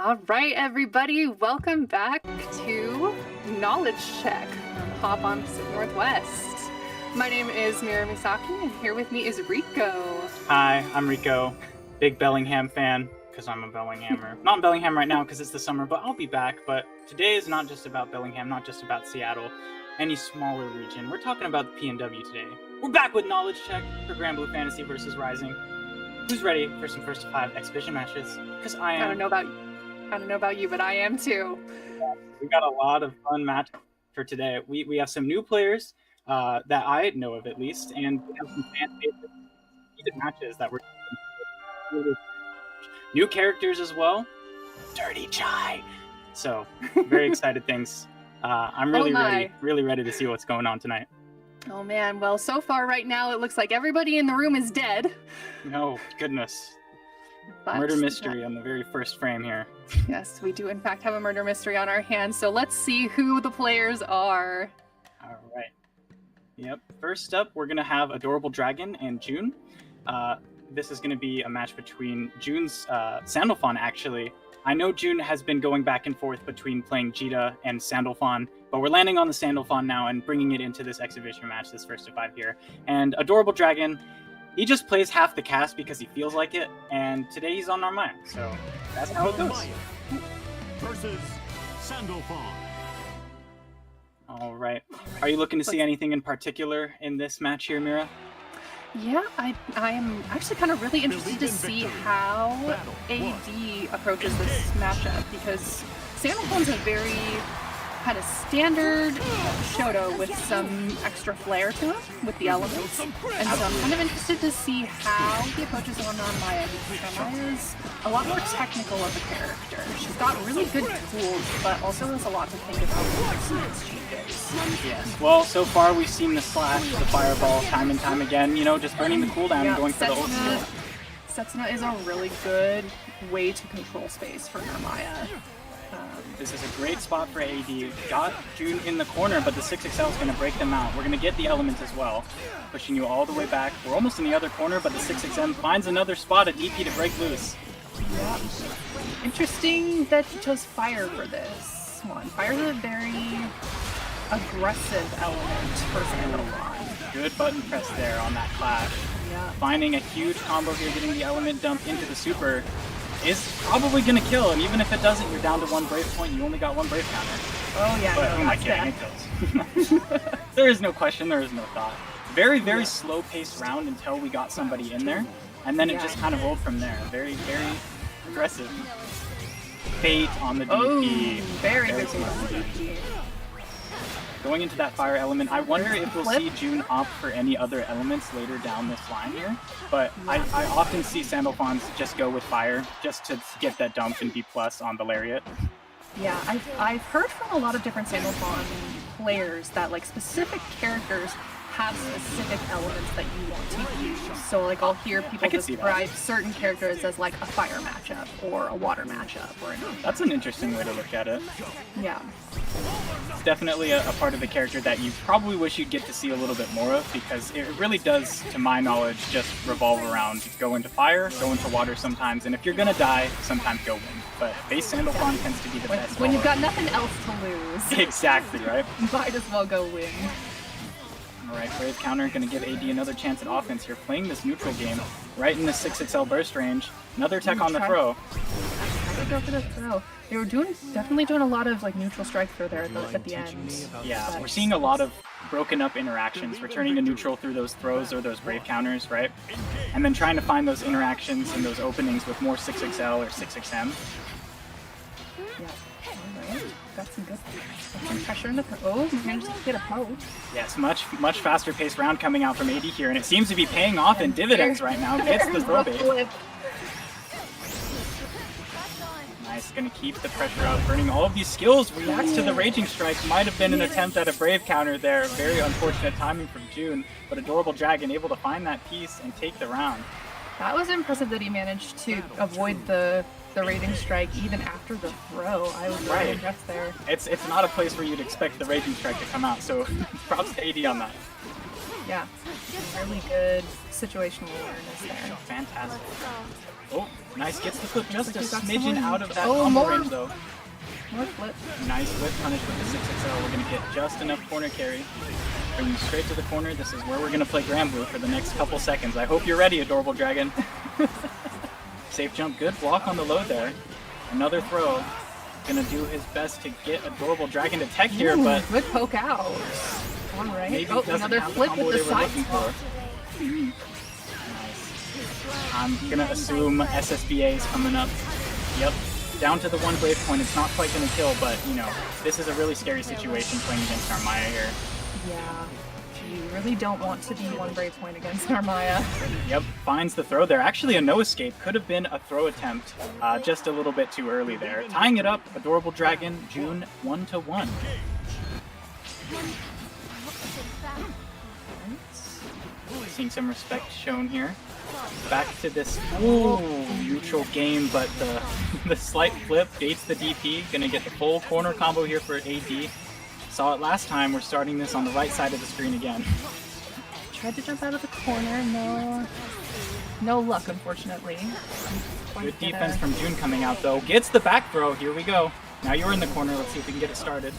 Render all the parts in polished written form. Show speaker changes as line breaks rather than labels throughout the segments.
All right, everybody, welcome back to Knowledge Check on Hop on Pacific Northwest. My name is Mira Misaki, and here with me is Rico.
Hi, I'm Rico, big Bellingham fan, because I'm a Bellinghammer. Not in Bellingham right now because it's the summer, but I'll be back. But today is not just about Bellingham, not just about Seattle, any smaller region. We're talking about the PNW today. We're back with Knowledge Check for Grand Blue Fantasy versus Rising. Who's ready for some first to 5 exhibition matches? Because I am.
I don't know about you, but I am too.
We got a lot of fun matches for today. We have some new players that I know of at least, and we have some fan favorite matches that we're new characters as well. Dirty Chai. So very excited things. I'm really ready to see what's going on tonight.
Oh man, well so far right now it looks like everybody in the room is dead.
No, goodness.
But
murder mystery on the very first frame here.
Yes, we do in fact have a murder mystery on our hands, so let's see who the players are.
All right. Yep, first up we're going to have Adorable Dragon and June. This is going to be a match between June's Sandalphon, actually. I know June has been going back and forth between playing Jita and Sandalphon, but we're landing on the Sandalphon now and bringing it into this exhibition match, this first to 5 here. And Adorable Dragon, he just plays half the cast because he feels like it, and today he's on Narmaya, so that's how it goes.
Versus Sandalphon.
All right. Are you looking to see anything in particular in this match here, Mira?
Yeah, I am actually kind of really interested to see how AD approaches this matchup, because Sandalphon's a very kind of standard Shoto with some extra flair to it with the elements, and so I'm kind of interested to see how he approaches on Narmaya, because Narmaya is a lot more technical of a character. She's got really good tools, but also has a lot to think about with her changes.
Yes. Well, so far we've seen the slash, the fireball, time and time again. You know, just burning the cooldown and going for the ult skill.
Setsuna is a really good way to control space for Narmaya.
This is a great spot for AD. Got June in the corner, but the 6XL is going to break them out. We're going to get the elements as well, pushing you all the way back. We're almost in the other corner, but the 6XM finds another spot at DP to break loose.
Yeah. Interesting that he chose fire for this one. Fire's a very aggressive element for Sandalphon.
Good button press there on that clash.
Yeah.
Finding a huge combo here, getting the element dump into the super is probably going to kill, and even if it doesn't, you're down to 1 brave point. You only got 1 brave counter.
Oh yeah,
but
no,
who am I kidding? It kills. There is no question, there is no thought. Very, very slow-paced round until we got somebody in there, and then it just kind of rolled from there. Very, very aggressive. Fate on the DP.
Oh, very good on the DP.
Going into that fire element, I wonder if we'll see June opt for any other elements later down this line here, but I often see Sandalphons just go with fire, just to get that dump and B+ on the Lariat.
Yeah, I've heard from a lot of different Sandalphon players that like specific characters have specific elements that you want to use. So like I'll hear people describe certain characters as like a fire matchup or a water matchup or anything.
That's an interesting way to look at it.
Yeah.
It's definitely a part of the character that you probably wish you'd get to see a little bit more of, because it really does, to my knowledge, just revolve around go into fire, go into water sometimes, and if you're gonna die, sometimes go win. But base Sandalphon tends to be the best.
When you've got nothing else to lose.
Exactly, right?
Might as well go win.
Alright, Brave Counter going to give AD another chance at offense here, playing this neutral game right in the 6XL burst range. Another tech on the throw.
I go for the throw. They were definitely doing a lot of like neutral strike throw there at the end.
Yeah, we're seeing a lot of broken up interactions, returning to neutral through those throws or those Brave Counters, right? And then trying to find those interactions and those openings with more 6XL or 6XM.
Yeah. Alright. Got some good pressure in the throw. Oh, we managed to get a poke.
Yes, much faster paced round coming out from AD here, and it seems to be paying off in dividends right now. Gets the throw bait. Nice, gonna keep the pressure up, burning all of these skills, reacts to the Raging Strike. Might have been an attempt at a Brave Counter there. Very unfortunate timing from June, but Adorable Dragon able to find that piece and take the round.
That was impressive that he managed to avoid the Raging Strike even after the throw. I was really impressed there.
It's not a place where you'd expect the Raging Strike to come out, so props to AD on that.
Yeah, really good situational awareness there.
Fantastic. Oh, nice. Gets the flip just a
like he got
smidgen
someone.
out of that
Oh,
combo
more.
range, though.
More flip.
Nice whip punish with the 6XL. We're going to get just enough corner carry. Bring you straight to the corner. This is where we're going to play Granblue for the next couple seconds. I hope you're ready, Adorable Dragon. Safe jump. Good block on the load there. Another throw. Gonna do his best to get Adorable Dragon to tech here,
Ooh,
but
good poke out. All right.
maybe
Oh,
doesn't
another
have the
flip
combo
with
they
the
were
side
looking
swap.
for. Nice. I'm gonna assume SSBA is coming up. Yep. Down to the one Brave point. It's not quite gonna kill, but you know, this is a really scary situation playing against Armaya here.
Yeah. You really don't want to be one Brave point against Armaya.
Yep, finds the throw there. Actually, a no escape. Could have been a throw attempt, just a little bit too early there. Tying it up, Adorable Dragon, June 1-1. Seeing some respect shown here. Back to this neutral game, but the slight flip baits the DP. Gonna get the full corner combo here for AD. Saw it last time. We're starting this on the right side of the screen again.
Tried to jump out of the corner. No luck, unfortunately.
Good defense from June coming out, though. Gets the back throw. Here we go. Now you're in the corner. Let's see if we can get it started.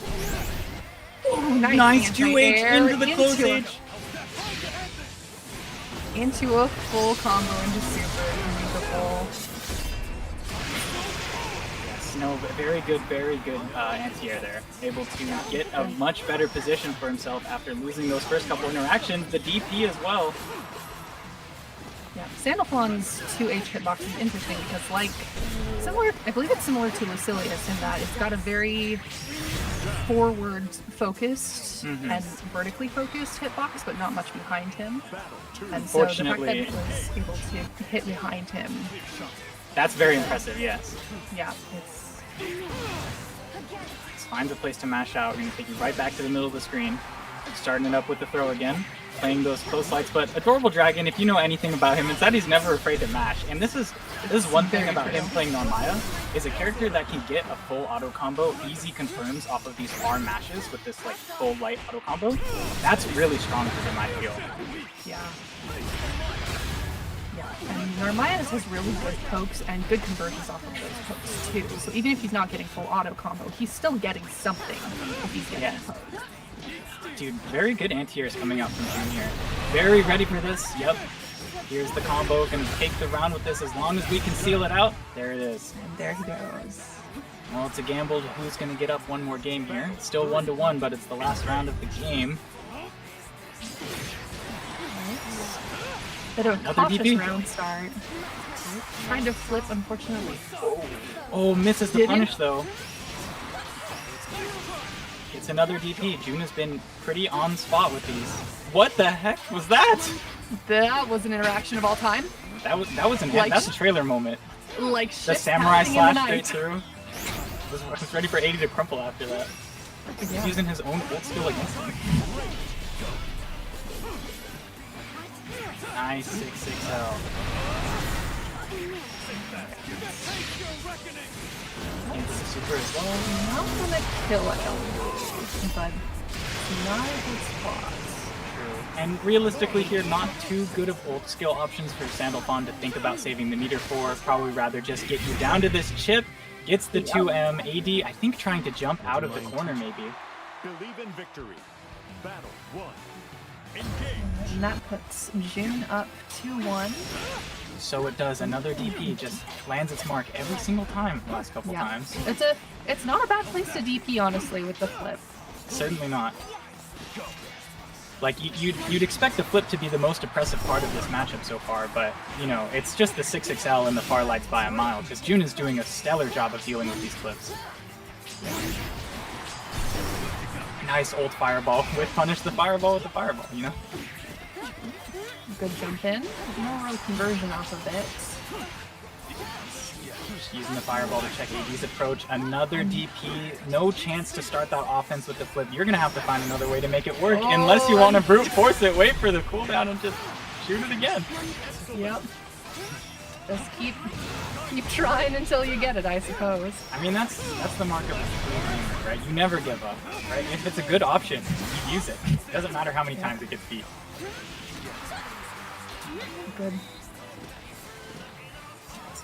Ooh,
Nice
anti-air
2H into the close
into
H.
Into a full combo into super. Beautiful.
Yes, no, but very good anti-air there. Able to get a much better position for himself after losing those first couple interactions. The DP as well.
Yeah, Sandalphon's 2H hitbox is interesting because, like, I believe it's similar to Lucilius in that it's got a very forward-focused and vertically focused hitbox, but not much behind him. And so the fact that it was able to hit behind him,
that's very impressive, yes.
yeah, it's...
Finds a place to mash out. We're going to take you right back to the middle of the screen. Starting it up with the throw again. Playing those close lights, but Adorable Dragon, if you know anything about him, it's that he's never afraid to mash. And this is one thing about him playing Narmaya, is a character that can get a full auto combo, easy confirms off of these R mashes with this like full light auto combo. That's really strong for him, I feel.
Yeah. Yeah, and Narmaya's has really good pokes and good conversions off of those pokes too. So even if he's not getting full auto combo, he's still getting something if he's getting poked.
Dude, very good anti-airs coming out from June here. Very ready for this. Yep. Here's the combo. Gonna take the round with this as long as we can seal it out. There it is.
And there he goes.
Well, it's a gamble who's gonna get up one more game here. It's still 1-1, but it's the last round of the game.
Bit of a
Another
cautious
DP.
round start. Trying to flip, unfortunately.
Oh, misses the punish though. It's another DP. June has been pretty on spot with these. What the heck was that?
That was an interaction of all time.
That was an
Like,
that's a trailer moment.
Like
The
shit
samurai
happening in the
slash straight
night.
through. Was ready for 80 to crumple after that.
Yeah.
He's using his own ult skill against him. Nice 6-6-L. It's super as well.
Not gonna kill it, but not a good spot.
And realistically here, not too good of ult skill options for Sandalphon to think about saving the meter for. Probably rather just get you down to this chip. Gets the 2M. AD, I think trying to jump out of the corner maybe.
Believe in victory. Battle 1.
And that puts June up 2-1.
So it does. Another DP just lands its mark every single time the last couple times.
It's not a bad place to DP, honestly, with the flip.
Certainly not. Like, you'd expect the flip to be the most oppressive part of this matchup so far, but, you know, it's just the 6XL and the far lights by a mile, because June is doing a stellar job of dealing with these flips. Nice old fireball with punish the fireball with the fireball, you know?
Good jump in. No real conversion off of it.
Just using the fireball to check AD's approach. Another DP. No chance to start that offense with the flip. You're going to have to find another way to make it work. Unless you want to brute force it. Wait for the cooldown and just shoot it again.
Yep. Just keep trying until you get it, I suppose.
I mean, that's the mark of a true gamer, right? You never give up, right? If it's a good option, you use it. It doesn't matter how many times it gets beat.
Good.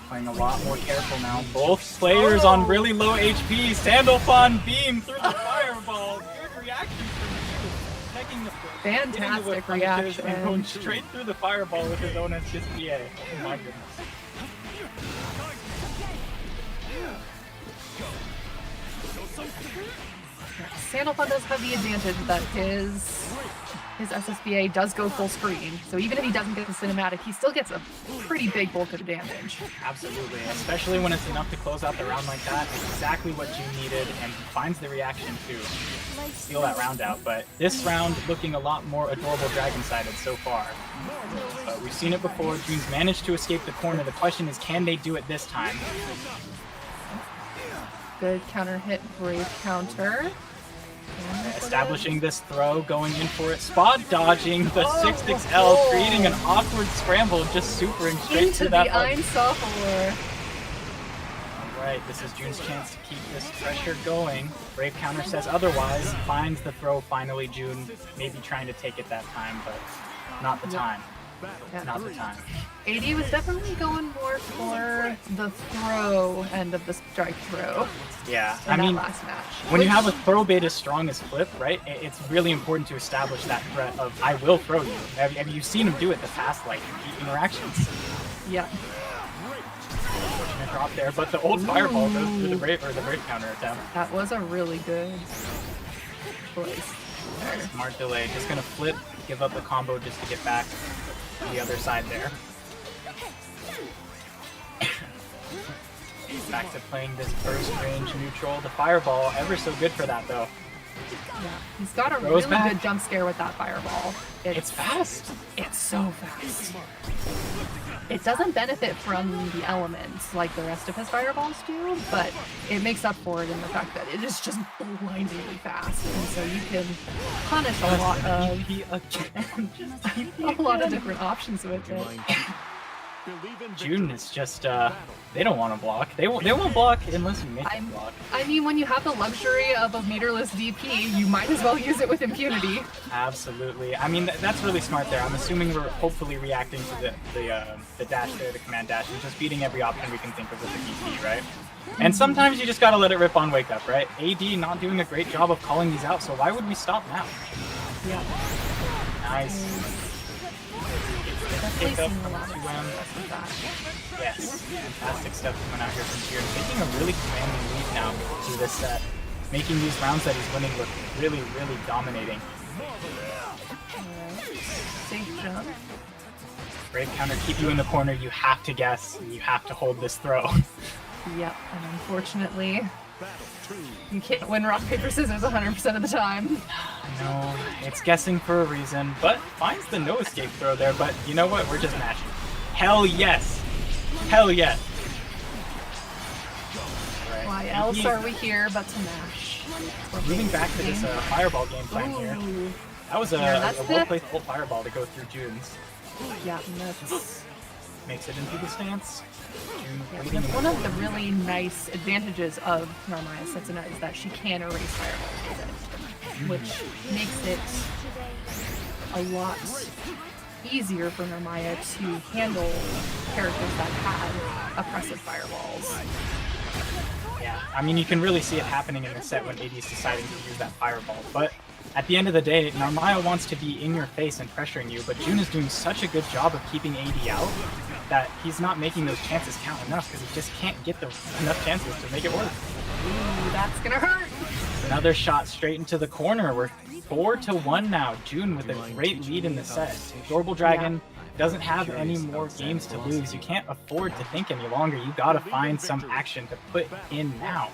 Playing a lot more careful now. Both players on really low HP. Sandalphon beam through the fireball. Good reaction from you. Checking the
Fantastic
hitting the whip punches
reaction.
and going straight through the fireball with his own SSBA. Oh my goodness.
Sandalphon does have the advantage that his SSBA does go full screen, so even if he doesn't get the cinematic, he still gets a pretty big bulk of damage.
Absolutely, especially when it's enough to close out the round like that. It's exactly what you needed, and finds the reaction to steal that round out. But this round looking a lot more adorable dragon-sided so far. But we've seen it before. June's managed to escape the corner. The question is, can they do it this time?
Good counter hit, brave counter.
Establishing this throw, going in for it, spot dodging the 6XL, creating an awkward scramble, just supering straight
into
to
the
that button.
Einsacher.
Alright, this is June's chance to keep this pressure going. Brave counter says otherwise, finds the throw finally. June maybe trying to take it that time, but not the time.
Yeah.
Not the time.
AD was definitely going more for the throw end of the strike throw
Yeah,
in
I mean,
that last match.
when you have a throw bait as strong as Flip, right, it's really important to establish that threat of, I will throw you. Have you seen him do it the past, like, 8 interactions?
Yeah.
Unfortunate drop there, but the old fireball goes through the brave counter attempt.
That was a really good choice there.
Smart delay, just gonna flip, give up the combo just to get back to the other side there. Back to playing this burst range neutral. The fireball, ever so good for that though.
Yeah. He's got a
Throws
really
back.
good jump scare with that fireball.
It's fast.
It's so fast. It doesn't benefit from the elements like the rest of his fireballs do, but it makes up for it in the fact that it is just blindingly fast, and so you can punish a lot of a lot of different options with it.
June
is just they don't want to block. They won't block unless you make them block.
I mean, when you have the luxury of a meterless DP, you might as well use it with impunity.
Absolutely. I mean, that's really smart there. I'm assuming we're hopefully reacting to the dash there, the command dash, and just beating every option we can think of with the DP, right? And sometimes you just gotta let it rip on wake up, right? AD not doing a great job of calling these out, so why would we stop now?
Yeah.
Nice.
Definitely
Pick up
seen a
from
lot of
2M.
success with that.
Yes, fantastic stuff coming out here from Tier. Taking a really commanding lead now through this set. Making these rounds that he's winning look really, really dominating.
Alright. Safe jump.
Brave counter, keep you in the corner. You have to guess. And you have to hold this throw.
Yep, and unfortunately, you can't win rock, paper, scissors 100% of the time.
No, it's guessing for a reason, but finds the no escape throw there. But you know what? We're just mashing. Hell yes! Hell yes! Right.
Why else are we here but to mash?
Moving back to this fireball game plan here.
Ooh.
That was
Yeah,
a
that's
well-placed full fireball to go through June's.
Yeah, and that's
Makes it into the stance. June
yeah,
leading
that's
in
one
the
of the really nice advantages of Narmaya Setsuna is that she can erase fireballs with it, which makes it a lot easier for Narmaya to handle characters that have oppressive fireballs.
Yeah, I mean, you can really see it happening in the set when AD's deciding to use that fireball, but at the end of the day, Narmaya wants to be in your face and pressuring you, but June is doing such a good job of keeping AD out that he's not making those chances count enough because he just can't get enough chances to make it work.
Ooh, that's gonna hurt!
Another shot straight into the corner. We're 4-1 now. June with a great lead in the set. Adorable Dragon doesn't have any more games to lose. You can't afford to think any longer. You gotta find some action to put in now.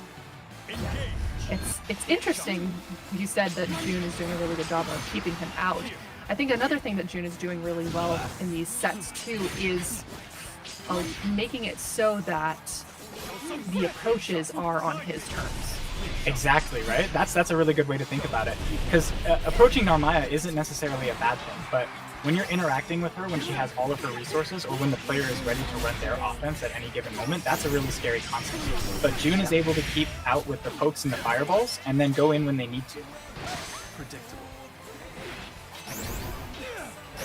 It's interesting you said that June is doing a really good job of keeping him out. I think another thing that June is doing really well in these sets too is making it so that the approaches are on his terms.
Exactly, right? That's a really good way to think about it. Because approaching Narmaya isn't necessarily a bad thing, but when you're interacting with her, when she has all of her resources, or when the player is ready to run their offense at any given moment, that's a really scary concept. But June is able to keep out with the pokes and the fireballs, and then go in when they need to.
predictable.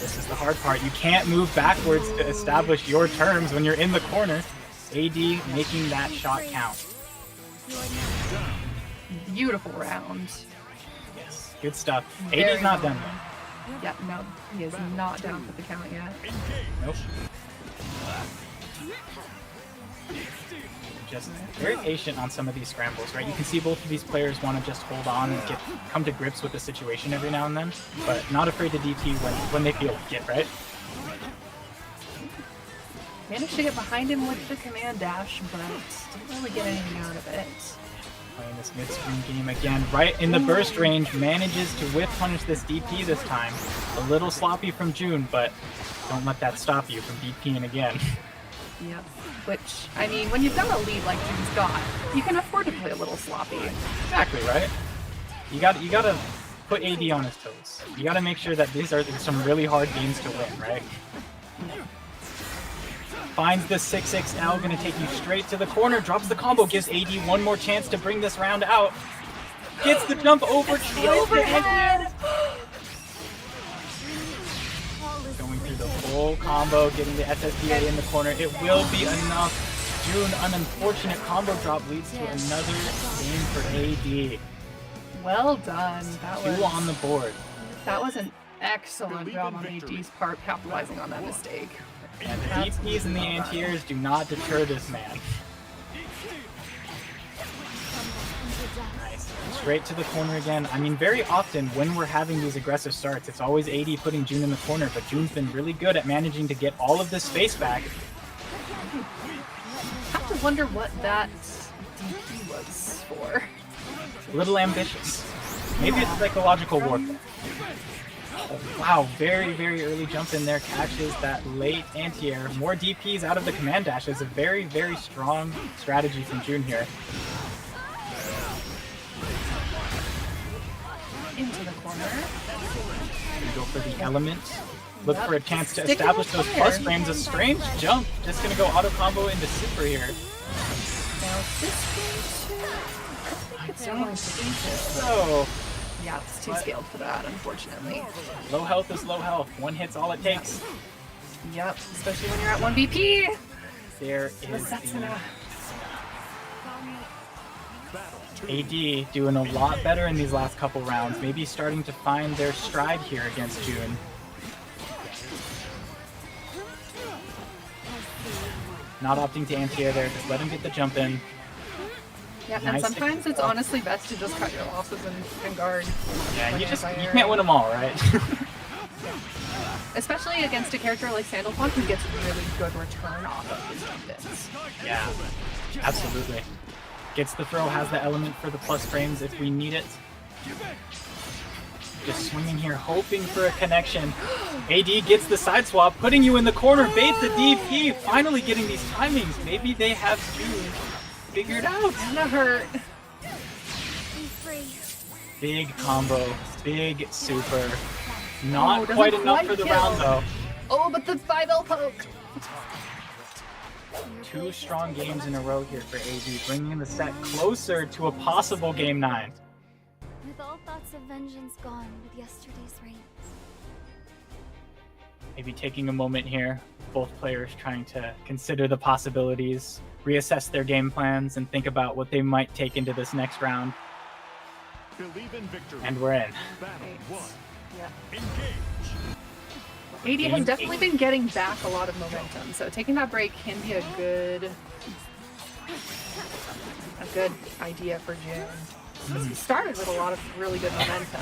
This is the hard part. You can't move backwards to establish your terms when you're in the corner. AD making that shot count.
Beautiful round.
Yes, good stuff.
Very
AD's not done
well. Yeah, no, he is not down for the count yet.
Nope. Just very patient on some of these scrambles, right? You can see both of these players want to just hold on and come to grips with the situation every now and then, but not afraid to DP when they feel like it, right?
Managed to get behind him with the command dash, but didn't really get anything out of it.
Playing this mid-screen game again, right in the burst range, manages to whiff punish this DP this time. A little sloppy from June, but don't let that stop you from DPing again.
Yep. Which, I mean, when you've got a lead like June's got, you can afford to play a little sloppy.
Exactly, right? You gotta put AD on his toes. You gotta make sure that these are some really hard games to win, right? Finds the 6XL, gonna take you straight to the corner, drops the combo, gives AD one more chance to bring this round out. Gets the jump over,
The overhead!
Going through the full combo, getting the SSDA in the corner. It will be enough. June, an unfortunate combo drop leads to another game for AD.
Well done.
Two on the board.
That was an excellent job on AD's part, capitalizing on that mistake.
And the DPs and the anti-airs do not deter this man. Nice. Straight to the corner again. I mean, very often when we're having these aggressive starts, it's always AD putting June in the corner, but June's been really good at managing to get all of this space back.
I have to wonder what that DP was for.
A little ambitious. Maybe it's psychological warfare. Oh, wow, very, very early jump in there, catches that late anti-air. More DPs out of the command dash is a very, very strong strategy from June here.
Into the corner.
Go for the element. Look
Yep.
for a chance to
Sticking
establish
with
those
fire.
plus frames. A strange jump. Just gonna go auto combo into super here.
Now is this going to... I think it's going to.
So,
Yeah, it's too scaled for that, unfortunately.
low health is low health. One hit's all it takes.
Yep, especially when you're at 1 BP.
There
The
is
sets
the
enough.
AD doing a lot better in these last couple rounds. Maybe starting to find their stride here against June. Not opting to anti-air there, just let him get the jump in.
Yeah, and
Nice.
sometimes it's honestly best to just cut your losses and guard.
Yeah,
Like
you
anti-air.
can't win them all, right?
Especially against a character like Sandalphon who gets really good return off of his jump ins.
Yeah, absolutely. Gets the throw, has the element for the plus frames if we need it. Just swinging here, hoping for a connection. AD gets the side swap, putting you in the corner, baits the DP, finally getting these timings. Maybe they have June figured out.
Kinda hurt.
Big combo, big super. Not
doesn't
quite enough
quite
for the
kill.
round though.
Oh, but the 5L poke!
Two strong games in a row here for AD, bringing the set closer to a possible Game 9.
With all thoughts of vengeance gone with yesterday's reigns.
Maybe taking a moment here, both players trying to consider the possibilities, reassess their game plans, and think about what they might take into this next round.
Believe in victory.
And we're in.
Battle one.
Yeah.
Engage.
AD has definitely been getting back a lot of momentum, so taking that break can be a good idea for June. Because he started with a lot of really good momentum.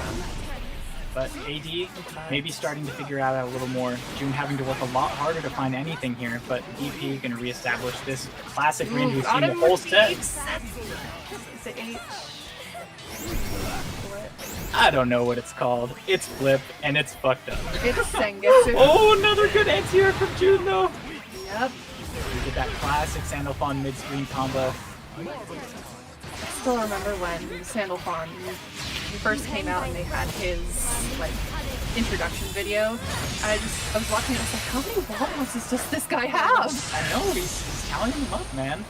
But AD maybe starting to figure out a little more. June having to work a lot harder to find anything here, but DP going to reestablish this classic range we've seen the whole set.
The H.
I don't know what it's called. It's flip, and it's fucked up.
It's Sengetsu.
Oh, another good anti-air from June, though.
Yep.
We get that classic Sandalphon mid-screen combo.
I still remember when Sandalphon first came out and they had his like introduction video. I was watching it, I was like, how many wall bounces does this guy have?
I know, he's counting them up, man.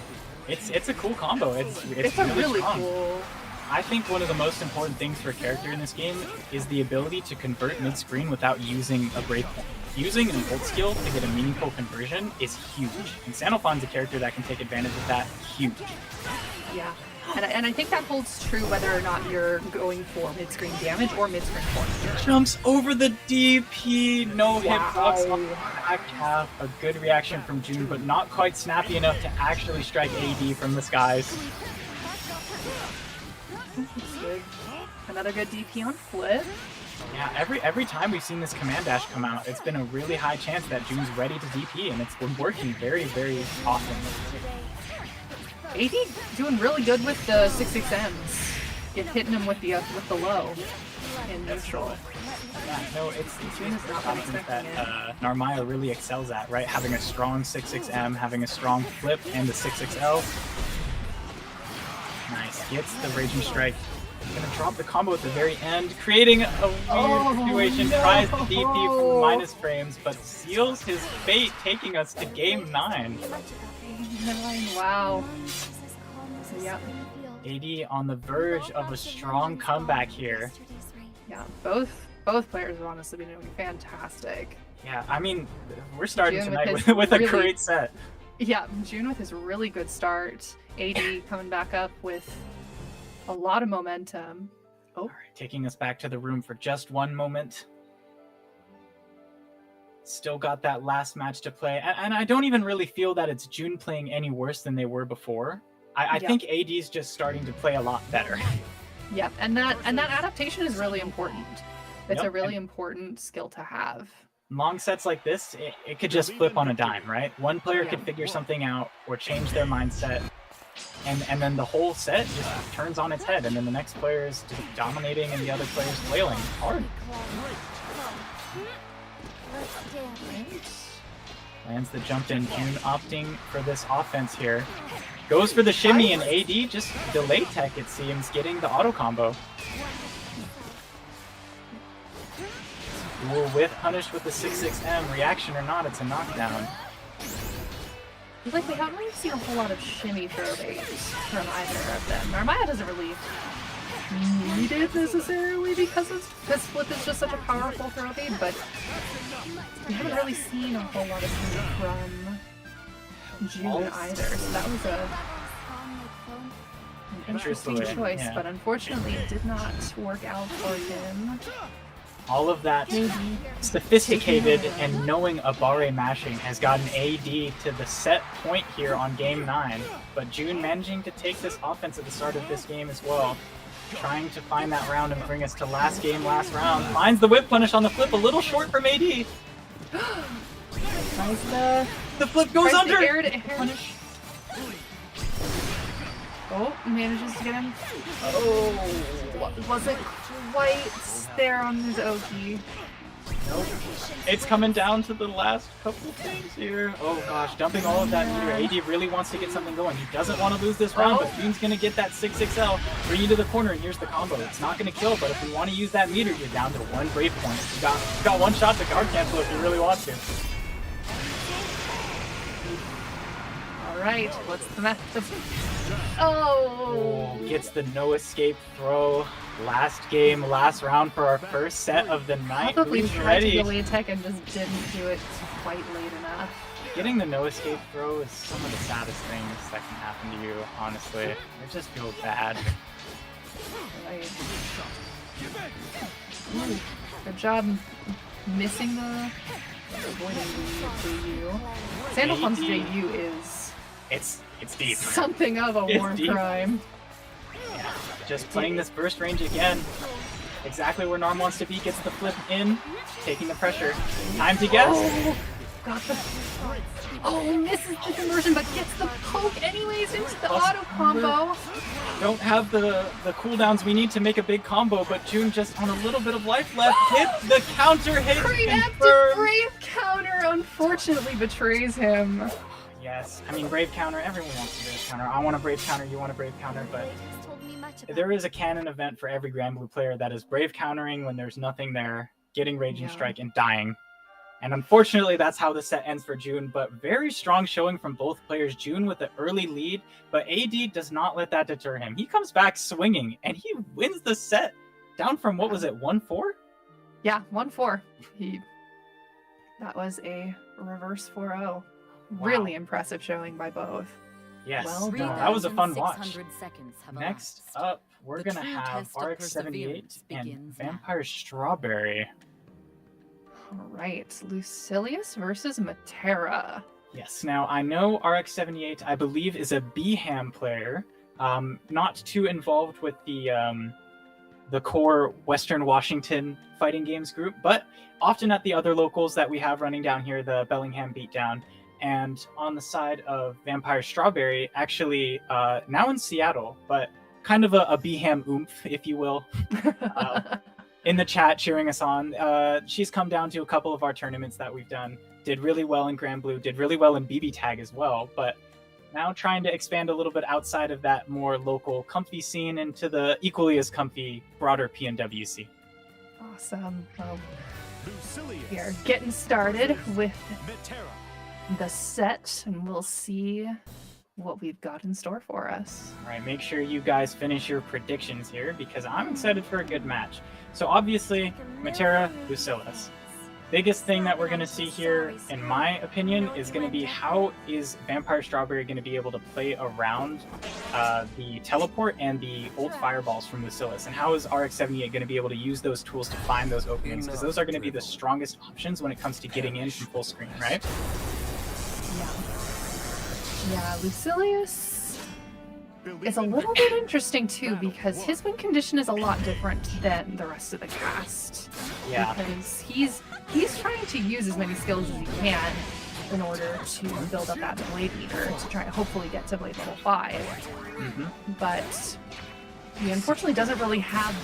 It's a cool combo. It's
It's a really
strong.
cool.
I think one of the most important things for a character in this game is the ability to convert mid-screen without using a Brave Point. Using an ult skill to get a meaningful conversion is huge, and Sandalphon's a character that can take advantage of that. Huge.
Yeah, and I think that holds true whether or not you're going for mid-screen damage or mid-screen point.
Jumps over the DP, no hitbox on the
Wow.
back half. A good reaction from June, but not quite snappy enough to actually strike AD from the skies.
That's good. Another good DP on flip.
Yeah, every time we've seen this command dash come out, it's been a really high chance that June's ready to DP, and it's been working very, very often.
AD doing really good with the 6-6Ms. Get hitting him with the low in neutral.
Yeah, no, it's
June is not
something
expecting
that Narmaya really excels at, right? Having a strong 6-6M, having a strong flip, and the 6-6L. Nice, gets the Raging Strike. Gonna drop the combo at the very end, creating a weird situation.
No.
Tries the DP from minus frames, but seals his fate, taking us to game 9.
Wow. Yeah.
AD on the verge of a strong comeback here.
Yeah, both players have honestly been doing fantastic.
Yeah, I mean, we're starting
June
tonight
with
with a
his really-
great set.
Yeah, June with his really good start. AD coming back up with a lot of momentum. Oh,
All right, taking us back to the room for just one moment. Still got that last match to play, and I don't even really feel that it's June playing any worse than they were before. I
Yeah.
think AD's just starting to play a lot better.
yeah, and that adaptation is really important. It's
Yep,
a really important skill to have.
Long sets like this, it could just flip on a dime, right? One player
Yeah.
could figure something out or change their mindset, and then the whole set just turns on its head, and then the next player is just dominating and the other player's flailing hard. Lands the jump in. June opting for this offense here. Goes for the shimmy, and AD just delay tech, it seems, getting the auto combo. Ooh, with punish with the 6-6M. Reaction or not, it's a knockdown.
I feel like we haven't really seen a whole lot of shimmy throw baits from either of them. Narmaya doesn't really need it necessarily because flip is just such a powerful throw bait, but we haven't really seen a whole lot of shimmy from June either. So that was an interesting
Interesting,
choice,
yeah.
but unfortunately it did not work out for him.
All of that sophisticated and knowing Abare mashing has gotten AD to the set point here on game 9. But June managing to take this offense at the start of this game as well. Trying to find that round and bring us to last game, last round. Finds the whip punish on the flip, a little short from AD.
Tries the
The flip goes
tries
under!
the air to air punish. Oh, manages to get him. Oh, wasn't quite there on his Oki.
Nope. It's coming down to the last couple things here. Oh gosh, dumping all of that meter. AD really wants to get something going. He doesn't want to lose this round, but June's going to get that 6-6L, bring you to the corner, and here's the combo. It's not going to kill, but if we want to use that meter, you're down to one brave point. You got one shot to guard cancel if you really want to.
Alright, what's the method? Oh!
Gets the no escape throw. Last game, last round for our first set of the night.
Probably
Who's
tried
ready?
to delay attack and just didn't do it quite late enough.
Getting the no escape throw is some of the saddest things that can happen to you, honestly. It just feels bad.
Right. Ooh, good job missing the avoiding the JU. Sandalphon's JU is
It's deep.
something of a
It's
war
deep.
crime.
Yeah, just playing this burst range again. Exactly where Narm wants to be, gets the flip in, taking the pressure. Time to guess.
Oh, got the. Oh, misses the conversion, but gets the poke anyways into the auto combo.
Don't have the cooldowns we need to make a big combo, but June just on a little bit of life left. Hit the counter hit.
Preemptive
confirmed.
brave counter unfortunately betrays him.
Yes, I mean brave counter. Everyone wants a brave counter. I want a brave counter. You want a brave counter, but there is a canon event for every Grand Blue player that is brave countering when there's nothing there, getting Raging
Yeah.
Strike and dying. And unfortunately, that's how the set ends for June, but very strong showing from both players. June with the early lead, but AD does not let that deter him. He comes back swinging, and he wins the set down from, what was it, 1-4?
Yeah, 1-4. That was a reverse 4-0. Really impressive showing by both.
Yes,
Well
no,
done.
that was a fun watch.
3,600 seconds have
Next
elapsed.
up, we're
The
going to
true
have
test of
RX-78
perseverance
and
begins now.
Vampire Strawberry.
All right, Lucilius versus Matera.
Yes, now I know RX-78, I believe, is a BHAM player, not too involved with the core Western Washington fighting games group, but often at the other locals that we have running down here, the Bellingham Beatdown. And on the side of Vampire Strawberry, actually now in Seattle, but kind of a BHAM oomph, if you will, in the chat cheering us on. She's come down to a couple of our tournaments that we've done, did really well in Grand Blue, did really well in BB Tag as well, but now trying to expand a little bit outside of that more local comfy scene into the equally as comfy broader PNW scene.
Awesome. Well,
Lucilius
we are getting started with
Matera.
the set, and we'll see what we've got in store for us.
All right, make sure you guys finish your predictions here because I'm excited for a good match. So obviously, Matera, Lucilius. Biggest thing that we're going to see here, in my opinion, is going to be how is Vampire Strawberry going to be able to play around the teleport and the old fireballs from Lucilius, and how is RX-78 going to be able to use those tools to find those openings, because those are going to be the strongest options when it comes to getting in from full screen, right?
Yeah, Lucilius is a little bit interesting too, because his win condition is a lot different than the rest of the cast.
Yeah.
Because he's trying to use as many skills as he can in order to build up that blade meter to try and hopefully get to blade level 5.
Mm-hmm.
But he unfortunately doesn't really have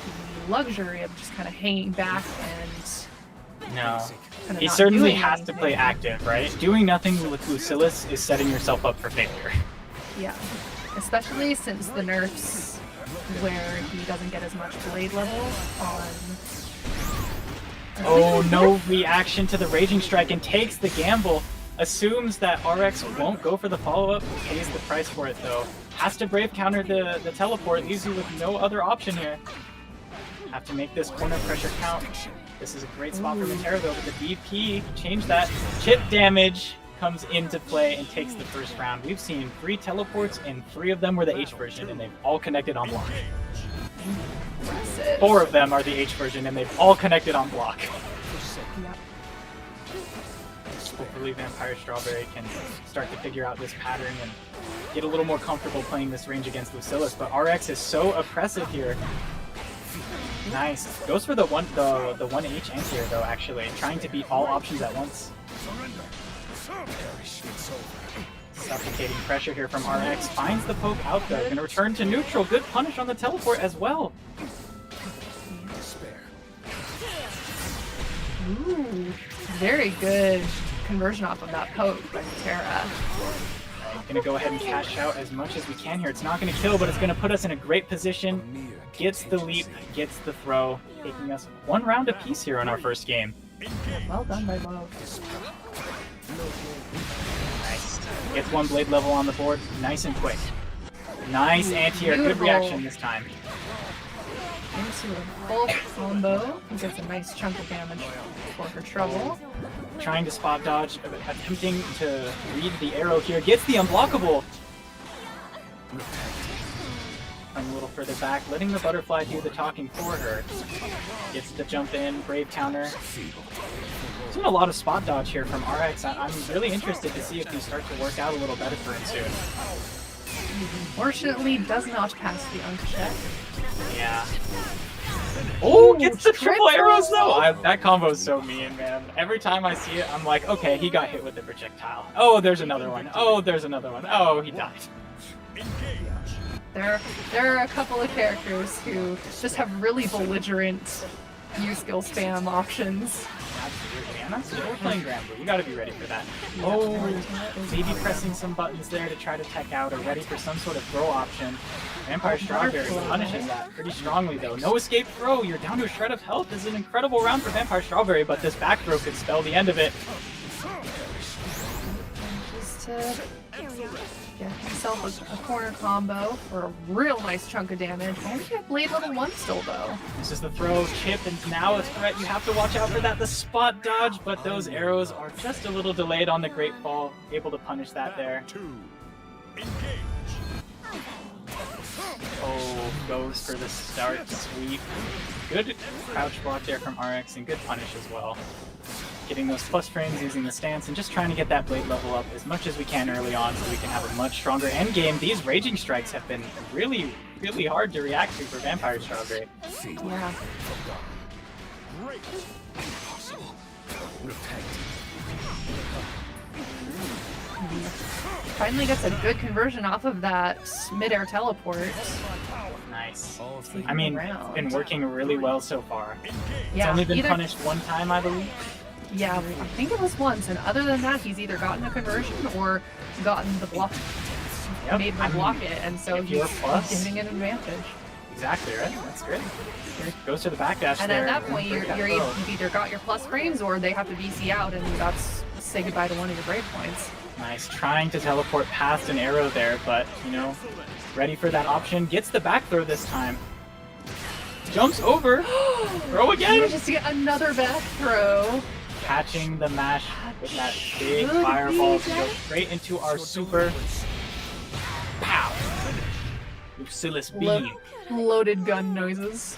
the luxury of just kind of hanging back and
No.
kinda
He
not
certainly
doing
has to play
anything.
active, right? Doing nothing with Lucilius is setting yourself up for failure.
Yeah, especially since the nerfs where he doesn't get as much blade level on.
Oh, no reaction to the Raging Strike and takes the gamble. Assumes that RX won't go for the follow-up, pays the price for it though. Has to Brave counter the teleport, leaves you with no other option here. Have to make this corner pressure count. This is a great spot for Matera though, but the DP changed that. Chip damage comes into play and takes the first round. We've seen 3 teleports and 3 of them were the H version and they've all connected on block. 4 of them are the H version and they've all connected on block.
Yep.
Hopefully Vampire Strawberry can start to figure out this pattern and get a little more comfortable playing this range against Lucilius, but RX is so oppressive here. Nice. Goes for the 1H anti-air though, actually, trying to beat all options at once. Suffocating pressure here from RX. Finds the poke out though. Gonna return to neutral. Good punish on the teleport as well.
Ooh, very good conversion off of that poke by Matera.
Gonna go ahead and cash out as much as we can here. It's not gonna kill, but it's gonna put us in a great position. Gets the leap, gets the throw, taking us 1 round apiece here on our first game.
Well done by both.
Nice. Gets 1 blade level on the board, nice and quick. Nice anti-air, good
Beautiful.
reaction this time.
Into a full combo. He gets a nice chunk of damage for her trouble.
Trying to spot dodge, attempting to read the arrow here. Gets the unblockable. Come a little further back, letting the butterfly do the talking for her. Gets the jump in, brave counter. Seen a lot of spot dodge here from RX. I'm really interested to see if these start to work out a little better for him soon.
Unfortunately, does not pass the uncheck.
Yeah. Oh,
Ooh,
gets the triple
triple!
arrows though! That combo is so mean, man. Every time I see it, I'm like, okay, he got hit with the projectile. Oh, there's another one. Oh, there's another one. Oh, he died.
There are a couple of characters who just have really belligerent U-skill spam options.
Absolutely. And that's we're playing Granblue. You gotta be ready for that. Oh, maybe pressing some buttons there to try to tech out or ready for some sort of throw option. Vampire Strawberry punishes that pretty strongly though. No escape throw. You're down to a shred of health. This is an incredible round for Vampire Strawberry, but this back throw could spell the end of it.
Just to get himself a corner combo for a real nice chunk of damage. Only at blade level 1 still though.
This is the throw, chip, and now it's threat. You have to watch out for that. The spot dodge, but those arrows are just a little delayed on the Great Fall. Able to punish that there. Oh, goes for the start sweep. Good crouch block there from RX and good punish as well. Getting those plus frames using the stance and just trying to get that blade level up as much as we can early on so we can have a much stronger end game. These raging strikes have been really, really hard to react to for Vampire Strawberry.
Yeah. Finally gets a good conversion off of that mid-air teleport.
Nice. I mean, it's been working really well so far.
Yeah,
It's only been
either-
punished one time, I believe.
Yeah, I think it was once, and other than that, he's either gotten a conversion or gotten the block, made him block it, and so
if you're
he's
plus-
giving an advantage.
Exactly, right? That's great. Goes to the backdash
And
there.
at that point,
throw.
you've either got your plus frames or they have to BC out, and that's say goodbye to one of your brave points.
Nice, trying to teleport past an arrow there, but, you know, ready for that option. Gets the back throw this time. Jumps over. Throw again.
Just to get another back throw.
Catching the mash with that big
Should
fireball
be
to go
dead.
straight into our super. Pow! Lucilis Beam.
Loaded gun noises.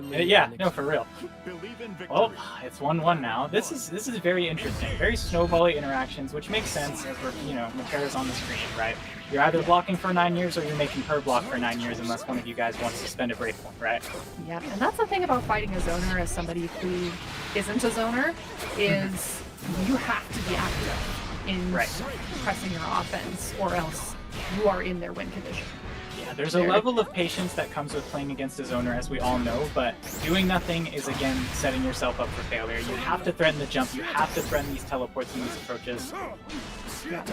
Yeah, no, for real.
Believe in victory.
Well, it's 1-1 now. This is very interesting. Very snowbally interactions, which makes sense as we're, you know, Matera's on the screen, right? You're either blocking for 9 years or you're making her block for 9 years unless one of you guys wants to spend a brave point, right?
Yeah, and that's the thing about fighting a zoner as somebody who isn't a zoner, is you have to be active in pressing your offense or else you are in their win condition.
Yeah, there's a level of patience that comes with playing against a zoner, as we all know, but doing nothing is, again, setting yourself up for failure. You have to threaten the jump, you have to threaten these teleports and these approaches.
Yeah.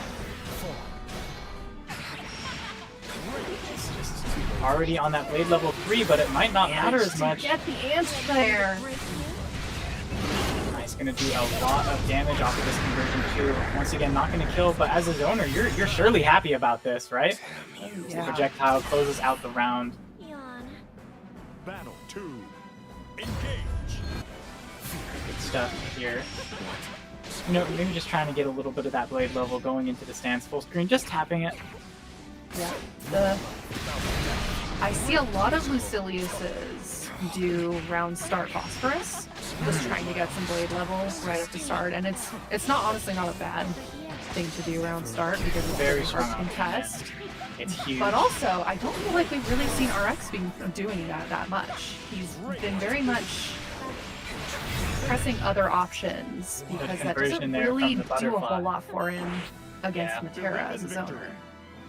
It's just already on that blade level 3, but it might not matter as much.
Get the ants there.
Nice, gonna do a lot of damage off of this conversion too. Once again, not gonna kill, but as a zoner, you're surely happy about this, right?
Yeah.
Projectile closes out the round.
Yawn.
Battle 2. Engage.
Good stuff here. You know, maybe just trying to get a little bit of that blade level going into the stance full screen, just tapping it.
Yeah. I see a lot of Lucilius's do round start phosphorus, just trying to get some blade level right at the start, and it's not honestly not a bad thing to do round start because it's
Very
very
strong
hard to
option,
contest.
It's huge.
But also, I don't feel like we've really seen RX being doing that much. He's been very much pressing other options because that
conversion
doesn't
there
really
from the
do a
butterfly.
whole lot for him against
Yeah.
Matera as a zoner,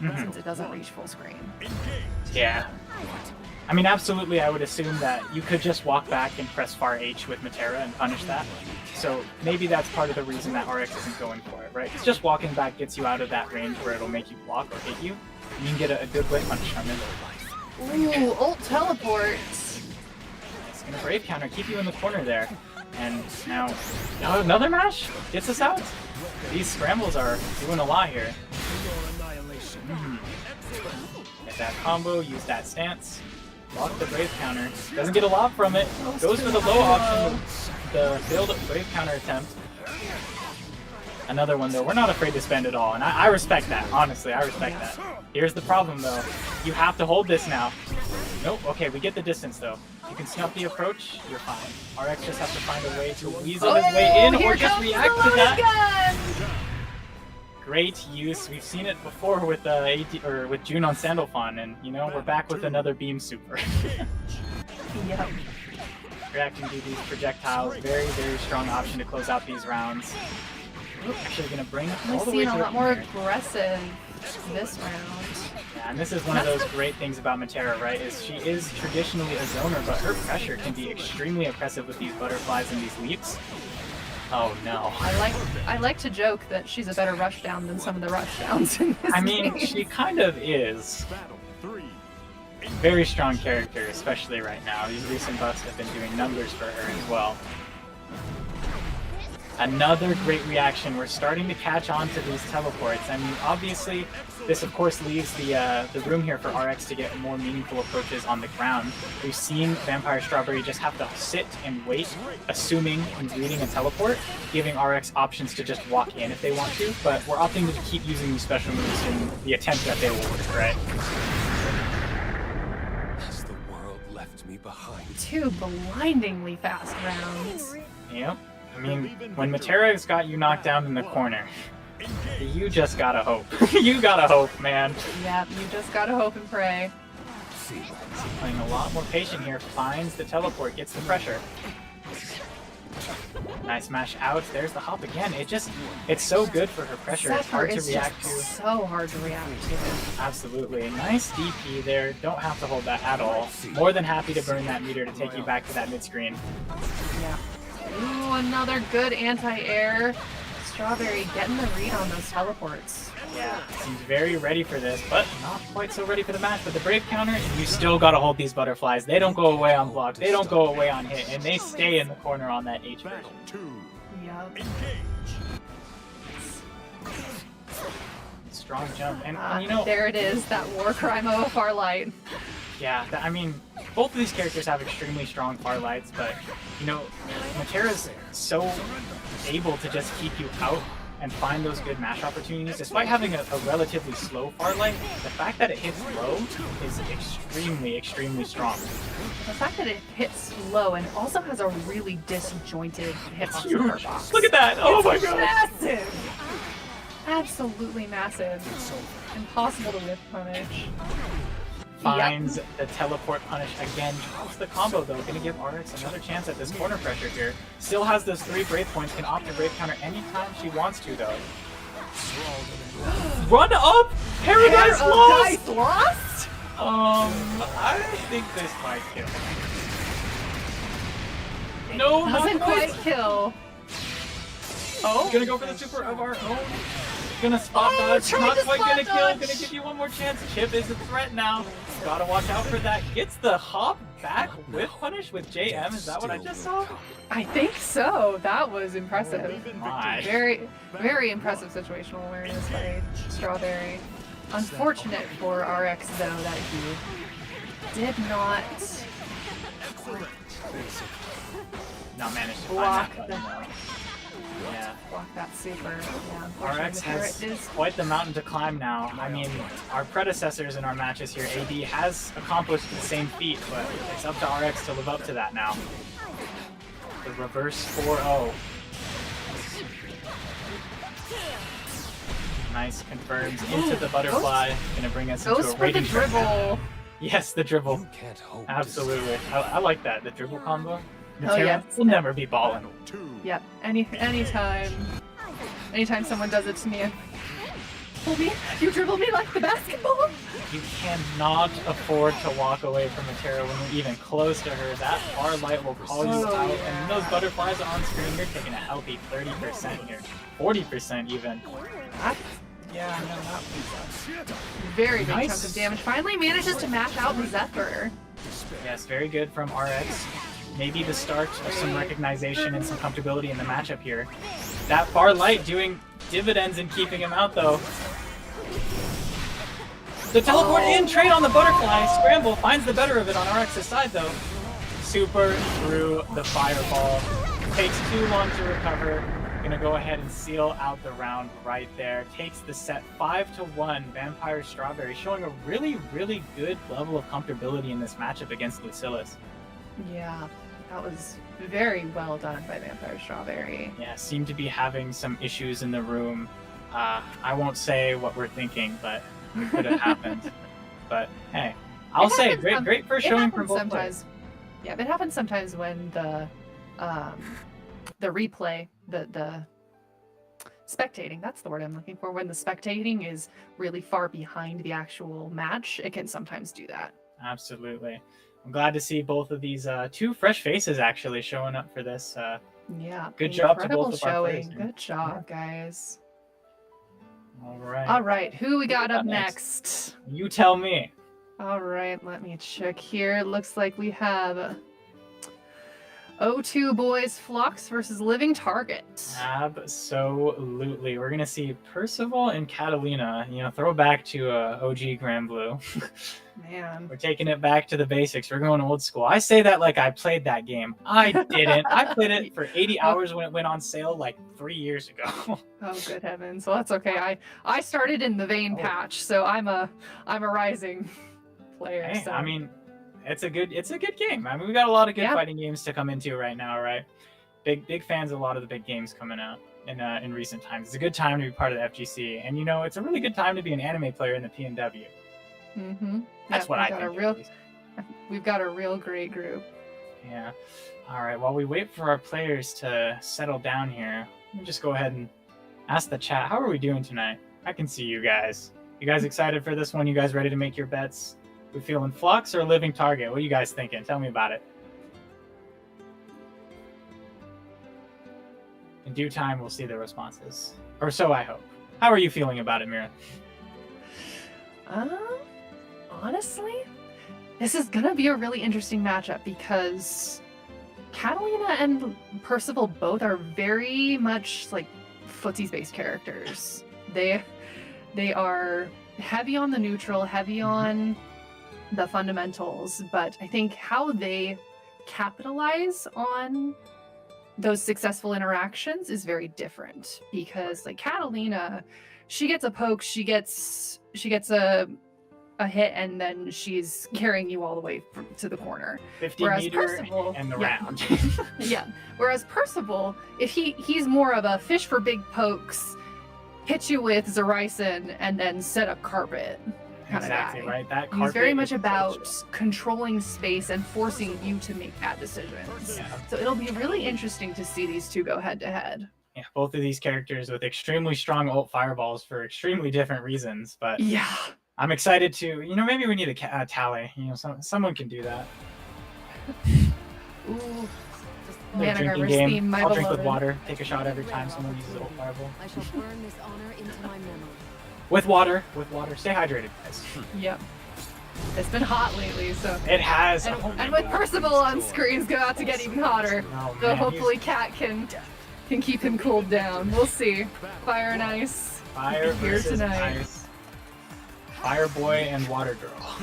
Mhm.
since it doesn't reach full screen.
Yeah. I mean, absolutely, I would assume that you could just walk back and press far H with Matera and punish that. So maybe that's part of the reason that RX isn't going for it, right? It's just walking back gets you out of that range where it'll make you block or hit you. You can get a good whip punish from it.
Ooh, ult teleport.
It's gonna brave counter, keep you in the corner there. And now, another mash gets us out. These scrambles are doing a lot here. Get that combo, use that stance, block the brave counter. Doesn't get a lob from it. Goes for the low option, the failed brave counter attempt. Another one though, we're not afraid to spend it all, and I respect that, honestly, I respect that. Here's the problem though, you have to hold this now. Nope, okay, we get the distance though. You can snuff the approach, you're fine. RX just has to find a way to weasel his way in
here
or just
comes
react
the
to
loaded
that.
gun!
Great use, we've seen it before with with June on Sandalphon, and you know, we're back with another beam super.
Yep.
Reacting to these projectiles, very, very strong option to close out these rounds. Actually gonna bring it all
We're
the way
seeing
to
a
the
lot more
corner.
aggressive this round.
Yeah, Yeah, and this is one of those great things about Matera, right? Is she is traditionally a zoner, but her pressure can be extremely oppressive with these butterflies and these leaps. Oh no.
I like to joke that she's a better rush down than some of the rush downs in this
I mean,
game.
she kind of is.
Battle 3.
Very strong character, especially right now. These recent buffs have been doing numbers for her as well. Another great reaction. We're starting to catch on to these teleports. I mean, obviously, this of course leaves the room here for RX to get more meaningful approaches on the ground. We've seen Vampire Strawberry just have to sit and wait, assuming and reading a teleport, giving RX options to just walk in if they want to, but we're opting to keep using these special moves in the attempt that they will work, right?
Has the world left me behind?
2 blindingly fast rounds.
Yep. I mean, when Matera's got you knocked down in the corner, you just gotta hope. You gotta hope, man.
Yep, you just gotta hope and pray.
She's playing a lot more patient here. Finds the teleport, gets the pressure. Nice mash out. There's the hop again. It's so good for her pressure. It's hard to react to.
So hard to react to.
Absolutely. Nice DP there. Don't have to hold that at all. More than happy to burn that meter to take you back to that mid screen.
Yeah. Ooh, another good anti-air. Strawberry getting the read on those teleports.
Yeah, seems very ready for this, but not quite so ready for the match. But the Brave counter, you still gotta hold these butterflies. They don't go away on block. They don't go away on hit, and they stay in the corner on that H version.
Battle 2.
Yep.
Engage.
Strong jump, and you know,
there it is, that war crime of a Farlight.
yeah, I mean, both of these characters have extremely strong Farlights, but you know, Matera's so able to just keep you out and find those good mash opportunities. Despite having a relatively slow Farlight, the fact that it hits low is extremely, extremely strong.
The fact that it hits low and also has a really disjointed hitbox in her box.
Look at that! Oh my
It's
god!
massive! Absolutely massive. Impossible to whiff punish.
Finds the teleport punish again, drops the combo though, gonna give RX another chance at this corner pressure here. Still has those 3 brave points, can opt to brave counter anytime she wants to though. Run up! Paradise Lost!
Lost?
I think this might kill. No,
Doesn't
not
quite kill.
Oh, gonna go for the super of our own. Gonna spot dodge,
tried
not
to
quite
spot
gonna kill,
dodge.
gonna give you one more chance. Chip is a threat now. Gotta watch out for that. Gets the hop back with punish with JM. Is that what I just saw?
I think so. That was impressive.
My.
Very, very impressive situational awareness by Strawberry. Unfortunate for RX though that he did not
Not manage to
block
find that
the
button, though. Yeah.
block that super. Yeah, unfortunately,
RX has
it is
quite the mountain to climb now. I mean, our predecessors in our matches here, AD has accomplished the same feat, but it's up to RX to live up to that now. The reverse 4-0. Nice, confirms into the butterfly. Gonna bring us into
goes
a
for the
rating trap now.
dribble.
Yes, the dribble.
You can't hope.
Absolutely. I like that, the dribble combo.
Oh,
Matera
yes.
will never be balling.
Battle 2.
Yep. Anytime someone does it to me, you dribble me like the basketball.
You cannot afford to walk away from Matera when you're even close to her. That far light will call you
Oh,
out,
yeah.
and those butterflies are on screen. You're taking a healthy 30% here, 40% even.
Yeah, no, that was very big
Nice.
chunk of damage. Finally manages to mash out the Zephyr.
Yes, very good from RX. Maybe the start of some recognition and some comfortability in the matchup here. That far light doing dividends and keeping him out though. The teleport in, trade on the butterfly, scramble, finds the better of it on RX's side though. Super through the fireball. Takes too long to recover. Gonna go ahead and seal out the round right there. Takes the set 5-1. Vampire Strawberry showing a really, really good level of comfortability in this matchup against Lucillus.
Yeah, that was very well done by Vampire Strawberry.
Yeah, seem to be having some issues in the room. I won't say what we're thinking, but it could have happened. But hey, I'll say
happens
great first
It
showing
happens
from both
sometimes.
players.
Yeah, it happens sometimes when the replay, the spectating. That's the word I'm looking for. When the spectating is really far behind the actual match, it can sometimes do that.
Absolutely. I'm glad to see both of these two fresh faces actually showing up for this.
Yeah.
Good job to
incredible
both of our players.
showing. Good job, guys.
All right.
All right, who we got up next?
You tell me.
All right, let me check here. Looks like we have O2 Boys Phlox versus Living Target.
Absolutely. We're going to see Percival and Catalina, throw back to OG Grand Blue.
Man.
We're taking it back to the basics. We're going old school. I say that like I played that game. I didn't. I played it for 80 hours when it went on sale like 3 years ago.
Oh, good heavens. Well, that's okay. I started in the Vayne patch, so I'm a rising player.
Hey,
so.
I mean, it's a good game. I mean, we got a lot of good fighting games to come into right now, right? Big fans of a lot of the big games coming out in recent times. It's a good time to be part of the FGC, and it's a really good time to be an anime player in the PNW.
Mm-hmm.
That's what I think.
We've got a real great group.
Yeah. All right. While we wait for our players to settle down here, let me just go ahead and ask the chat. How are we doing tonight? I can see you guys. You guys excited for this one? You guys ready to make your bets? We feeling Phlox or Living Target? What are you guys thinking? Tell me about it. In due time, we'll see the responses. Or so I hope. How are you feeling about it, Mira?
Honestly, this is gonna be a really interesting matchup because Catalina and Percival both are very much like footsies-based characters. They are heavy on the neutral, heavy on the fundamentals, but I think how they capitalize on those successful interactions is very different because like Catalina, she gets a poke, she gets a hit, and then she's carrying you all the way to the corner.
50 meter and the round.
Yeah. Whereas Percival, if he's more of a fish for big pokes, hit you with Zoraisen, and then set up carpet kind
Exactly,
of guy.
right? That
He's very much
is
about controlling space and forcing you to make bad decisions.
Yeah.
So it'll be really interesting to see these two go head to head.
Yeah, both of these characters with extremely strong ult fireballs for extremely different reasons, but
Yeah.
I'm excited to, maybe we need a tally. Someone can do that.
Ooh.
Little drinking
Managarver's
game.
theme, my
I'll drink with
beloved.
water. Take a shot every time someone uses ult fireball.
I shall burn this honor into my memory.
With water. Stay hydrated, guys.
Yep. It's been hot lately, so.
It has.
And with Percival on screen, it's about to get even hotter.
Oh,
So
man,
hopefully Cat can keep him cooled down. We'll see. Fire and Ice.
Fire
here
versus
tonight.
ice. Fire boy and water girl.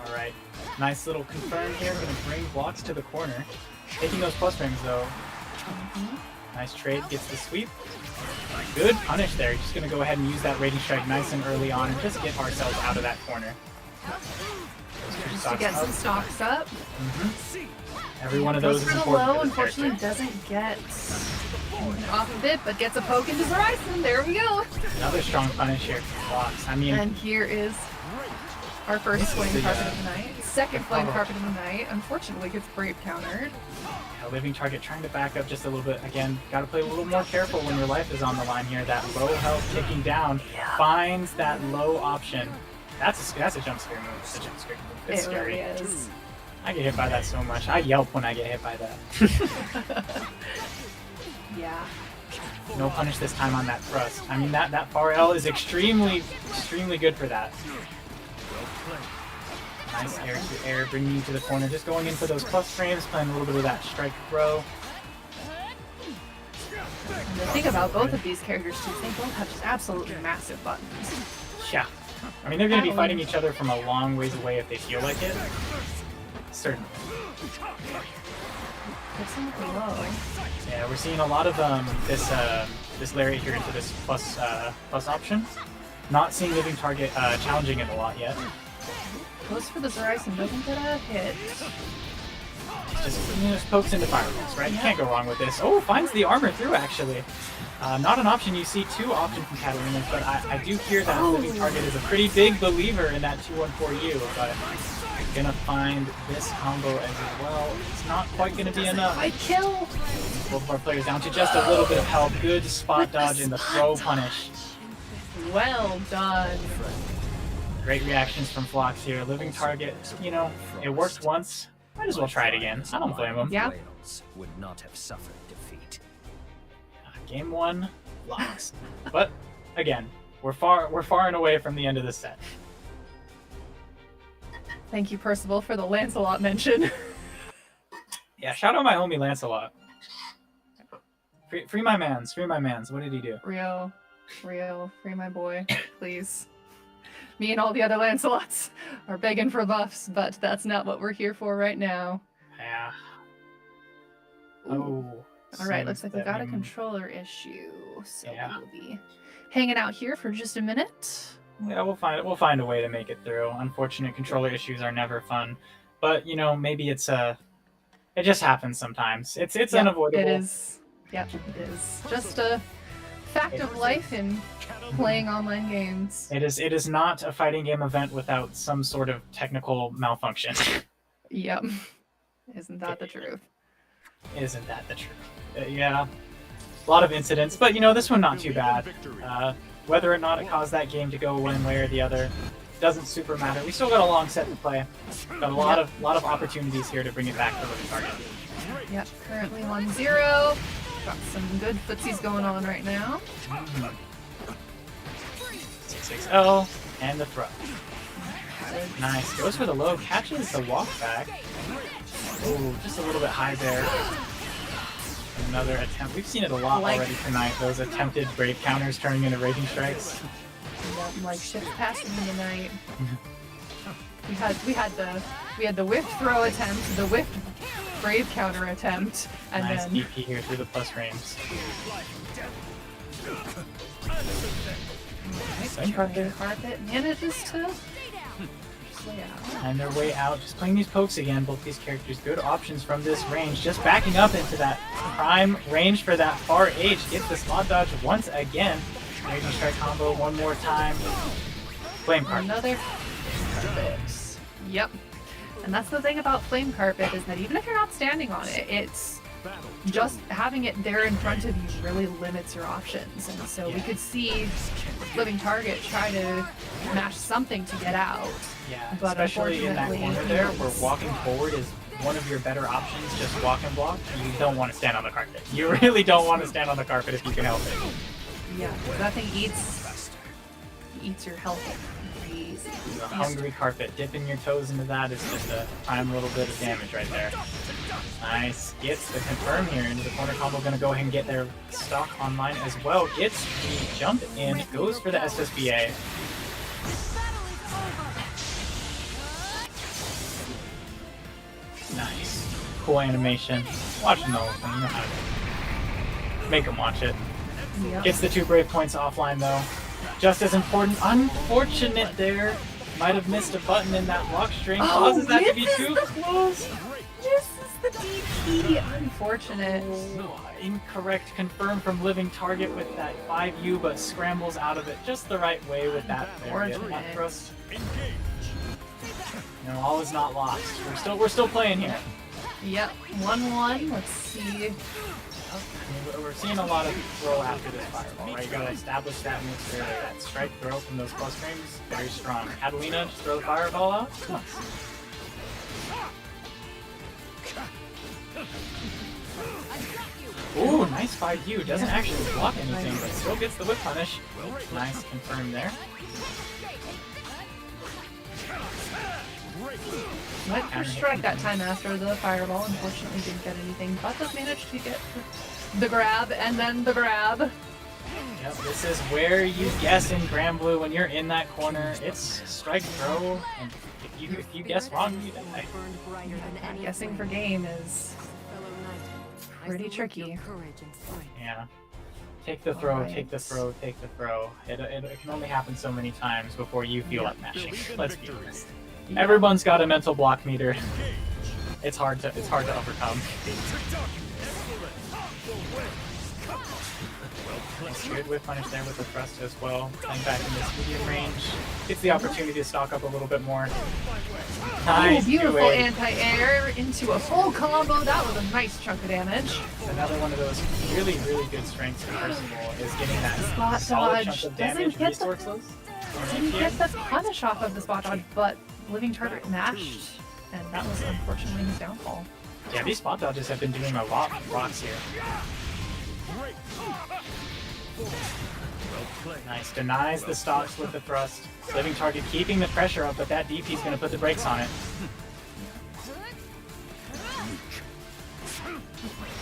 All right. Nice little confirm here. Going to bring blocks to the corner. Taking those plus frames though. Nice trade. Gets the sweep. Good punish there. Just going to go ahead and use that rating strike nice and early on and just get ourselves out of that corner.
Just to get some stocks up.
Every one of those
Goes
is
for the
important.
low,
for this
unfortunately
character.
doesn't get off of it, but gets a poke into Zoraisen. There we go.
Another strong punish here for Fox. I mean,
And here is our first
This is
flame
the,
carpet of the night. Second flame
oh.
carpet of the night. Unfortunately gets brave countered.
a Living Target trying to back up just a little bit. Again, got to play a little more careful when your life is on the line here. That low health kicking down finds that low option. That's a jump scare move. It's a jump scare move. It's
It
scary.
really is.
I get hit by that so much. I yelp when I get hit by that.
Yeah.
No punish this time on that thrust. I mean, that far L is extremely good for that. Nice air to air, bringing you to the corner. Just going in for those plus frames, playing a little bit of that strike throw.
And the thing about both of these characters too, they both have just absolutely massive buttons.
Yeah. I mean, they're going to be fighting each other from a long ways away if they feel like it. Certainly.
They're low.
Yeah, we're seeing a lot of this lariat here into this plus option. Not seeing Living Target challenging it a lot yet.
Goes for the Zoraisen, doesn't get a hit.
Just pokes into fireballs, right? You can't go wrong with this. Oh, finds the armor through, actually. Not an option. You see two options from Catalina, but I do hear that Living Target is a pretty big believer in that 214U, but gonna find this combo as well. It's not quite gonna be enough.
I kill.
Both of our players down to just a little bit of health. Good spot dodge and the throw punish.
Well done.
Great reactions from Phlox here. Living target, you know, it worked once. Might as well try it again. I don't blame him.
Yeah.
Wales would not have suffered defeat.
Game 1, Phlox. But again, we're far and away from the end of this set.
Thank you, Percival, for the Lancelot mention.
Yeah, shout out my homie Lancelot. Free my mans, free my mans. What did he do?
Rio, free my boy, please. Me and all the other Lancelots are begging for buffs, but that's not what we're here for right now.
Yeah.
Ooh.
Oh.
All right, looks
seems
like we
that
got a controller issue, so
Yeah.
we'll be hanging out here for just a minute.
Yeah, we'll find a way to make it through. Unfortunate controller issues are never fun, but you know, maybe it just happens sometimes. It's
Yep,
unavoidable.
It is. Yep, it is. Just a fact of life in playing online games.
It is not a fighting game event without some sort of technical malfunction.
Yep. Isn't that the truth?
Isn't that the truth? Yeah. A lot of incidents, but you know, this one not too bad. Whether or not it caused that game to go one way or the other doesn't super matter. We still got a long set to play. Got a lot of opportunities here to bring it back to the target.
Yep, currently 1-0. Got some good footsies going on right now.
6-6-0, and the throw. Nice. Goes for the low, catches the walk back. Oh, just a little bit high there. Another attempt. We've seen it a lot already tonight. Those attempted brave counters turning into raging strikes.
Yep, like shift passing in the night. We had the whiff throw attempt, the whiff brave counter attempt, and
Nice
then
DP here through the plus frames.
nice carpet manages to play out.
And their way out, just playing these pokes again. Both these characters, good options from this range. Just backing up into that prime range for that far H. Gets the spot dodge once again. Raging strike combo one more time. Flame carpet.
Another carpet. Yep. And that's the thing about flame carpet is that even if you're not standing on it, it's just having it there in front of you really limits your options. And so we could see Living Target try to mash something to get out.
Yeah,
But
especially in that
unfortunately,
corner there, where walking forward is one of your better options. Just walk and block. You don't want to stand on the carpet. You really don't want to stand on the carpet if you can help it.
Yeah, that thing eats your health crazy.
The hungry carpet, dipping your toes into that is just a prime little bit of damage right there. Nice. Gets the confirm here into the corner combo. Gonna go ahead and get their stock online as well. Gets the jump in, goes for the SSBA. Nice. Cool animation. Watching the whole thing, you know how to make them watch it.
Yep.
Gets the 2 brave points offline though. Just as important. Unfortunate there. Might have missed a button in that block string. Causes that to be too close.
This is the DP. Unfortunate.
Incorrect confirm from Living Target with that 5U, but scrambles out of it just the right way with that variant.
Unfortunate.
That thrust. You know, all is not lost. We're still playing here.
Yep. 1-1. Let's see.
I mean, we're seeing a lot of throw after this fireball, right? You gotta establish that mix earlier. That strike throw from those plus frames, very strong. Catalina, just throw the fireball out. Come on. Ooh, nice 5U. Doesn't actually block anything, but still gets the whip punish. Nice confirm there.
Went for strike that time after the fireball. Unfortunately, didn't get anything, but does manage to get the grab and then the grab.
Yep, this is where you guess in Grand Blue when you're in that corner. It's strike throw, and if you guess wrong, you die.
Guessing for game is pretty tricky.
Yeah. Take the throw, take the throw, take the throw. It can only happen so many times before you feel like mashing. Let's be honest. Everyone's got a mental block meter. It's hard to overcome. Nice good whip punish there with the thrust as well. Playing back in this medium range. Gets the opportunity to stock up a little bit more. Nice.
Beautiful
doing.
anti-air into a full combo. That was a nice chunk of damage.
Another one of those really, really good strengths for Percival is getting that
Spot
solid
dodge.
chunk of
Doesn't
damage
get the-
resources.
Didn't get the punish off of the spot dodge, but living target mashed, and that was unfortunately his downfall.
Yeah, these spot dodges have been doing a lot for Rocks here. Nice, denies the stocks with the thrust. Living target keeping the pressure up, but that DP is going to put the brakes on it.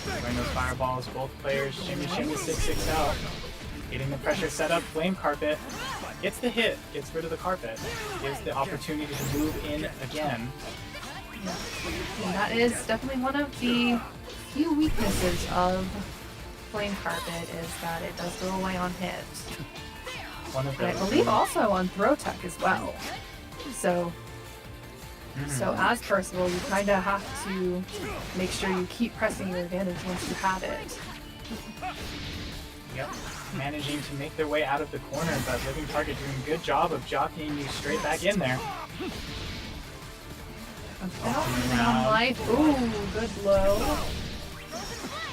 Throwing those fireballs, both players shimmy 6-6 out. Getting the pressure set up, flame carpet. Gets the hit, gets rid of the carpet. Gives the opportunity to move in again.
And that is definitely one of the few weaknesses of flame carpet is that it does go away on hit.
One of
And I
those.
believe also on throw tech as well. So as Percival, you kind of have to make sure you keep pressing your advantage once you have it.
Yep. Managing to make their way out of the corner, but Living Target doing a good job of jockeying you straight back in there.
On life. Ooh, good blow.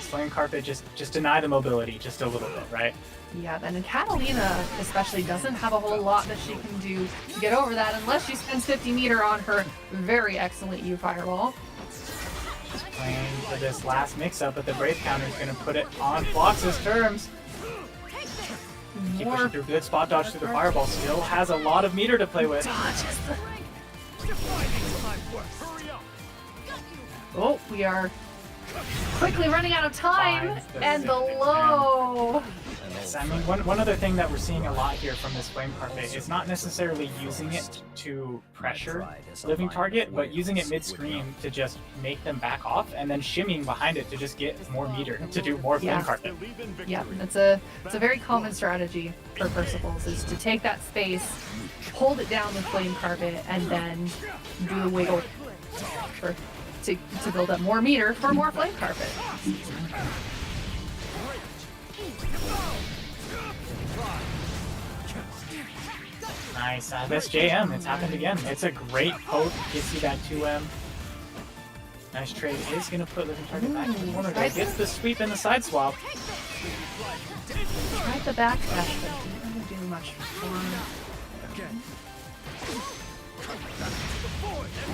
Flame Carpet just deny the mobility just a little bit, right?
Yeah, and Catalina especially doesn't have a whole lot that she can do to get over that unless she spends 50 meter on her very excellent U fireball.
Just playing for this last mix-up, but the Brave counter is going to put it on Flox's terms. Keep pushing through, good spot dodge through the fireball. Still has a lot of meter to play with.
Oh, we are quickly running out of time,
Finds the
and the
Civic
low.
Yes, I mean, one other thing that we're seeing a lot here from this Flame Carpet is not necessarily using it to pressure Living Target, but using it mid-screen to just make them back off, and then shimmying behind it to just get more meter, to do more Flame
Yeah.
Carpet.
Yeah, it's a very common strategy for Percivals is to take that space, hold it down with flame carpet, and then do a wiggle to build up more meter for more flame carpet.
Nice, that's JM, it's happened again. It's a great poke, gets you that 2M. Nice trade, is going to put Living Target back in the corner, though. Gets the sweep and the side swap.
Tried the backdash, but didn't really do much for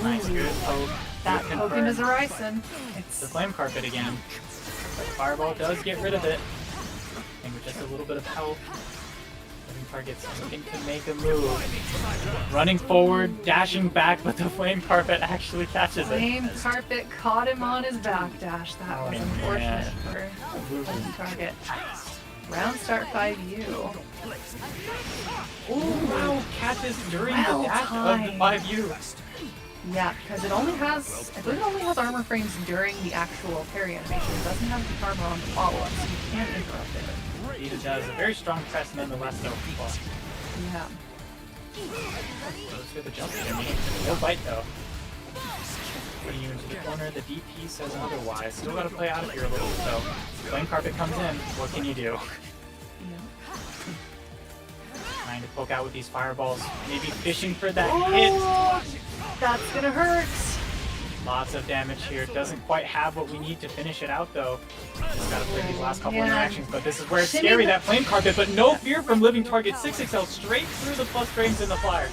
Nice, good poke.
that
Good
poke
confirm.
into Zoraisen.
The
It's
Flame Carpet again. But Fireball does get rid of it. And with just a little bit of health, Living Target's looking to make a move. Running forward, dashing back, but the Flame Carpet actually catches it.
flame carpet caught him on his backdash. That was
Oh,
unfortunate
man.
for Flame Target. Round start 5U.
Oh, wow, catches during
Well
the dash of the
timed.
5U.
Yeah, because it only has, I believe it only has armor frames during the actual parry animation. It doesn't have the armor on the follow-up, so you can't interrupt it.
Indeed it does. A very strong press nonetheless, though.
Yeah.
Goes for the jump shimmy. No bite, though. Putting you into the corner. The DP says otherwise. Still gotta play out of here a little bit, though. Flame Carpet comes in. What can you do? Trying to poke out with these fireballs. Maybe fishing for that hit.
Oh, that's gonna hurt.
Lots of damage here. Doesn't quite have what we need to finish it out, though. Just gotta play these last couple
Yeah.
interactions, but this is where it's
Shimmy
scary,
the-
that Flame Carpet, but no fear from Living Target 6XL straight through the plus frames in the flyer.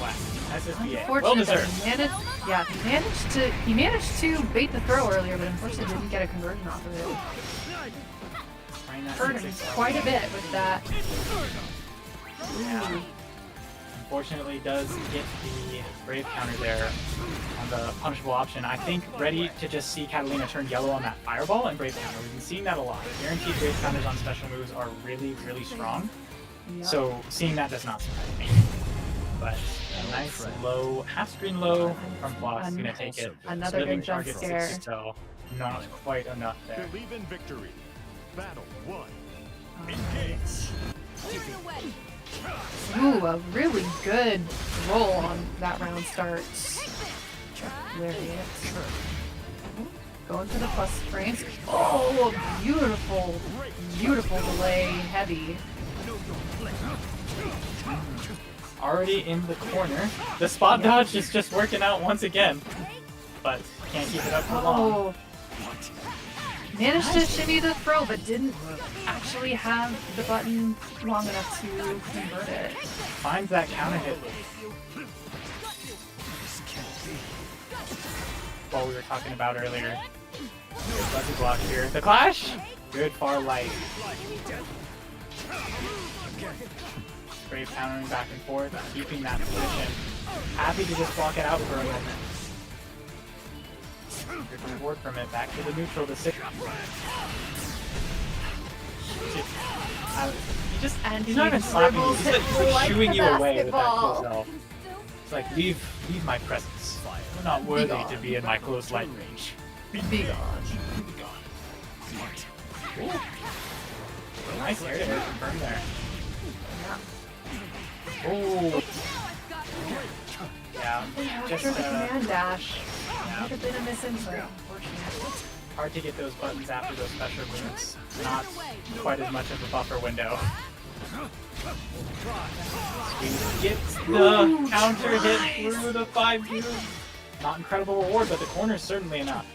Wow, SSBA. Well
Unfortunate that
deserved.
he managed to bait the throw earlier, but unfortunately didn't get a conversion off of it.
Trying that
Hurt him
6XL.
quite a bit with that.
Yeah. Unfortunately, does get the Brave counter there on the punishable option. I think ready to just see Catalina turn yellow on that Fireball and Brave counter. We've been seeing that a lot. Guaranteed Brave counters on special moves are really, really strong.
Yeah.
So seeing that does not surprise me. But a nice low, half-screen low from Floss is going to take it.
Another
Living
good jump
target
scare.
6XL, not quite enough there.
Believe in victory. Battle 1.
Ooh, a really good roll on that round start. Lariat. going for the plus frames. Oh, beautiful, beautiful delay, heavy.
Already in the corner. The spot dodge is just working out once again, but can't keep it up for long.
Oh. Managed to shimmy the throw, but didn't actually have the button long enough to convert it.
Finds that counter hit. What we were talking about earlier. Good fuzzy block here. The clash! Good far light. Brave countering back and forth, keeping that position. Happy to just block it out for a moment. Good forward from it, back to the neutral to six. He's not even slapping you, he's like shooing you away with that close L. It's like, leave my presence. You're not worthy to be in my close light range.
Be gone.
Ooh. Nice air to air confirm there. Oh. Yeah, just
After the command dash, might have been a misinput, unfortunately.
hard to get those buttons after those special moves. Not quite as much of a buffer window. Gets the counter hit through the 5-2. Not incredible reward, but the corner is certainly enough.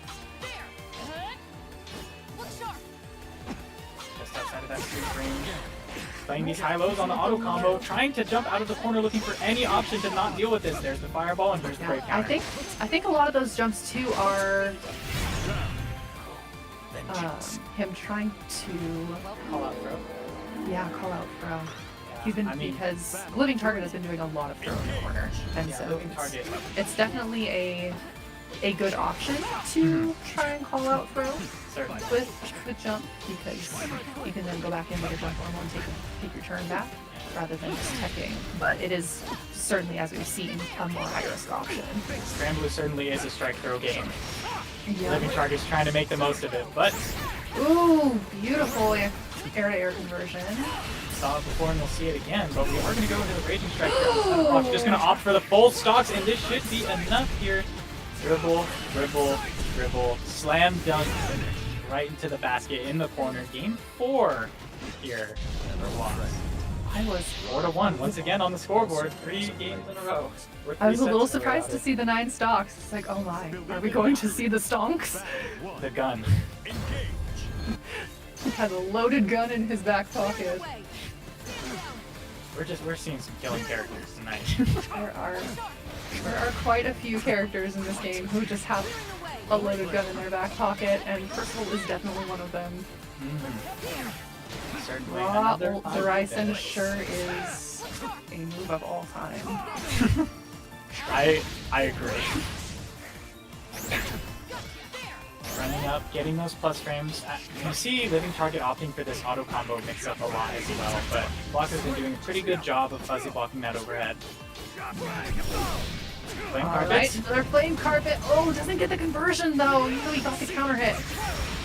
Just outside of that street range. Playing these high-lows on the auto combo, trying to jump out of the corner, looking for any option to not deal with this. There's the fireball and here's the break counter.
I think a lot of those jumps too are him trying to
Call out throw.
call out throw.
Yeah,
He's been
I mean,
because Living Target has been doing a lot of throw in the corner, and
yeah,
so
Living Target.
it's definitely a good option to try and call out throw
Certainly.
with the jump, because you can then go back in with your jump normal and take your turn back rather than just teching. But it is certainly, as we've seen, a more high risk option.
Scrambler certainly is a strike throw game.
Yeah.
Living Target's trying to make the most of it, but
Ooh, beautiful air-to-air conversion.
saw it before and we'll see it again. But we are going to go into the Raging Strike here. We're just going to opt for the full stocks, and this should be enough here. Dribble, dribble, dribble, slam dunk right into the basket in the corner. Game 4 here for Block.
I was
4-1 once again on the scoreboard. 3 games in a row.
I was a little surprised to see the 9 stocks. It's like, oh my, are we going to see the stonks?
the gun.
He has a loaded gun in his back pocket.
We're seeing some killing characters tonight.
There are quite a few characters in this game who just have a loaded gun in their back pocket, and Percival is definitely one of them.
Certainly
Raw
another
ult
positive
Horizon
benefit.
sure is a move of all time.
I agree. Running up, getting those plus frames. You see Living Target opting for this auto combo mix up a lot as well, but Block has been doing a pretty good job of fuzzy blocking that overhead. Flame
Alright,
carpets.
another flame carpet. Oh, doesn't get the conversion though, even though he got the counter hit.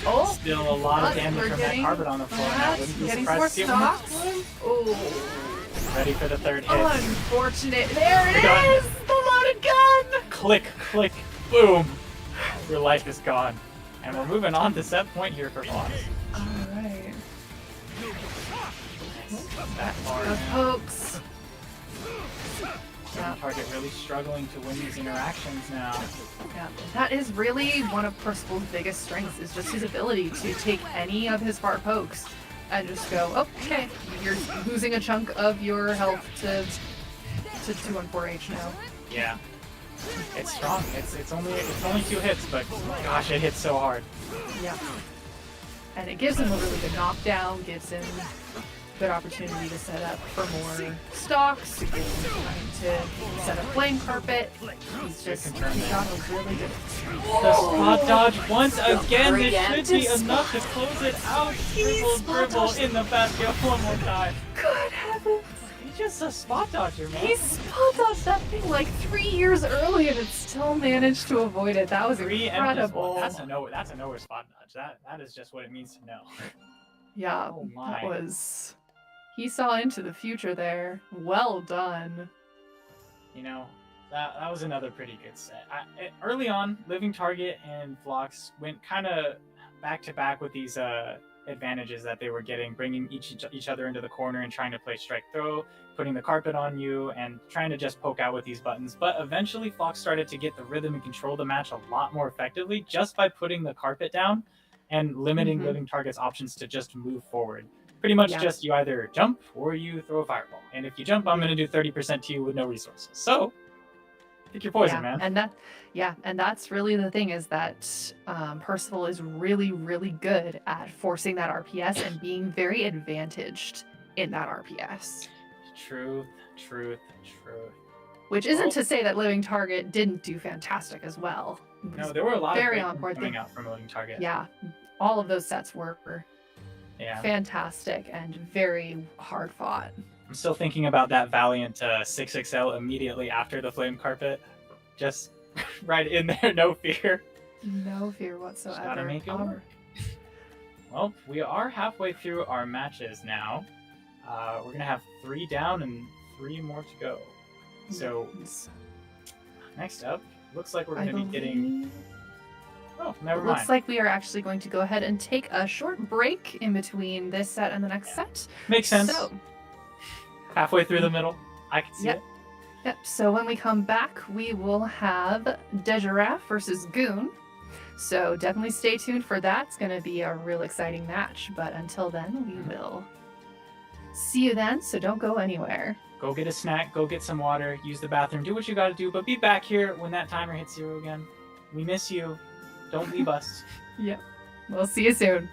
Oh,
Still a lot of
but
damage
we're
from that
getting
carpet on the floor. Now wouldn't be
getting
surprised
more
to see it one more
stocks.
time.
Oh,
Ready for the third hit.
unfortunate. There it
We got it.
is! The loaded gun!
Click, click, boom. Your life is gone. And we're moving on to set point here for Block.
Alright.
That far
The
now.
pokes.
Living Target really struggling to win these interactions now.
Yeah, that is really one of Percival's biggest strengths, is just his ability to take any of his far pokes and just go, oh, okay, you're losing a chunk of your health to 214H now.
Yeah. It's strong. It's only 2 hits, but gosh, it hits so hard.
Yeah. And it gives him a really good knockdown, gives him good opportunity to set up for more stocks, gives him time to set up flame carpet. He's got a really good.
The spot dodge once again. This should be
Preemptive
enough to close it out. Dribble, dribble in the basket one more time.
Good heavens!
He's just a spot dodger, man.
He spot dodged that thing like 3 years early and it still managed to avoid it. That was incredible.
That's a nowhere spot dodge. That is just what it means to know.
Yeah,
Oh my.
that was. He saw into the future there. Well done.
You know, that was another pretty good set. Early on, Living Target and Phlox went kind of back to back with these advantages that they were getting, bringing each other into the corner and trying to play strike throw, putting the carpet on you, and trying to just poke out with these buttons. But eventually, Phlox started to get the rhythm and control the match a lot more effectively just by putting the carpet down and limiting Living Target's options to just move forward. Pretty much just you either jump or you throw a fireball. And if you jump, I'm going to do 30% to you with no resources. So pick your poison, man.
And that's really the thing, is that Percival is really, really good at forcing that RPS and being very advantaged in that RPS.
Truth.
Which isn't to say that Living Target didn't do fantastic as well.
No, there were a lot
very
of
on board
coming out from Living Target.
Yeah, all of those sets were
Yeah.
fantastic and very hard fought.
I'm still thinking about that Valiant 6XL immediately after the Flame Carpet. Just right in there, no fear.
No fear whatsoever.
Just gotta make it work. Well, we are halfway through our matches now. We're going to have 3 down and 3 more to go. So, next up, looks like we're going to be getting... Oh, never mind.
Looks like we are actually going to go ahead and take a short break in between this set and the next set.
Makes sense.
So,
halfway through the middle. I can see it.
Yep, so when we come back, we will have Dejiraf versus Goon. So definitely stay tuned for that. It's going to be a real exciting match. But until then, we will see you then, so don't go anywhere.
Go get a snack, go get some water, use the bathroom, do what you gotta do, but be back here when that timer hits 0 again. We miss you. Don't leave us.
Yep. We'll see you soon.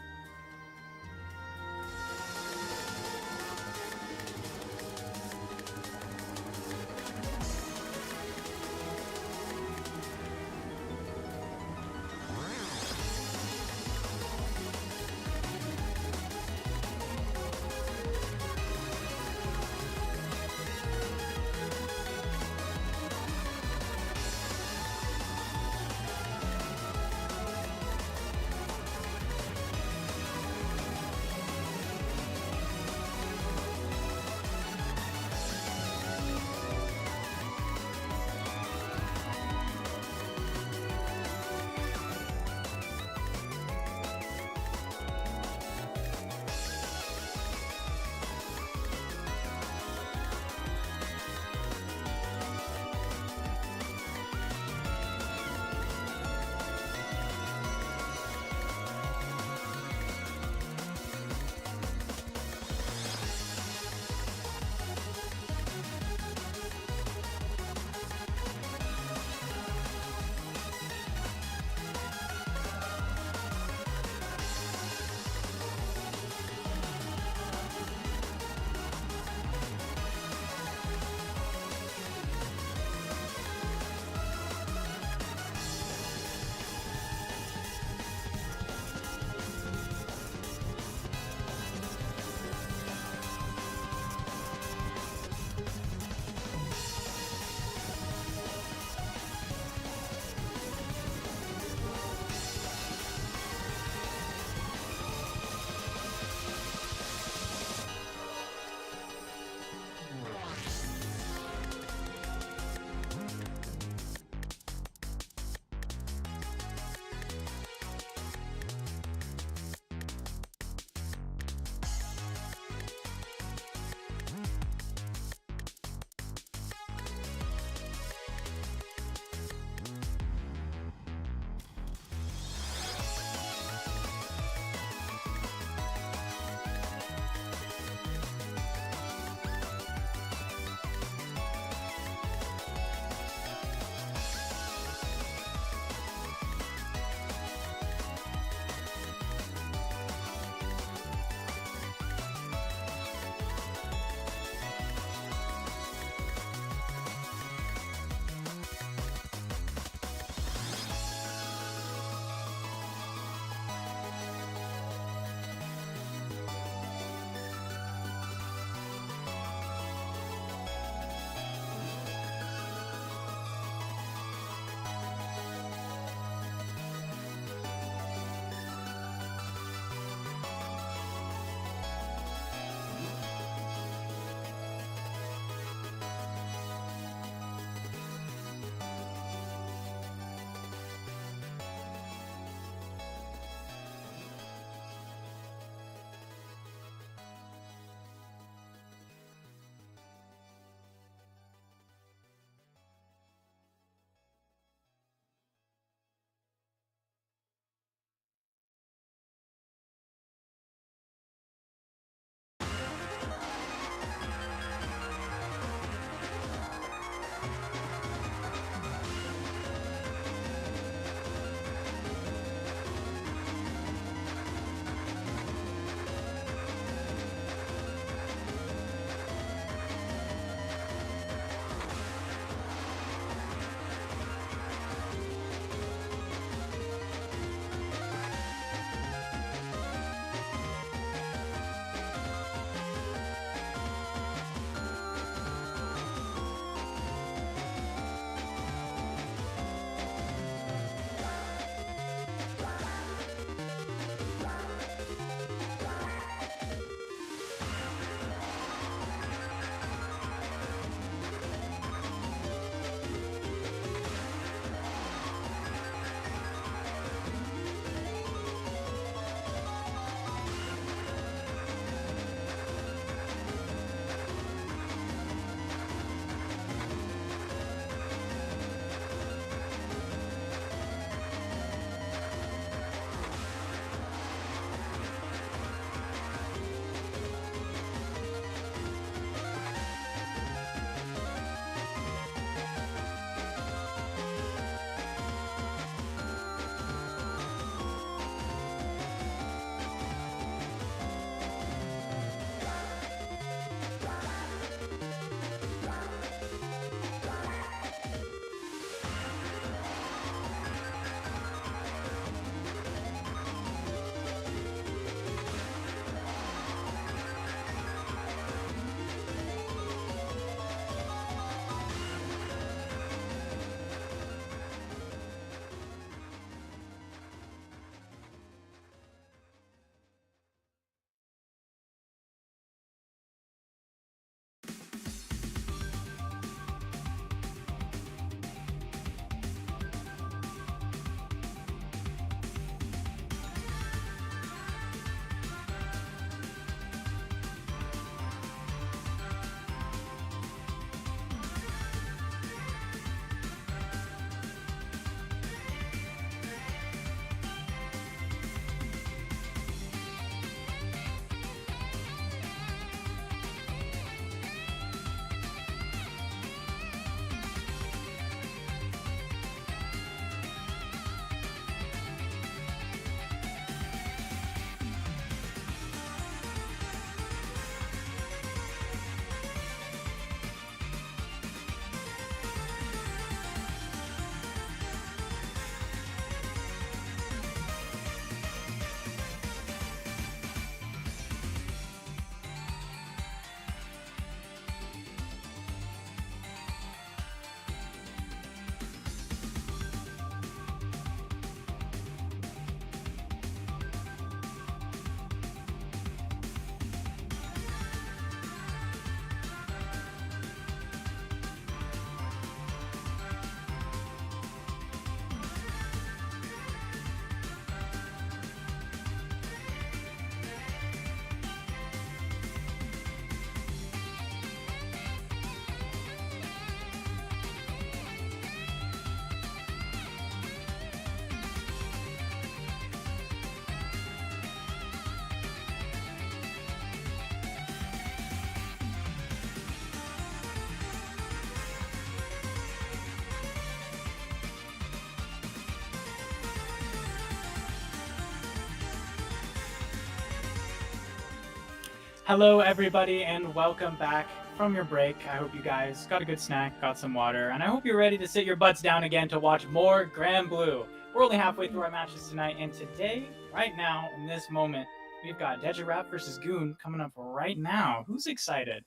Hello, everybody, and welcome back from your break. I hope you guys got a good snack, got some water, and I hope you're ready to sit your butts down again to watch more Grand Blue. We're only halfway through our matches tonight, and today, right now, in this moment, we've got Dejarap versus Goon coming up right now. Who's excited?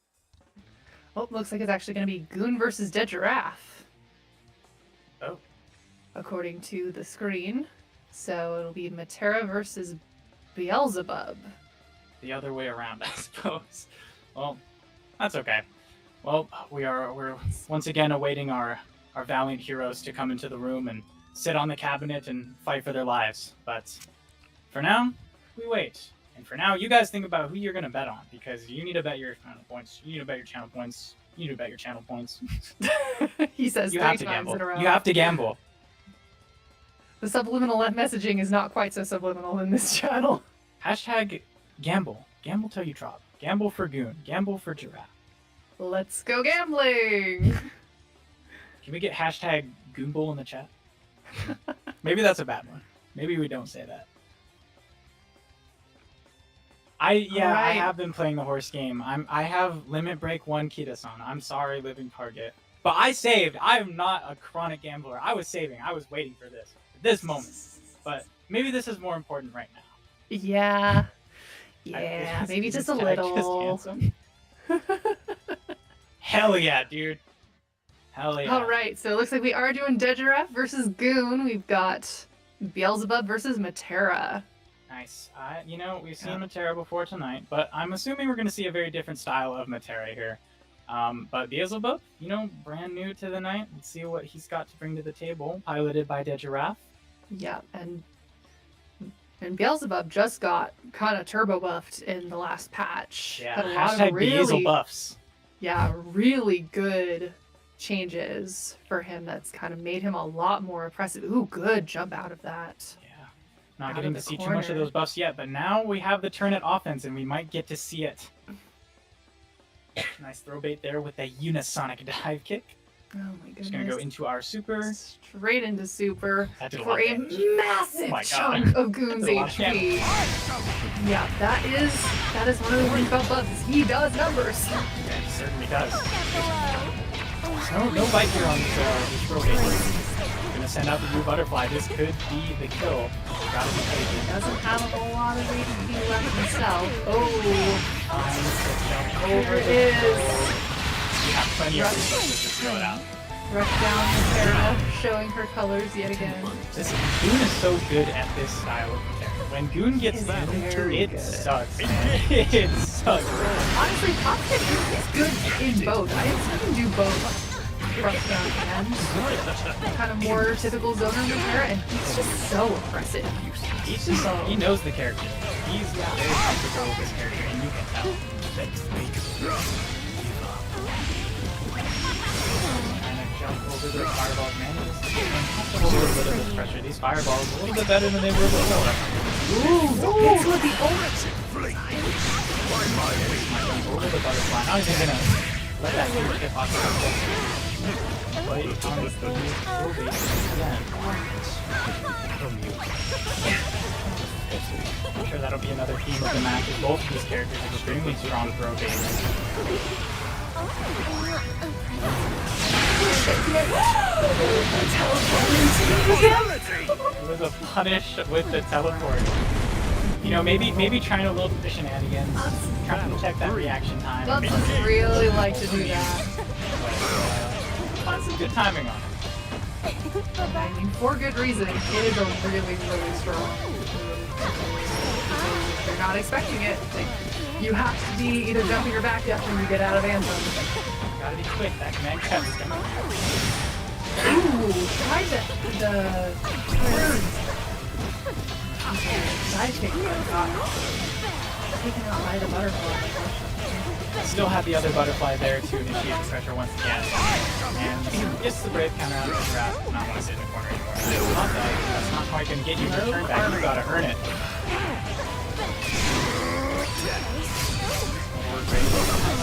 Oh, looks like it's actually going to be Goon versus Dead Giraffe.
Oh.
According to the screen. So it'll be Matera versus Beelzebub.
The other way around, I suppose. Well, that's okay. Well, we're once again awaiting our valiant heroes to come into the room and sit on the cabinet and fight for their lives. But for now, we wait. And for now, you guys think about who you're going to bet on, because you need to bet your channel points. You need to bet your channel points. You need to bet your channel points.
He says
you
3
have to
times
gamble.
in a row.
You have to gamble.
The subliminal messaging is not quite so subliminal in this channel.
Hashtag gamble. Gamble till you drop. Gamble for Goon. Gamble for Giraffe.
Let's go gambling!
Can we get hashtag Goonbull in the chat? Maybe that's a bad one. Maybe we don't say that. I
Alright.
have been playing the horse game. I have Limit Break 1 Kita-san. I'm sorry, Living Target. But I saved. I am not a chronic gambler. I was saving. I was waiting for this moment. But maybe this is more important right now.
Yeah. Yeah, maybe
Is
just
this
a
guy
little.
just handsome? Hell yeah, dude. Hell yeah.
Alright, so it looks like we are doing Dead Giraffe versus Goon. We've got Beelzebub versus Matera.
Nice. We've seen Matera before tonight, but I'm assuming we're going to see a very different style of Matera here. But Beelzebub, brand new to the night. Let's see what he's got to bring to the table, piloted by Dejaraph.
Yeah, and Beelzebub just got kind of turbo buffed in the last patch.
Yeah,
Had a lot
hashtag
of really,
Beelzebuffs.
yeah, really good changes for him that's kind of made him a lot more impressive. Ooh, good jump out of that.
Yeah. Not
Out
getting
of
to
the
see too much of
corner.
those buffs yet, but now we have the turn it offense, and we might get to see it. Nice throw bait there with a unisonic dive kick.
Oh my goodness.
Just going to go into our super.
Straight into super
That did a
for
lot of
a
damage.
massive
Oh my God.
chunk of Goon's
That's a lot of
HP. Yeah, that is one of the things about Bubs. He does numbers.
Yeah, he certainly does. No bite here on this throw bait. Gonna send out the blue butterfly. This could be the kill. Gotta be taken.
Doesn't have a lot of HP left himself. Oh,
Over
here it
the
is.
You have plenty of resources to throw it out.
Rush down Matera, showing her colors yet again.
Listen, Goon is so good at this style of Matera. When Goon gets
Is
in,
very
it
good.
sucks, man. It sucks.
Honestly, Popkit is good in both. I have seen him do both. Rush down and kind of more typical zoner Matera, and he's just so impressive.
He's just, he knows the character. He's very comfortable with this character, and you can tell. Trying to jump over the fireballs, man. Just a little bit of this pressure. These fireballs a little bit better than they were before.
Ooh, hits with the ult.
Over the butterfly. Now he's gonna let that huge hit off the play on the throw bait again. I'm sure that'll be another theme of the match. Is both of these characters are extremely strong throw baits. It was a punish with the teleport. Maybe trying a little bit of shenanigans, trying to check that reaction time.
Bubs would really like to do that.
Find some good timing on it.
I mean, for good reason. It is a really, really strong. They're not expecting it. You have to be either jumping or back up when you get out of Anthem.
Gotta be quick, that command cat is coming.
Ooh, tried the side kick got taken out by the butterfly.
Still have the other butterfly there to initiate the pressure once again. And gets the brave counter out of the draft. Does not want to sit in the corner anymore. That's not quite going to get you your turn back. You gotta earn it.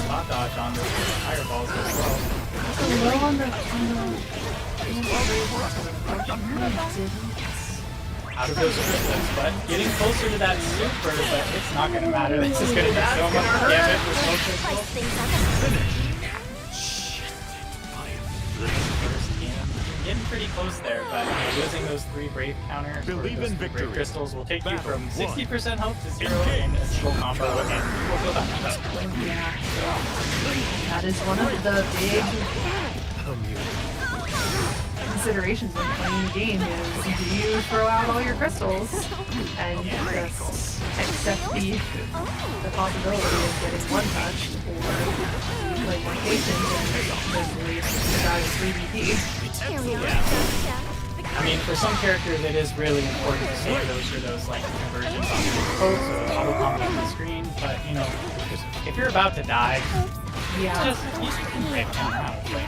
Spot dodge on the fireballs as well. out of those crystals, but getting closer to that super, but it's not going to matter. This is going to do so much damage with no crystals. Getting pretty close there, but losing those 3 brave counters or
Believe
those
in
3 brave
victory.
crystals will take you
Battle
from 60%
one.
health to 0 in a single combo, and you will feel that much.
Yeah. That is one of the big considerations when playing the game is do you throw out all your crystals and just accept the possibility of getting one touched, or you play more patient and just leave the guy with 3 BP.
I mean, for some characters, it is really important to save those for those like conversions on the post or auto combo on the screen. But you know, if you're about to die, just use your brave counter, honestly.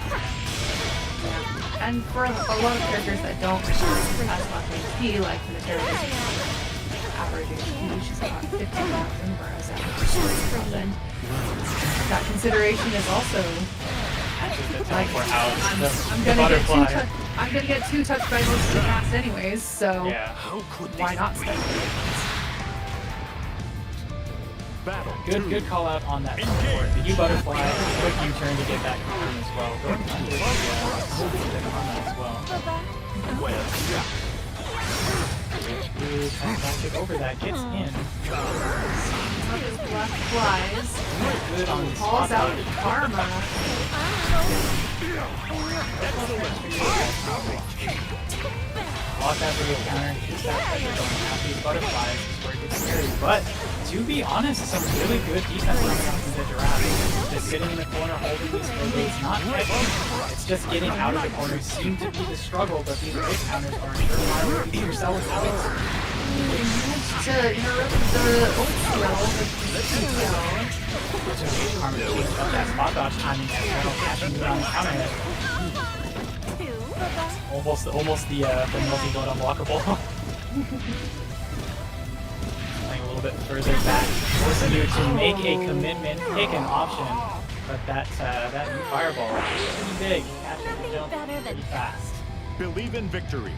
And for a lot of characters that don't have as much HP, like for the characters average HP, she's about 15,000, whereas average 3,000. That consideration is also like, I'm gonna get 2 touched by most of the cast anyways, so why not spend it?
Battle.
Good call out on that support. The U butterfly, quick U-turn to get that confirm as well. Going under the on that as well. Fantastic over that, gets in.
Left flies,
Good on the
calls
spot
out
dodge.
Karma.
Block that video counter, keeps that pressure going out. These butterflies is where it gets scary. But to be honest, some really good defense coming out from the giraffe. Just sitting in the corner holding these it's not catching. It's just getting out of the corner. Seemed to be the struggle, but these big counters are a surefire way to get yourself out.
To interrupt the ult
That spot dodge timing as well, catching you on the counter hit. Almost the multi-blood unblockable. Playing a little bit further back, forcing you to make a commitment, pick an option. But that new fireball is pretty big. Catch it, jump pretty fast.
Believe in victory.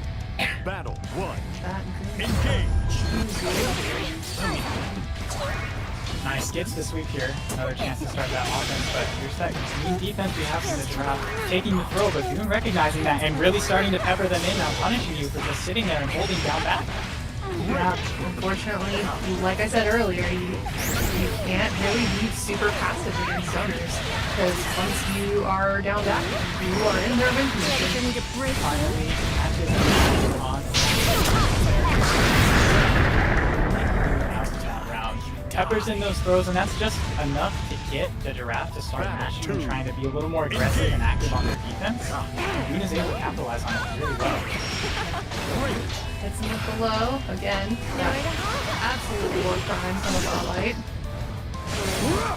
Battle 1.
that
Engage.
Nice, gets the sweep here. Another chance to start that offense, but here's that team defense we have from the giraffe. Taking the throw, but even recognizing that and really starting to pepper them in, now punishing you for just sitting there and holding down back.
Yeah, unfortunately, like I said earlier, you can't really be super passive against zoners, because once you are down back, you are in their win position.
Finally, catches on that round. Peppers in those throws, and that's just enough to get the giraffe to start mashing and trying to be a little more aggressive and active on their defense. Moon is able to capitalize on it really well.
Hits him with the low, again. Absolutely war crimes on the spotlight.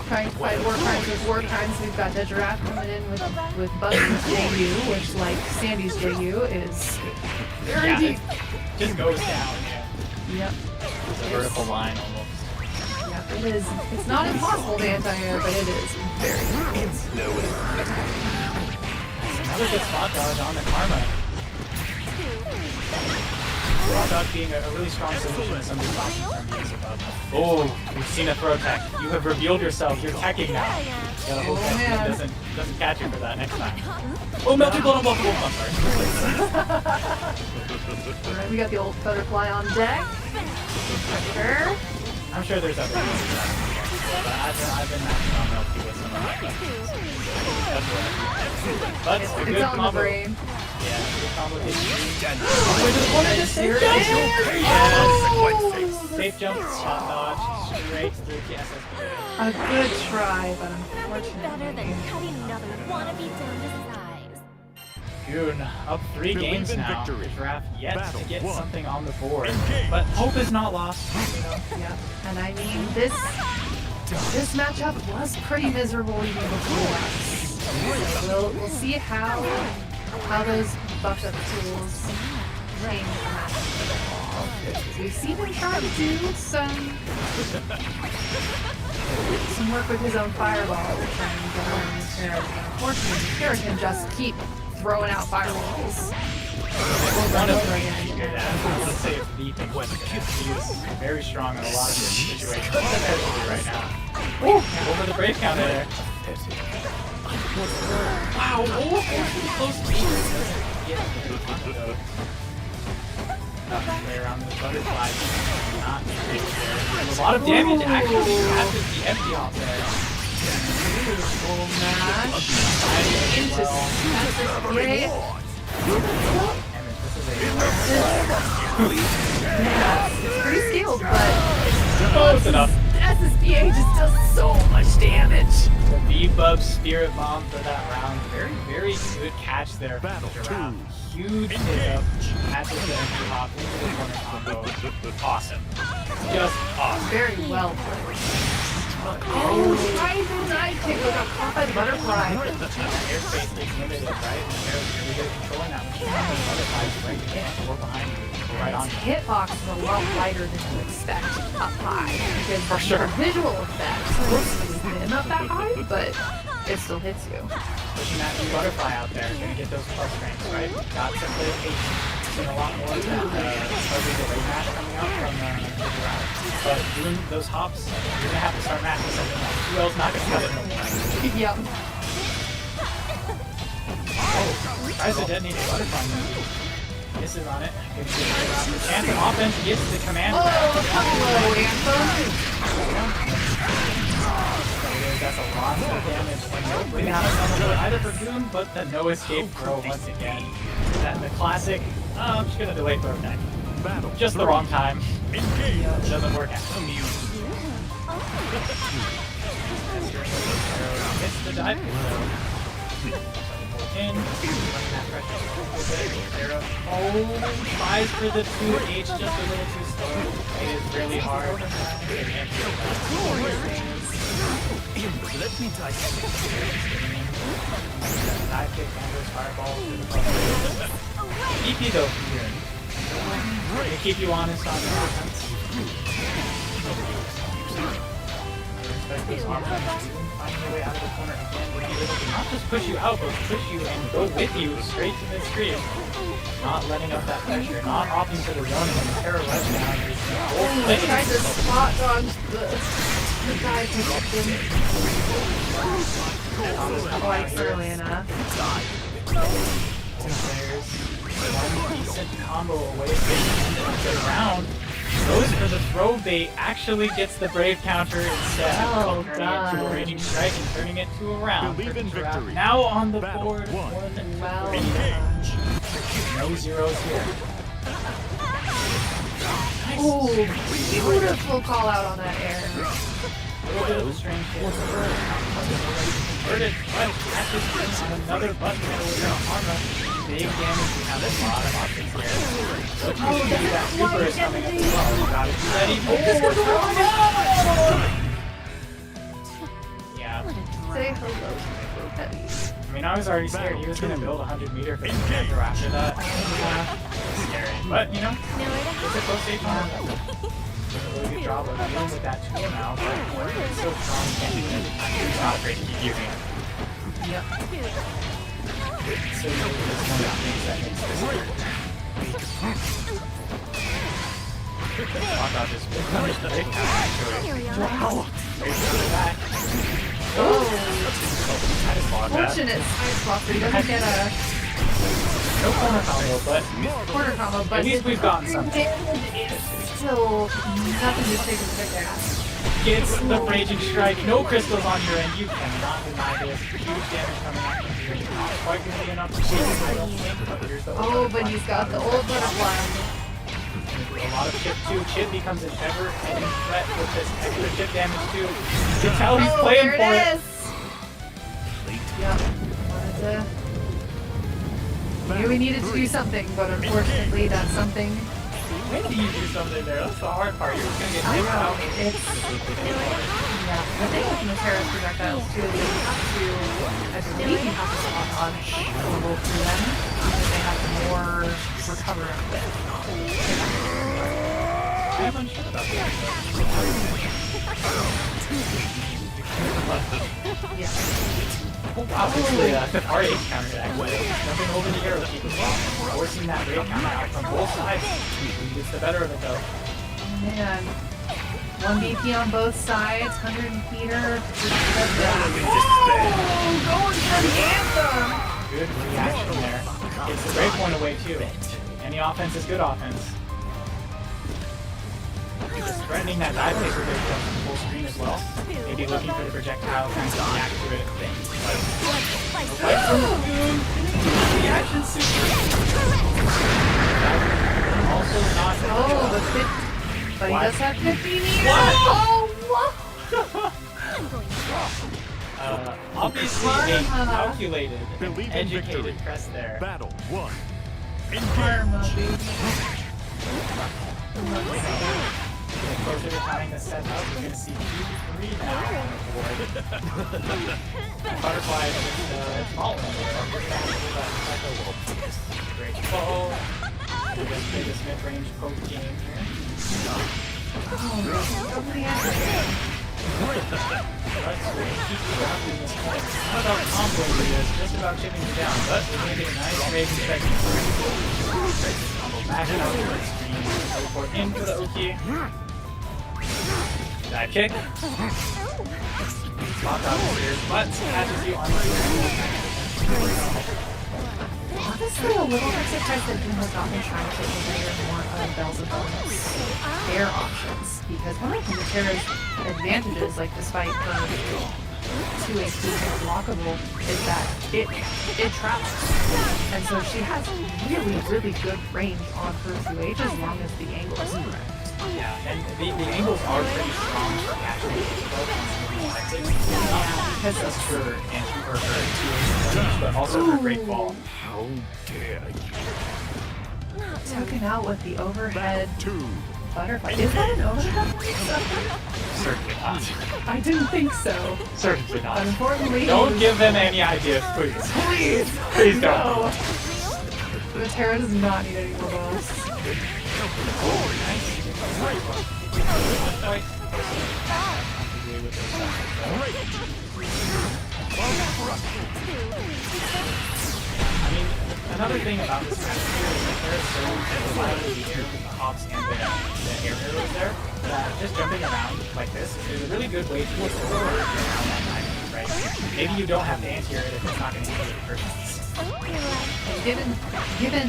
Trying to fight war crimes with war crimes. We've got the giraffe coming in with Buzzy's JU, which, like Sandy's JU, is very deep.
Just goes down.
Yep.
It's a vertical line almost.
Yep, it is. It's not impossible to anti-air, but it is very difficult.
Another good spot dodge on the Karma. Spot dodge being a really strong solution to some of these options from use above. Oh, we've seen a throw tech. You have revealed yourself. You're teching now. You gotta hope that team doesn't catch you for that next time. Oh, melted blood unblockable. I'm sorry.
Alright, we got the old butterfly on deck. Pressure.
I'm sure there's other ones but I've been matching on LP with some of my friends. That's what but a good
It's on the
combo.
brain.
Yeah, good combo. Yes! Safe jump, shot dodge, straight through the SSB.
A good try, but
Better than
unfortunately.
cutting another wannabe down to size.
Goon, up 3
Believe
games
in
now.
victory.
The draft yet
Battle
to get
one.
something on the board.
Engage.
But hope is not lost. You know?
Yeah, and I mean, this matchup was pretty miserable even before us. So we'll see how those buffed up tools change the matchup. We've seen him try to do some work with his own fireball, and unfortunately, Kara can just keep throwing out fireballs.
One of them figured out. Let's say deep into it. He is very strong in a lot of situations, especially right now. Oh, over the brave counter there. Wow, oh, close to me. Way around the butterfly. Not great there. A lot of damage actually after the empty off there.
It's pretty skilled, but
Close enough.
SSBA just does so much damage.
The V-Bub Spirit Bomb for that round. Very, very good catch there for the round. Huge hit up. Catches the empty hop into the corner combo. Awesome. Just awesome.
Very well played. Oh, why did I pick up caught by the butterfly?
Airspace is limited, right? You're really good at controlling that machine. The butterflies right there. We're behind you. We're right on you.
Hitbox is a lot lighter than you expect up high. Because
For sure.
the visual effects is not that high, but it still hits you.
Pushing that new butterfly out there. Gonna get those plus strengths, right? Got some dedication. Seen a lot more of that probably the late match coming out from the round. But doing those hops, you're gonna have to start matching something else. Who else not gonna cut it no more?
Yep.
Oh, tries to detonate the butterfly move. Misses on it. Gives it a round. The chance of offense gets the command.
Oh, hello, Anthem.
That's a lot of damage. And no break out of either for Doom, but the no escape throw once again. That the classic, I'm just gonna delay throw attack. Just the wrong time. It doesn't work out. Hits the dive in. Oh, tries for the 2H just a little too slow. It is really hard.
Let me try something.
Dive kick, Andrew's fireball. EP though from here. They keep you honest on the offense. Respect those armor. Finding your way out of the corner again. Would be able to not just push you out, but push you and go with you straight to the screen. Not letting up that pressure, not opting for the zone and the terror left boundaries.
He tried to spot dodge the guy who hit him. Oh, I threw Anna.
Players, one decent combo away from the end of the round. Goes for the throw bait, actually gets the brave counter instead.
Oh,
Turning it to a raging strike and turning it to a round.
Believe in victory.
Now on the
Battle
board,
one.
Well,
no zeros here. Nice.
oh, beautiful call out on that air.
A little bit of a strange hit. Converted, but catches on another button with your armor. Big damage. Now there's a lot of options here. Look, you can do that. Super is coming up as well. You gotta do that even. Yeah.
Say hello to my little petties.
I mean, I was already scared. He was gonna build 100 meter for the character after that. Scary. But, you know, it's a close stage one. Does a really good job of dealing with that tool now. But it's so strong, you can't do it every time. It's not afraid to keep using it.
Yep.
So it's one of the things that makes this weird. Hot dog just punished the big time, actually.
Wow.
There's the back.
Oh,
I just blocked that.
fortunate side swap. He doesn't get a
No corner combo, but
corner combo, but
at least we've gotten something.
damage is still nothing to take a big ass.
Gets the raging strike. No crystals on your end. You cannot deny this. Huge damage coming out from here. Not quite going to be enough to save it, I don't think. But here's the
Oh, but he's got the old butterfly.
a lot of chip too. Chip becomes an ever-ending threat with this extra chip damage too. You can tell he's playing
there
for
it
it.
is. Yep. Knew we needed to do something, but unfortunately, that's something.
When do you do something there? That's the hard part. You're going to get
I
hit
know.
out.
It's yeah. The thing with Notera's projectiles too, is you have to, I believe you have to spot dodge level through them because they have more recover of it.
I'm unsure about that.
Yeah.
Oh wow, this is the R8 counter actually. Jumping over the arrow keep as well. Forcing that rate counter out from both sides. He gets the better of it though.
Man. 1 BP on both sides, 100 meter. Oh, going for the anthem!
Good reaction there. Gets the break point away too. Any offense is good offense. Just threatening that dive kick with it full screen as well. Maybe looking for the projectile, trying to react to it. Reaction super. Also not.
Oh, the 50. But he does have 50 meters.
What?
Oh,
Obviously a calculated,
Believe in
educated
victory.
press there.
Battle 1.
Karma, baby.
Getting closer to tying the set up, we're going to see 2-3 now on the board. Butterfly is just following there. Great fall. We're going to play this mid-range poke game here. Let's keep grappling this point. Not about comboing it is, just about chipping it down, but we're going to get a nice rage effect. Combo back out to the screen. Teleport in for the Oki. Dive kick. Lock out here, but catches you on the
Honestly, a little bit surprised that Doom has not been trying to take away more of Bell's bonus air options, because one of Terra's advantages, like despite her 2 HP and blockable, is that it travels. And so she has really, really good range on her 2H as long as the angle is correct.
Yeah, and the angles are pretty strong for catching the because just her and her 2H, but also her great ball.
How dare you?
Tucking out with the overhead
2.
butterfly. Is that an overhead?
Certainly not.
I didn't think so.
Certainly not.
Unfortunately,
Don't give them any ideas, please.
please,
Please don't.
no. The Terra does not need any more balls.
I mean, another thing about this match here is that there's so reliable the air with the hops and the air arrows there that just jumping around like this is a really good way to get forward around that time, right? Maybe you don't have to anti-air it if it's not going to hit you first.
Given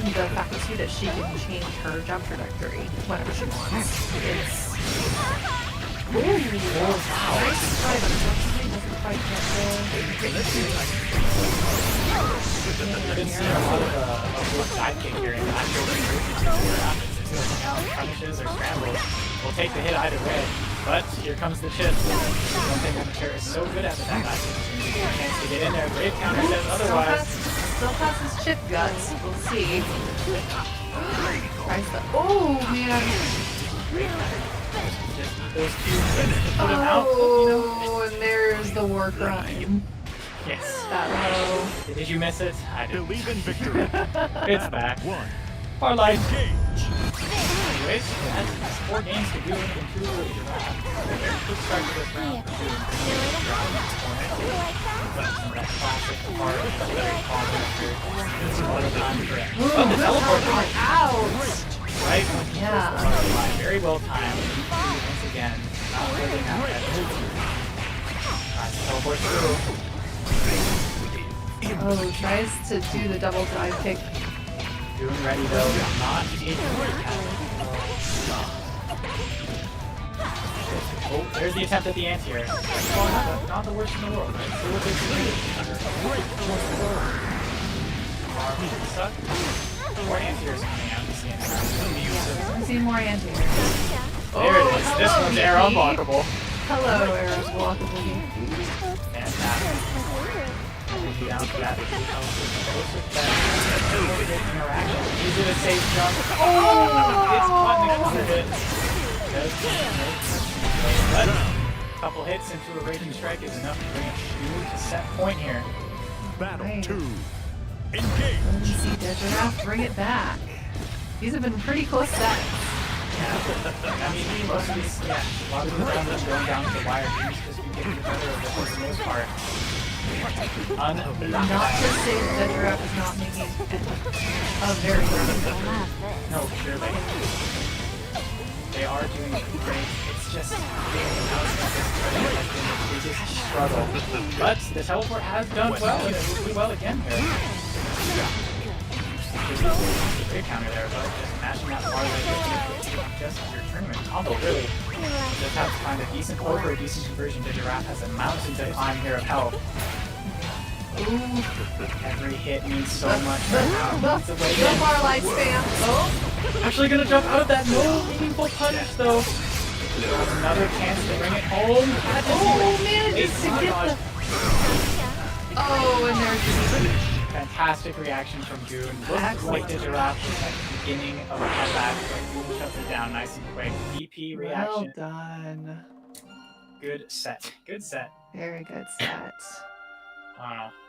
the fact too that she can change her jump trajectory whenever she wants, it's. Ooh, wow. Nice try, but unfortunately doesn't quite get
I've been seeing a lot of dive kick here in the actual punishes or scrambles. We'll take the hit either way, but here comes the chip. One thing that Terra is so good at with that dive kick is a chance to get in there. Brave counter says otherwise.
Still has his chip guts. We'll see. Tries the. Oh man.
Just those two put him out. You know.
Oh, and there's the war crime.
Yes.
That low.
Did you miss it? I didn't.
Believe in victory.
It's back.
1.
Our life.
Engage.
Anyways, that's 4 games to do anything truly. Quick start to this round. But some of that classic part of the very positive. It's a lot of time for it. But the teleport
Out.
right?
Yeah.
Very well timed. Once again, not holding out that hoop. Tries to teleport through.
Oh, tries to do the double dive kick.
Doing ready though, not in. Oh, there's the attempt at the anti-air. Well, not the worst in the world, right? Still a big suck. More anti-airs coming out.
I see more anti-air.
There it is. This one's air unblockable.
Hello, air unblockable.
Fantastic. Down to that. Interaction. Is it a safe jump? Oh! It's caught in the corner hit. But a couple hits into a raging strike is enough to bring a to set point here.
Battle 2.
Let
Engage.
me see, Giraffe, bring it back. These have been pretty close sets.
I mean, most of these, yeah, a lot of the rounds are going down to the wire. Games just been getting better of it for the most part.
Not to say that Giraffe is not making a very good game.
No, clearly. They are doing great. It's just getting out of this tournament has been the biggest struggle. But the teleport has done well, and it will do well again here. Great counter there, but just mashing that bar like just your tournament combo, really. Just have to find a decent poke or a decent conversion. The Giraffe has a mountain to climb here of health. Ooh. Every hit means so much right now. It's a way
No
in.
bar light spam. Oh,
Actually gonna jump out of that. No meaningful punish though. Another chance to bring it home.
oh man, just to get the... Oh, and there's the...
Fantastic reaction from Goon. Looks like the Giraffe is at the beginning of a comeback, but Goon shuts it down nice and quick. BP
Well
reaction.
done.
Good set. Good set.
Very good set.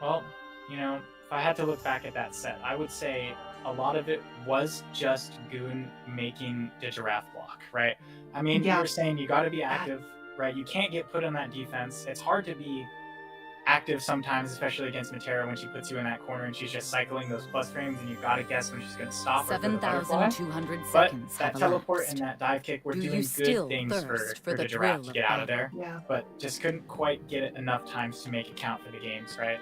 Well, you know, if I had to look back at that set, I would say a lot of it was just Goon making the Giraffe block, right? I mean,
Yeah.
you were saying you got to be active, right? You can't get put on that defense. It's hard to be active sometimes, especially against Matera when she puts you in that corner and she's just cycling those plus frames and you got to guess when she's going to stop her for the butterfly.
7,200
But
seconds
that
have
teleport
elapsed.
and that dive kick were
Do you
doing
still
good things
thirst
for
for
the
the
Giraffe
thrill
to
of
get out of there.
Yeah.
But just couldn't quite get it enough times to make it count for the games, right?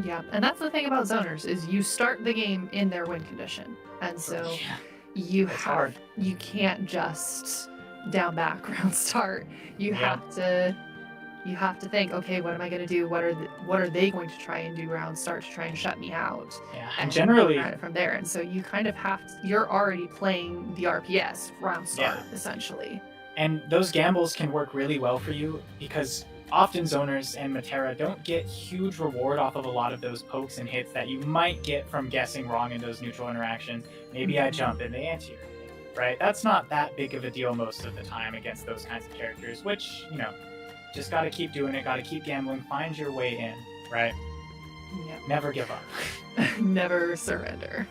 Yeah, and that's the thing about zoners is you start the game in their win condition, and so
Yeah.
you
It's
have
hard.
you can't just down background start. You
Yeah.
have to think, okay, what am I going to do? What are they going to try and do round start to try and shut me out?
Yeah,
And
and generally,
go at it from there, and so you kind of have to, you're already playing the RPS round start essentially.
and those gambles can work really well for you because often zoners and Matera don't get huge reward off of a lot of those pokes and hits that you might get from guessing wrong in those neutral interactions. Maybe I jump in the anti-air, right? That's not that big of a deal most of the time against those kinds of characters, which, you know, just got to keep doing it, got to keep gambling, find your way in, right?
Yep.
Never give up.
Never surrender.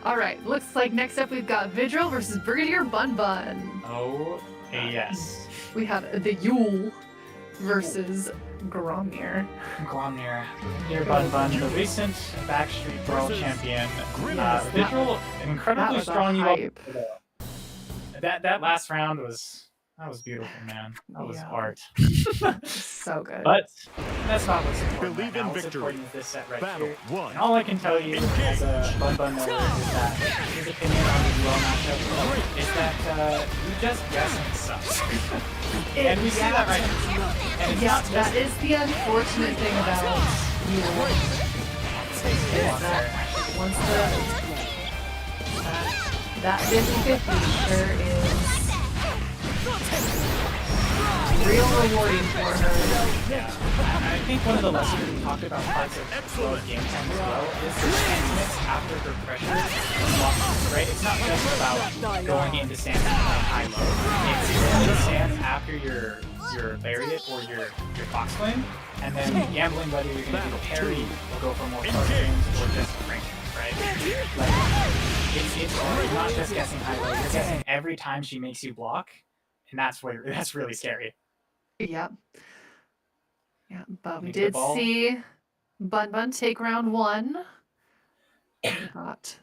All right, looks like next up we've got Vidril versus Brigadier Bun Bun.
Oh, yes.
We have the Yule versus Gromir.
Glomnir, Dear Bun Bun, the recent Backstreet World Champion. Vidril,
That
incredibly
was a
strong.
hype.
That last round was beautiful, man. That was
Yeah.
art.
So good.
But that's not what's important.
Believe
right
in
now. What's
victory.
important is this set right
Battle
here.
1.
And all I can tell you as a Bun Bun knower is that his opinion on the duel matchup is that you just guessing sucks. And we see that right now. And it's
Yeah,
not just
that is the unfortunate thing about Yule. Is that once that 50-50 sure is real rewarding for her.
I think one of the lessons we talked about parts of World game time as well is the sentiments after her pressure unlocks, right? It's not just about going into stance high low. It's going into stance after your lariat or your fox flame, and then gambling whether you're going to do a parry or go for more close frames or just rank, right? Like it's not just guessing high low. You're guessing every time she makes you block, and that's really scary.
Yep. Yeah, but we
Make the
did
ball.
see Bun Bun take round one. We got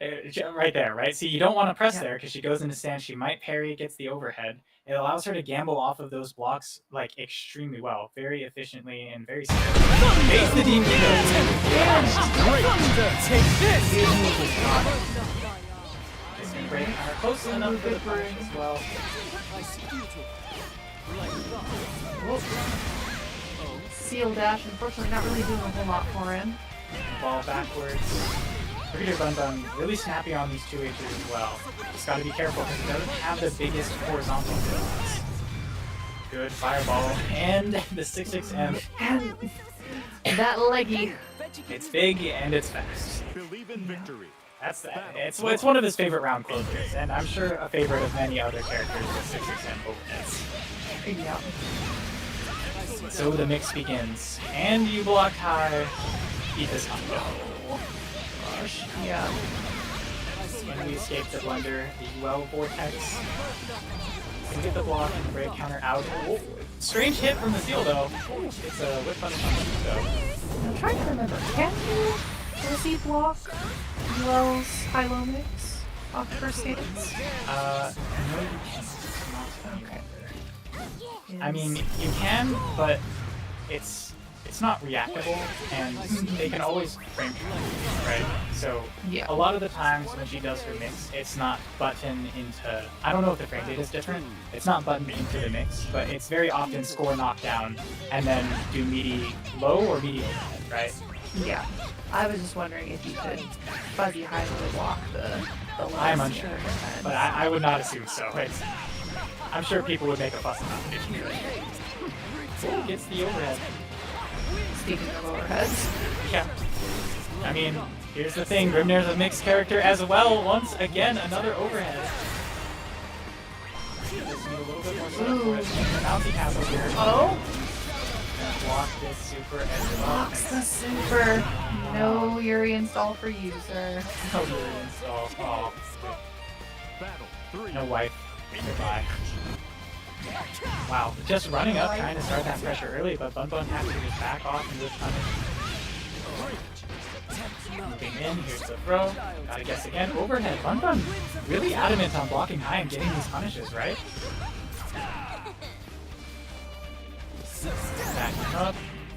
Right there, right? See, you don't want to press
Yeah.
there because she goes into stance. She might parry, gets the overhead. It allows her to gamble off of those blocks like extremely well, very efficiently and very scary. Base the Demon close enough for the punish as well.
Seal Dash, unfortunately not really doing a whole lot for him.
Ball backwards. Brigadier Bun Bun really snappy on these 2Hs as well. Just gotta be careful because it doesn't have the biggest horizontal builds. Good fireball and the 6-6M.
And that leggy.
It's big and it's fast.
Believe in victory.
It's one of his favorite round closers, and I'm sure a favorite of many other characters with 6-6M overheads.
Yeah.
So the mix begins, and you block high. Eat this combo.
Yeah.
narrowly escaped the blunder, the well vortex. Can get the block and the break counter out. Oh, strange hit from the seal though. It's a whip punish on the though.
I'm trying to remember. Can you receive block Duel's high-low mix off first hits?
No, you can't. Not
Okay.
I mean, you can, but it's not reactable, and they can always frame trap, right? So
Yeah.
a lot of the times when she does her mix, it's not button into. I don't know if the frame data is different. It's not button into the mix, but it's very often score knockdown and then do meaty low or meaty overhead, right?
Yeah. I was just wondering if you could fuzzy high-low block the low.
I'm unsure, but I would not assume so. I'm sure people would make a fuss about it if you could. Ooh, gets the overhead.
Speaking of overheads.
Yeah. I mean, here's the thing, Grimnir's a mixed character as well. Once again, another overhead. Just need a little bit more setup for it. The bouncy castle here.
Oh!
Gonna block this super as well.
Blocks the super. No Yuri install for you, sir.
No Yuri install. Oh,
Battle 3.
no wife. Goodbye. Wow, just running up, trying to start that pressure early, but Bun Bun has to just back off and just punish. Moving in, here's the throw. Gotta guess again. Overhead. Bun Bun really adamant on blocking high and getting these punishes, right? Backing up.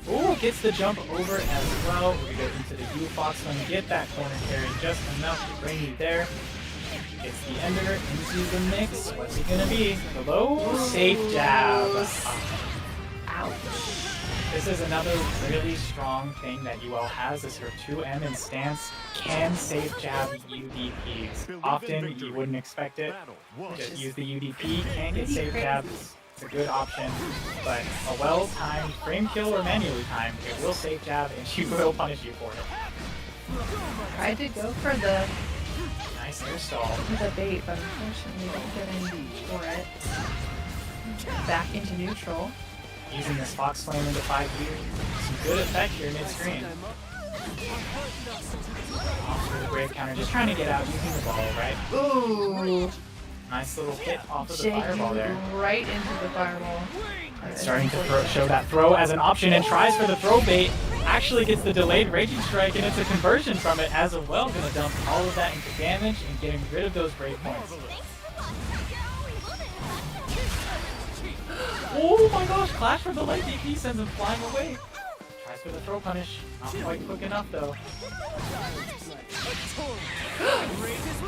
Ooh, gets the jump over as well. We go into the U Fox one, get that corner carry just enough to bring you there. It's the ender into the mix. What's it gonna be? The low safe jab.
Ouch.
This is another really strong thing that UL has is her 2M in stance can safe jab UDPs. Often you wouldn't expect it.
Battle 1.
Just use the UDP, can't get safe jabs. It's a good option, but a well-timed frame kill or manually timed, it will safe jab and she will punish you for it.
Tried to go for the
Nice air stall.
bait, but unfortunately don't get any for it. Back into neutral.
Using this Fox Flame into 5U. Some good effect here mid-screen. Off for the brave counter, just trying to get out using the ball, right?
Ooh!
Nice little hit off of the fireball there.
Right into the fireball.
Starting to show that throw as an option and tries for the throw bait. Actually gets the delayed raging strike and it's a conversion from it as well. Gonna dump all of that into damage and getting rid of those brave points. Oh my gosh, Clash from the light DP sends him flying away. Tries for the throw punish. Not quite quick enough though.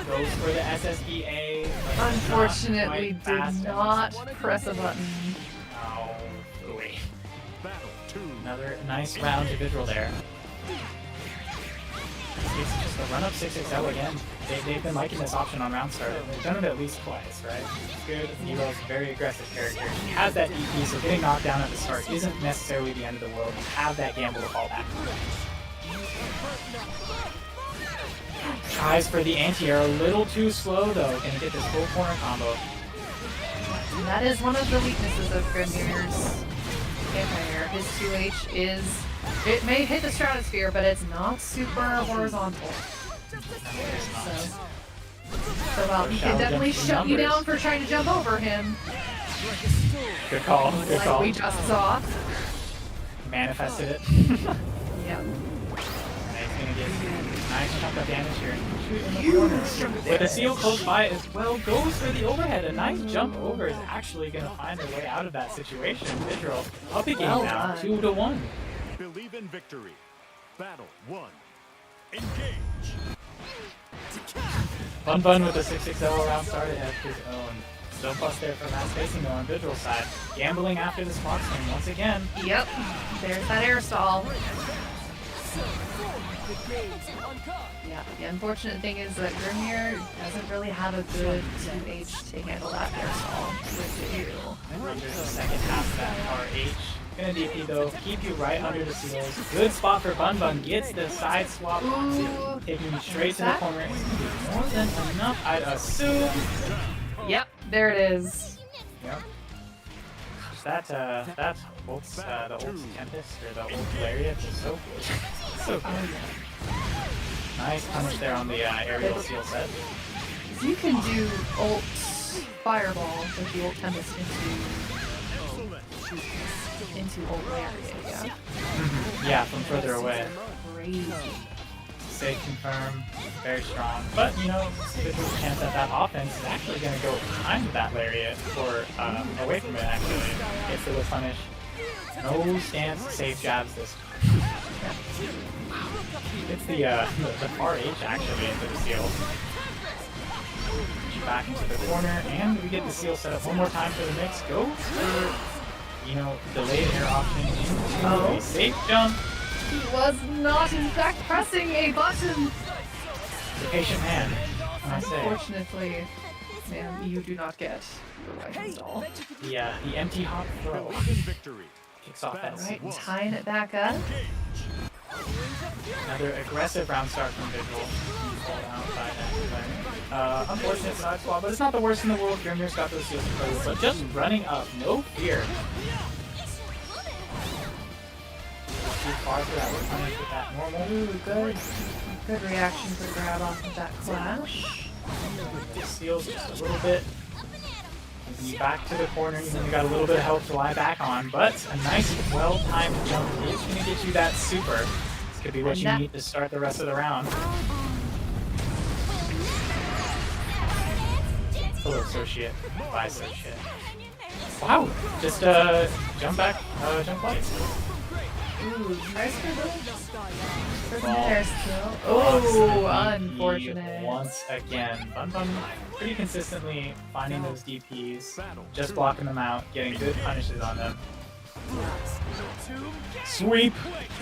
Goes for the SSBA. but
Unfortunately,
not quite fast
did
enough.
not press a button.
Oh, boy.
Battle 2.
Another nice round to Vigil there. It's just a run up 6XL again. They've been liking this option on round start. They've done it at least twice, right? It's good. Nero's a very aggressive character. She has that DP, so getting knocked down at the start isn't necessarily the end of the world. You have that gamble to fall back. Tries for the anti-air, a little too slow though. Gonna get this full corner combo.
And that is one of the weaknesses of Grimnir's anti-air. His 2H is... It may hit the stratosphere, but it's not super horizontal. So while he can definitely shut you down for trying to jump over him,
Good call, good
like
call.
we just saw.
Manifested it.
Yep.
And he's gonna get a nice chunk of damage here. Shoot in the corner. With the seal close by as well, goes for the overhead. A nice jump over is actually gonna find their way out of that situation. Vidril up a game
Well
now,
done.
2-1.
Believe in victory. Battle 1. Engage.
Bun Bun with a 6XL round started at his own. Still plus there for Matt spacing though on Vigil's side. Gambling after this box game once again.
Yep. There's that air stall. Yeah, the unfortunate thing is that Grimnir doesn't really have a good 2H to handle that air stall with you.
There's the second half of that RH. Gonna DP though, keep you right under the seals. Good spot for Bun Bun, gets the side swap,
Ooh.
taking you straight to the corner. It's gonna be more than enough, I'd assume.
Yep, there it is.
Yep. That ults, the ult Tempest, or the ult Lariat is so good. So good. Nice punish there on the aerial seal set.
you can do ult fireball with the ult tempest into ult area, yeah.
Yeah, from further away.
Crazy.
Safe confirm, very strong. But, you know, there's a chance that that offense is actually going to go behind that lariat, or away from it, actually. Gets it with punish. No stance, safe jabs this time. It's the far H, actually, into the seal. Back into the corner, and we get the seal set up one more time for the mix. Go for, you know, delayed air option into a safe jump.
He was not, in fact, pressing a button.
The patient hand, I say.
Unfortunately, man, you do not get the right install.
The empty hop throw
Victory.
kicks off that
Right,
sequence.
tying it back up.
Another aggressive round start from Vigil. Called out by that player. Unfortunate side swap, but it's not the worst in the world. Grimmir's got those seals to but just running up, no fear. Too far for that. We're punished with that normal.
Ooh, good reaction for the grab off of that clash.
Seals just a little bit. Moving you back to the corner. You only got a little bit of help to lie back on, but a nice, well-timed jump is going to get you that super. This could be what you need to start the rest of the round. Hello, associate. Bye, associate. Wow! Just jump back, jump light.
Ooh, nice for there still. Oh, unfortunate.
Once again, Bun Bun pretty consistently finding those DPs, just blocking them out, getting good punishes on them. Sweep!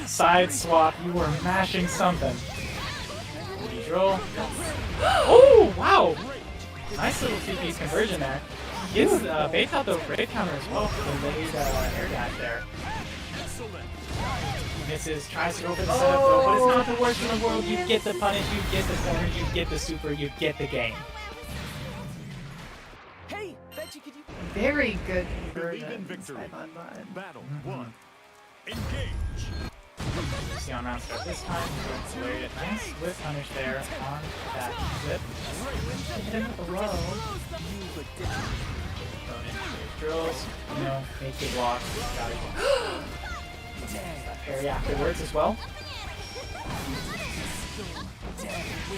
Side swap, you were mashing something. Drill. Oh, wow! Nice little two-piece conversion there. Gets baits out the raid counter as well for the late air dash there. Misses, tries to go for the setup though, but it's not the worst in the world. You get the punish, you get the corner, you get the super, you get the game.
Very good
Believe in
conversion
victory.
by Bun Bun.
Battle 1. Engage.
You see on round start this time, so lariat nice with punish there on that flip.
Hit him with a low.
Thrown into those drills, you know, make it block, gotta go. Parry afterwards as well.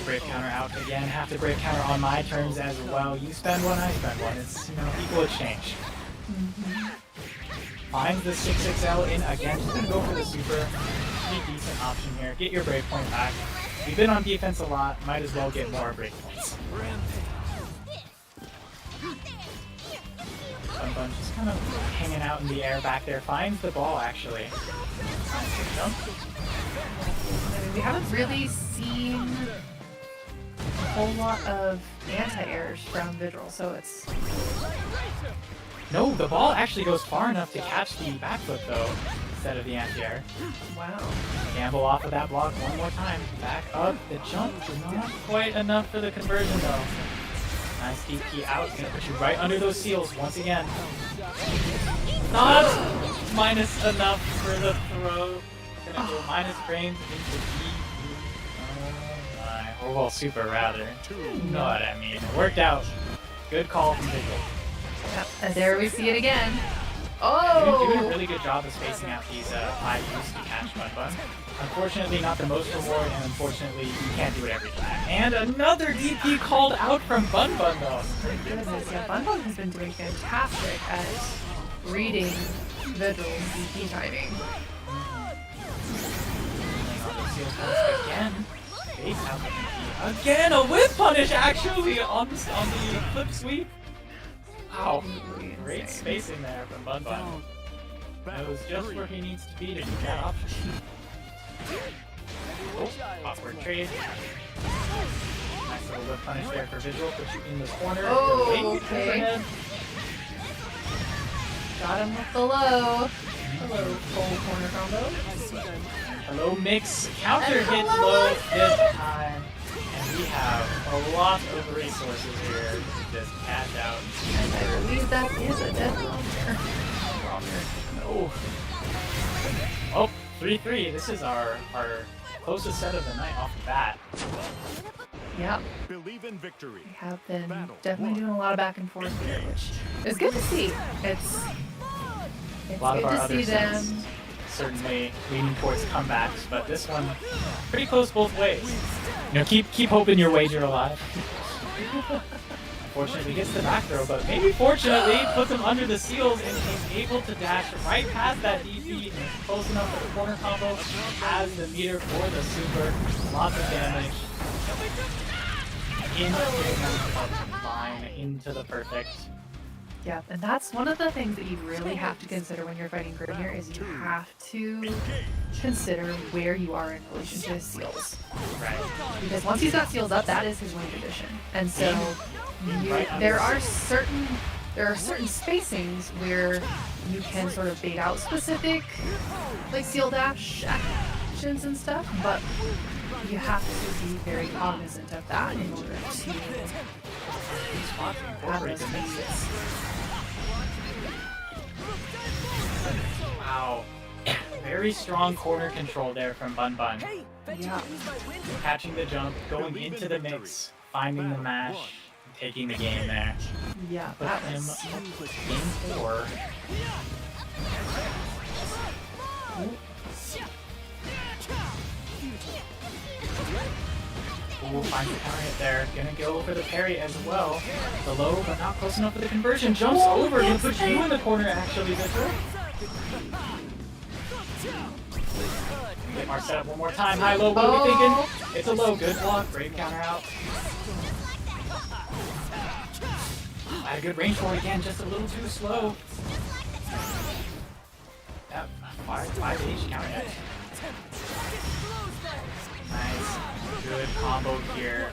Brave counter out again. Have to brave counter on my terms as well. You spend one, I spend one. It's, you know, equal exchange. Finds the 6XL in again. Just gonna go for the super. Pretty decent option here. Get your brave point back. We've been on defense a lot. Might as well get more brave points. Bun Bun just kind of hanging out in the air back there. Finds the ball actually. Nice jump.
I mean, we haven't really seen a whole lot of anti-airs from Vigil, so it's...
No, the ball actually goes far enough to catch the backflip though, instead of the anti-air.
Wow.
Gamble off of that block one more time. Back up. The jump is not quite enough for the conversion though. Nice DP out. Gonna put you right under those seals once again. Not minus enough for the throw. Gonna go minus frames into D. Oh my. Or well, super rather. You know what I mean. It worked out. Good call from Vigil.
Yep, and there we see it again.
Doing a
Oh!
really good job of spacing out these high use to catch Bun Bun. Unfortunately, not the most reward, and unfortunately, you can't do it every time. And another DP called out from Bun Bun though.
My goodness, yeah, Bun Bun has been doing fantastic at reading Vigil's DP timing.
Again, base out the DP. Again, a whip punish actually on the flip sweep. Wow, great spacing there from Bun Bun. Knows just where he needs to be to get that option. Oh, awkward trade. Nice little whip punish there for Vigil. Put you in the corner.
Oh,
Wait,
okay.
overhead.
Got him with the low. Hello, full corner combo.
Hello, mix. Counter hit low this time. And we have a lot of resources here to just cash out.
And I believe that is a death here.
No. Oh, 3-3. This is our closest set of the night off the bat.
Yeah,
Believe in victory.
they have been definitely doing a lot of back and forth here, which is good to see. It's
A lot of
good
our
to
other
see them.
sets certainly leaning towards comebacks, but this one pretty close both ways. You know, keep hoping your wager alive. Unfortunately, gets the back throw, but maybe fortunately puts him under the seals and he's able to dash right past that DP and is close enough for the corner combo. Has the meter for the super, lots of damage. Into the line, into the perfect.
Yeah, and that's one of the things that you really have to consider when you're fighting Grimir is you have to consider where you are in relation to his seals.
Right.
Because once he's got seals up, that is his win condition. And so there are certain spacings where you can sort of bait out specific like seal dash actions and stuff, but you have to be very cognizant of that in order to have those spaces.
Wow. Very strong corner control there from Bun Bun.
Yeah.
Catching the jump, going into the mix, finding the mash, taking the game there.
Yeah,
Put
that
him
was
game 4. Ooh, finds the counter hit there. Gonna go for the parry as well. The low, but not close enough for the conversion. Jumps over. He'll put you in the corner, actually, Victor. Get Mark set up one more time. High low, what are we thinking? It's a low. Good block. Brave counter out. Had a good range for it again, just a little too slow. Yep, 5H counter hit. Nice. Good combo here.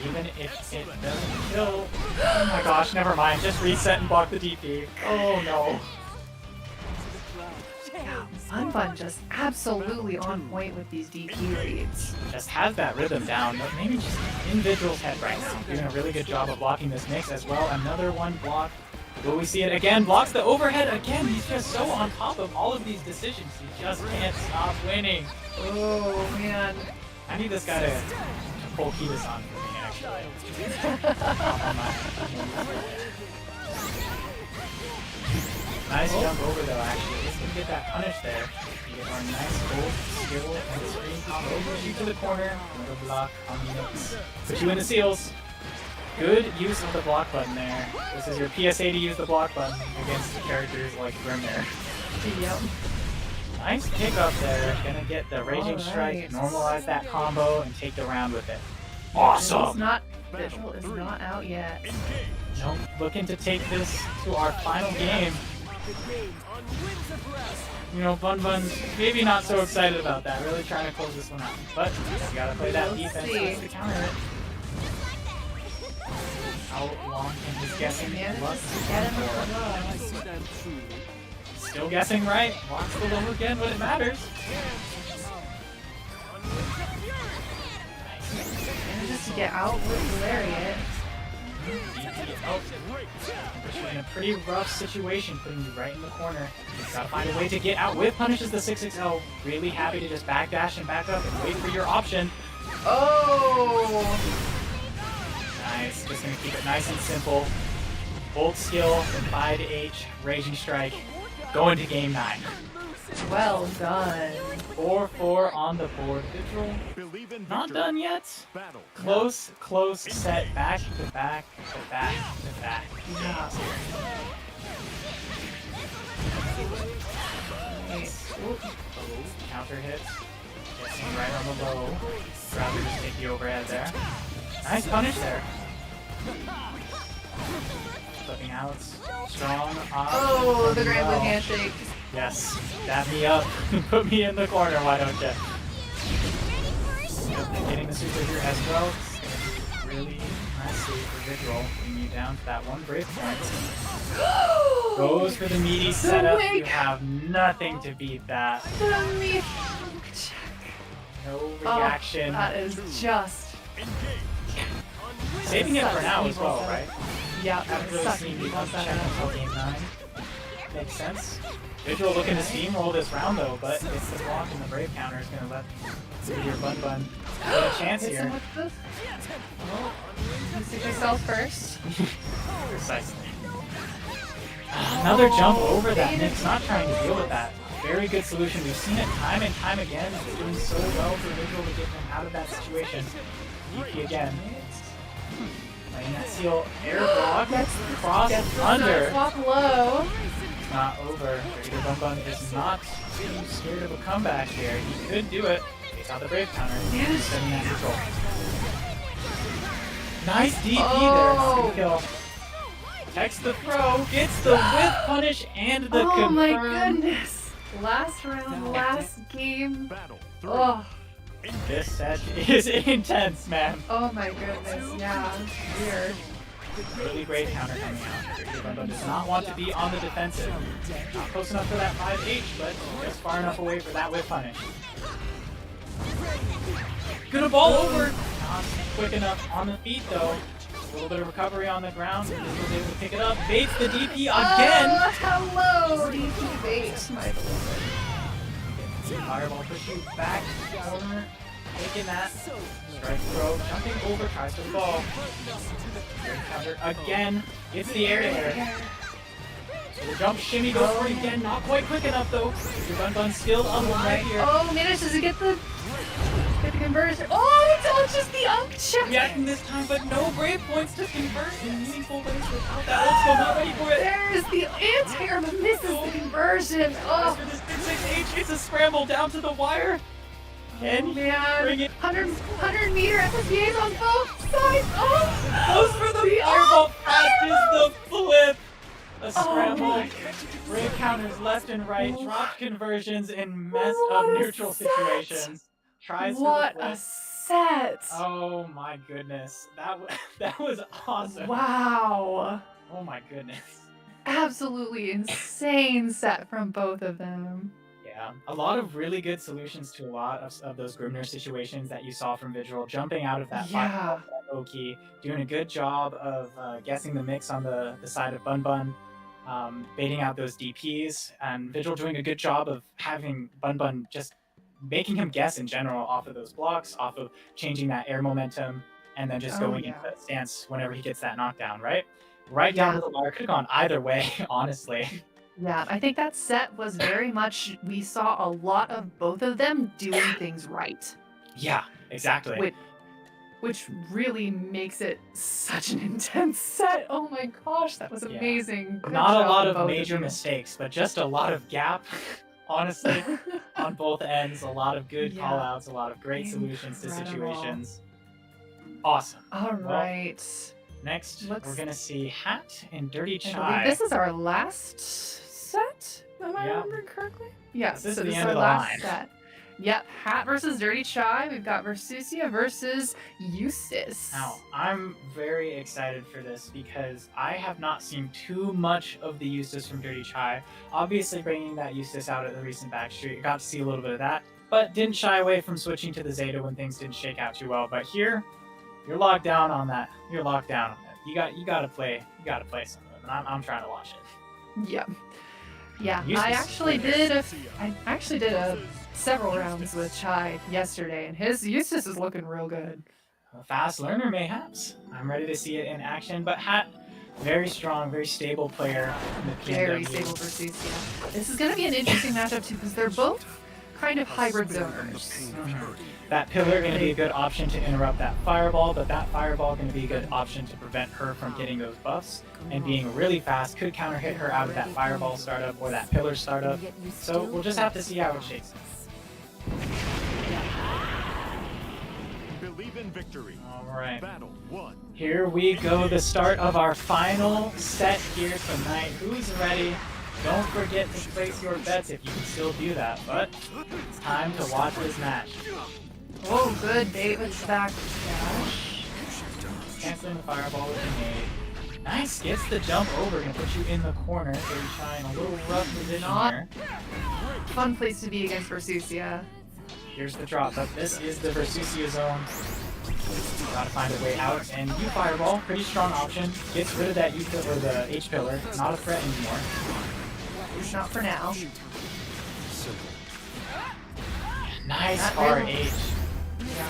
Even if it doesn't kill. Oh my gosh, never mind. Just reset and block the DP. Oh no.
Bun Bun just absolutely on point with these DP reads.
Just has that rhythm down, but maybe just in Vigil's head right now. Doing a really good job of blocking this mix as well. Another one block. Will we see it again? Blocks the overhead again. He's just so on top of all of these decisions. He just can't stop winning.
Oh man.
I need this guy to pull Kitas on for me, actually. Nice jump over though, actually. He's gonna get that punish there. You get our nice gold skill and screen combo. Push you to the corner. Another block on the mix. Put you in the seals. Good use of the block button there. This is your PSA to use the block button against characters like Grimir.
Yep.
Nice pick up there. Gonna get the Raging Strike, normalize that combo, and take the round with it. Awesome!
Vigil is not out yet.
Nope. Looking to take this to our final game. You know, Bun Bun's maybe not so excited about that. Really trying to close this one out. But you gotta play that defense to counter it. How long can his guessing last?
Get him with the low.
Still guessing right. Blocks the low again when it matters.
Manages to get out with the lariat.
Puts you in a pretty rough situation, putting you right in the corner. You've got to find a way to get out with punishes the 660. Really happy to just backdash and back up and wait for your option.
Oh!
Nice. Just gonna keep it nice and simple. Bolt skill, 5 to H, Raging Strike. Going to game 9.
Well done.
4-4 on the board. Vigil,
Believe in
not
victory.
done yet.
Battle.
Close set, back to back to back to back.
Yeah. Nice. Oop.
Counter hit. Guessing right on the low. Rather just take the overhead there. Nice punish there. Flipping out. Strong.
Oh, the Grand Blue handshake.
Yes. Dab me up. Put me in the corner, why don't you? Yep, getting the super here as well. Really nicely for Vigil, putting you down to that one brave point. Goes for the meaty setup. You have nothing to beat that. No reaction.
Oh, that is just...
Saving it for now as well, right?
Yeah,
Haven't really
such
seen
evil
you check
setup.
until game 9. makes sense. Visual looking to steamroll this round though, but it's the block and the brave counter is going to let your Bun Bun get a chance
Hit
here.
someone with this. Oh, you see yourself first.
Precisely. Another jump over that. Nick's not trying to deal with that. Very good solution. We've seen it time and time again. It's doing so well for Visual to get him out of that situation. DP again. Playing that seal air block. Cross under.
Swap low.
Not over. Regular Bun Bun is not too scared of a comeback here. He could do it. Takes out the brave counter. Sending that neutral. Nice DP there. Good kill. Takes the throw, gets the whip punish and the confirm.
Oh my goodness. Last round, last game.
Battle 3.
Oh,
This set is intense, man.
oh my goodness. Yeah, weird.
Really great counter coming out. Bun Bun does not want to be on the defensive. Not close enough for that 5H, but just far enough away for that whip punish. Gonna ball over. Not quick enough on the feet though. A little bit of recovery on the ground. He was able to pick it up. Baits the DP again.
Hello, DP bait, my beloved.
Fireball push you back corner. Taking that. Strike throw. Jumping over. Tries for the ball. Great counter again. Gets the air. So the jump shimmy goes for it again. Not quite quick enough though. Your Bun Bun still on the right here.
Oh, manages to get the conversion. Oh, he dodges the up check.
Reacting this time, but no brave points to convert in meaningful ways without that ult skill. Not ready for it.
There's the anti-air, but misses the conversion. Oh,
For this big 6H, it's a scramble down to the wire. Can
man.
bring it
100 meter FSBAs on both sides. Oh,
goes for the fireball. Practice the flip. A scramble.
my
Brave counters left and right. Dropped conversions in messed
What
up
a
neutral
set.
situations. Tries
what
for the
a
flip.
set.
Oh my goodness. That was awesome.
Wow.
Oh my goodness.
Absolutely insane set from both of them.
Yeah, a lot of really good solutions to a lot of those Grimner situations that you saw from Vigil. Jumping out of that
Yeah.
Oki, doing a good job of guessing the mix on the side of Bun Bun, baiting out those DPs, and Vigil doing a good job of having Bun Bun just making him guess in general off of those blocks, off of changing that air momentum, and then just
Oh,
going
yeah.
into that stance whenever he gets that knockdown, right? Right down
Yeah.
to the wire. Could have gone either way, honestly.
Yeah, I think that set was very much, we saw a lot of both of them doing things right,
Yeah, exactly.
which really makes it such an intense set. Oh my gosh, that was
Yeah.
amazing. Good
Not a
job,
lot of
both
major
you.
mistakes, but just a lot of gap, honestly, on both ends. A lot of good
Yeah.
call-outs, a lot of great solutions to
Incredible.
situations. Awesome.
All right.
Next,
Looks-
we're gonna see Hat and Dirty
I believe
Chai.
this is our last set. Am I
Yeah.
remembering correctly? Yes.
This is
so
the
this
end
our
of the
last
line.
set. Yep. Hat versus Dirty Chai. We've got Versusia versus Eustace.
Now, I'm very excited for this because I have not seen too much of the Eustace from Dirty Chai. Obviously, bringing that Eustace out at the recent Backstreet, got to see a little bit of that, but didn't shy away from switching to the Zeta when things didn't shake out too well. But here, you're locked down on that. You're locked down on that. You gotta play. You gotta play some of them, and I'm trying to watch it.
Yep. Yeah.
Eustace
I
is
actually did several rounds with Chai yesterday, and his Eustace is looking real good.
A fast learner, mayhaps. I'm ready to see it in action. But Hat, very strong, very stable player in the
Very
PNW.
stable Versusia. This is going to be an interesting matchup too, because they're both kind of hybrid zoners.
That pillar going to be a good option to interrupt that fireball, but that fireball going to be a good option to prevent her from getting those buffs. And being really fast could counter hit her out of that fireball startup or that pillar startup. So we'll just have to see how it shakes out.
Believe in victory.
All right.
Battle 1.
Here we go, the start of our final set here tonight. Who's ready? Don't forget to place your bets if you can still do that, but it's time to watch this match.
Oh, good bait with the back dash.
Canceling the fireball with a nade. Nice, gets the jump over, gonna put you in the corner. So you shine a little rough position
Not-
here.
Fun place to be against Versusia.
Here's the drop, but this is the Versusia zone. Gotta find a way out, and you fireball, pretty strong option. Gets rid of that U pillar or the H pillar, not a threat anymore.
At least not for now.
Nice
That
RH.
really- Yeah.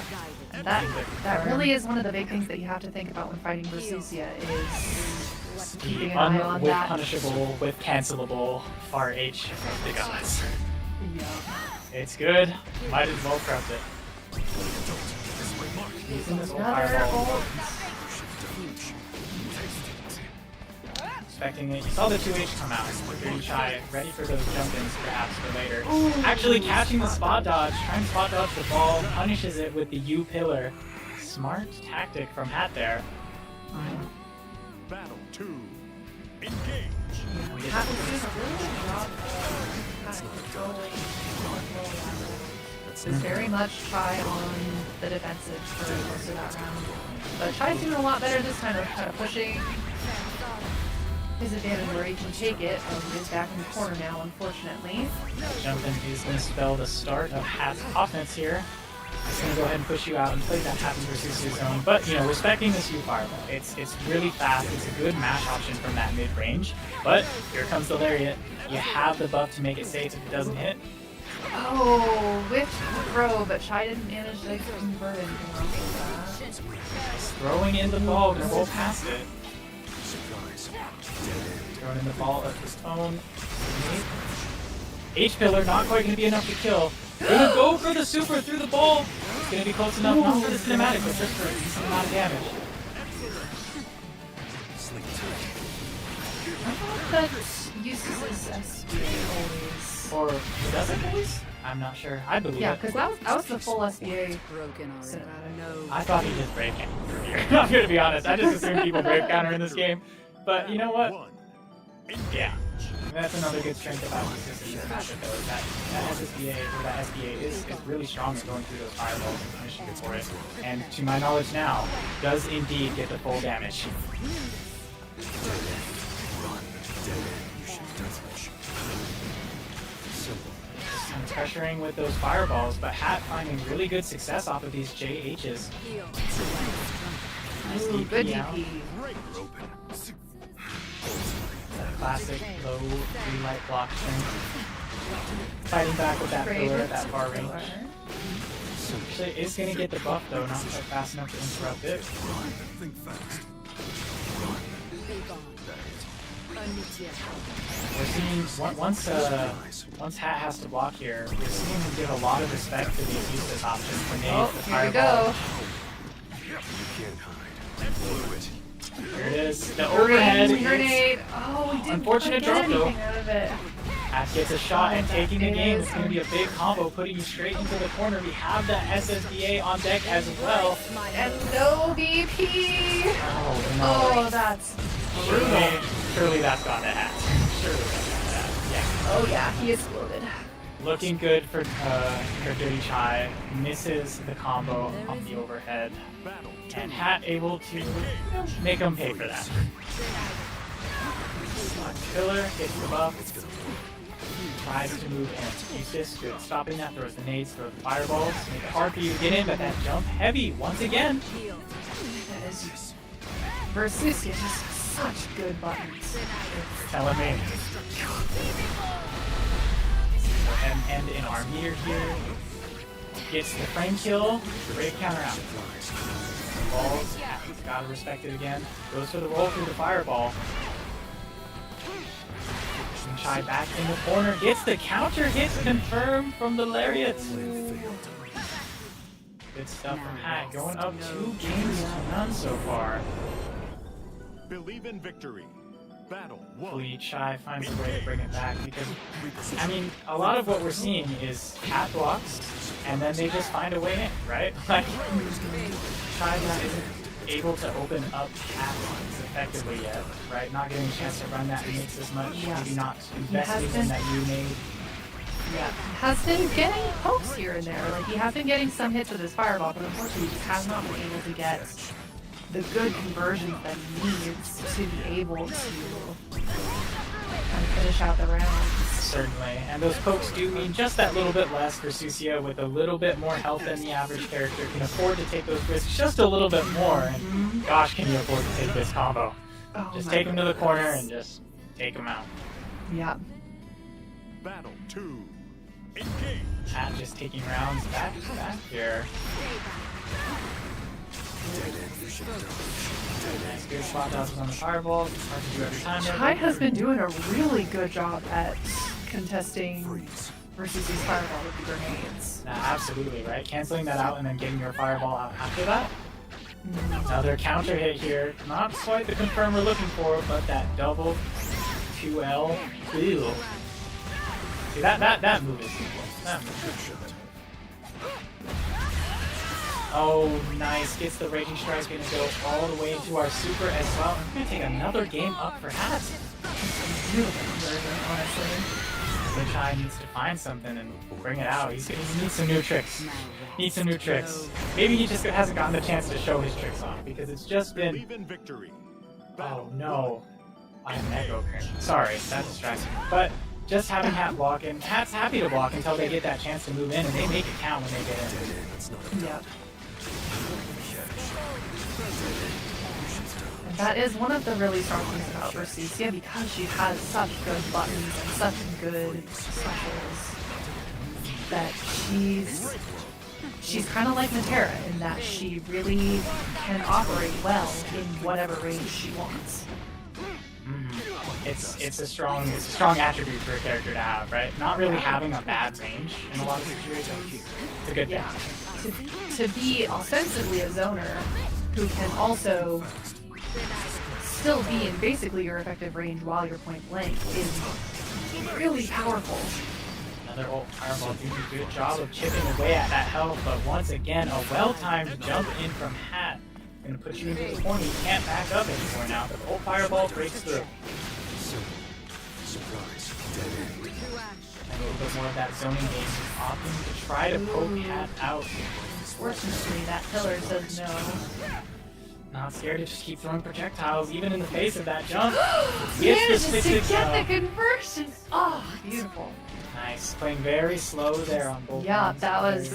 And that really is one of the big things that you have to think about when fighting Versusia is keeping
The
an eye on that.
punishable, with cancelable RH of the gods.
Yeah.
It's good. Might as well crush it. Using this old
Another
fireball.
ult.
Expecting it. You saw the 2H come out. Very shy. Ready for those jump-ins perhaps for later.
Ooh.
Actually catching the spot dodge. Trying to spot dodge the ball. Punishes it with the U pillar. Smart tactic from Hat there.
Battle 2. Engage.
Hat was doing a really good job of kind of controlling. Was very much Chai on the defensive for most of that round. But Chai's doing a lot better this time of kind of pushing his advantage where he can take it. He is back in the corner now, unfortunately.
Jump in is going to spell the start of Hat's offense here. It's going to go ahead and push you out and play that Happy versus your zone. But, you know, respecting this U fireball. It's really fast. It's a good mash option from that mid-range. But here comes the Lariat. You have the buff to make it safe if it doesn't hit.
Oh, whipped the throw, but Chai didn't manage to convert anything off of that.
Throwing in the ball, gonna roll past it. Throwing in the ball of his own. H-pillar, not quite gonna be enough to kill. Gonna go for the super through the ball. It's gonna be close enough, not for the cinematic, but just for a decent amount of damage.
I thought that Eustace's SBA always...
Or does it always? I'm not sure. I believe
Yeah,
it.
because that was the full SBA
Broken already.
cinematic.
No.
I thought he just brave countered here. I'm gonna be honest. I just assumed people brave counter in this game. But you know what?
1.
Yeah. That's another good strength about this matchup though, is that SSBA or that SBA is really strong at going through those fireballs and punishing it for it. And to my knowledge now, does indeed get the full damage. And pressuring with those fireballs, but Hat finding really good success off of these JHs. Nice
Ooh, good
DP out.
DP.
That classic low 3 light block strength. Fighting back with that pillar at that far range. Actually, is going to get the buff though, not quite fast enough to interrupt it. We're seeing, once Hat has to block here, we're seeing him give a lot of respect to these useless options. Grenade,
Oh,
the
here we
fireball.
go.
Here it is. The overhead.
Grenade. Oh, we didn't
Unfortunate
get
drop, though.
anything out of it.
Hat gets a shot and taking the game. It's going to be a big combo, putting you straight into the corner. We have that SSDA on deck as well.
And no BP.
Oh, no.
Oh, that's brutal.
Surely that's gone to Hat. Surely that's gone to Hat. Yeah.
Oh yeah, he exploded.
Looking good for Dirty Chai. Misses the combo on the overhead. And Hat able to make him pay for that. Killer gets the buff. Tries to move and use this. Good. Stopping that. Throws the nades, throws the fireballs. Make it hard for you to get in, but that jump heavy once again.
That is Versus just such good buttons.
You're telling me. And end in our meter here. Gets the frame kill. Great counter out. Balls. He's gotta respect it again. Goes for the roll through the fireball. And Chai back in the corner. Gets the counter hit confirmed from the Lariat. Good stuff from Hat. Going up 2 games to none so far.
Believe in victory. Battle 1.
Hopefully Chai finds a way to bring it back because, I mean, a lot of what we're seeing is Hat blocks and then they just find a way in, right? Like, Chai isn't able to open up Hat effectively yet, right? Not getting a chance to run that mix as much, maybe not investing in that new nade.
Yeah, has been getting pokes here and there. Like he has been getting some hits with his fireball, but unfortunately he has not been able to get the good conversions that he needs to be able to kind of finish out the round.
Certainly, and those pokes do mean just that little bit less for Susia with a little bit more health than the average character can afford to take those risks just a little bit more, and gosh, can you afford to take this combo?
Oh
Just
my
take him to the corner
goodness.
and just take him out.
Yeah.
Battle 2. Engage.
Hat just taking rounds back to back here. Nice, good spot dodges on the fireball. It's hard to do every time.
Chai has been doing a really good job at contesting versus these fireball with the grenades.
Absolutely, right? Canceling that out and then getting your fireball out after that. Another counter hit here. Not quite the confirm we're looking for, but that double 2L. Ew. See, that move is simple. That move. Oh, nice. Gets the Raging Strike, gonna go all the way into our super as well. I'm gonna take another game up for Hat.
Beautiful conversion, honestly.
The Chai needs to find something and bring it out. He needs some new tricks. Needs some new tricks. Maybe he just hasn't gotten the chance to show his tricks off because it's just been.
Believe in victory.
Oh no. I have an echo current. Sorry, that distracts me. But just having Hat block in, Hat's happy to block until they get that chance to move in and they make it count when they get in.
Yep. And that is one of the really strong things about Versusia because she has such good buttons and such good specials that she's kind of like Natera in that she really can operate well in whatever range she wants.
It's a strong attribute for a character to have, right? Not really having a bad range in a lot of situations. It's a good thing.
Yeah. To be ostensibly a zoner who can also still be in basically your effective range while you're point blank is really powerful.
Another ult fireball doing a good job of chipping away at that health, but once again, a well-timed jump in from Hat. Gonna put you into the corner. You can't back up anymore now. The ult fireball breaks through. And a little bit more of that zoning game, opting to try to poke Hat out.
Fortunately, that pillar says no.
Not scared to just keep throwing projectiles, even in the face of that jump.
Manages to get the conversion. Oh, beautiful.
Nice, playing very slow there on both.
Yeah,
ends.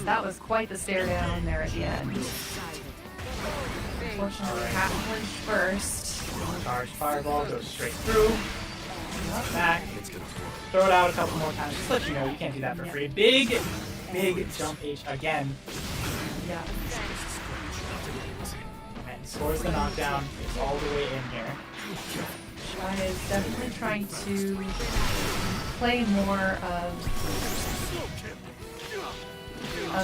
that was quite the stare down there at the end. Unfortunately, Hat flinched first.
Charge fireball, goes straight through. Not back. Throw it out a couple more times. Just let you know you can't do that for free. Big jump H again.
Yeah.
And he scores the knockdown. It's all the way in here.
Chai is definitely trying to play more of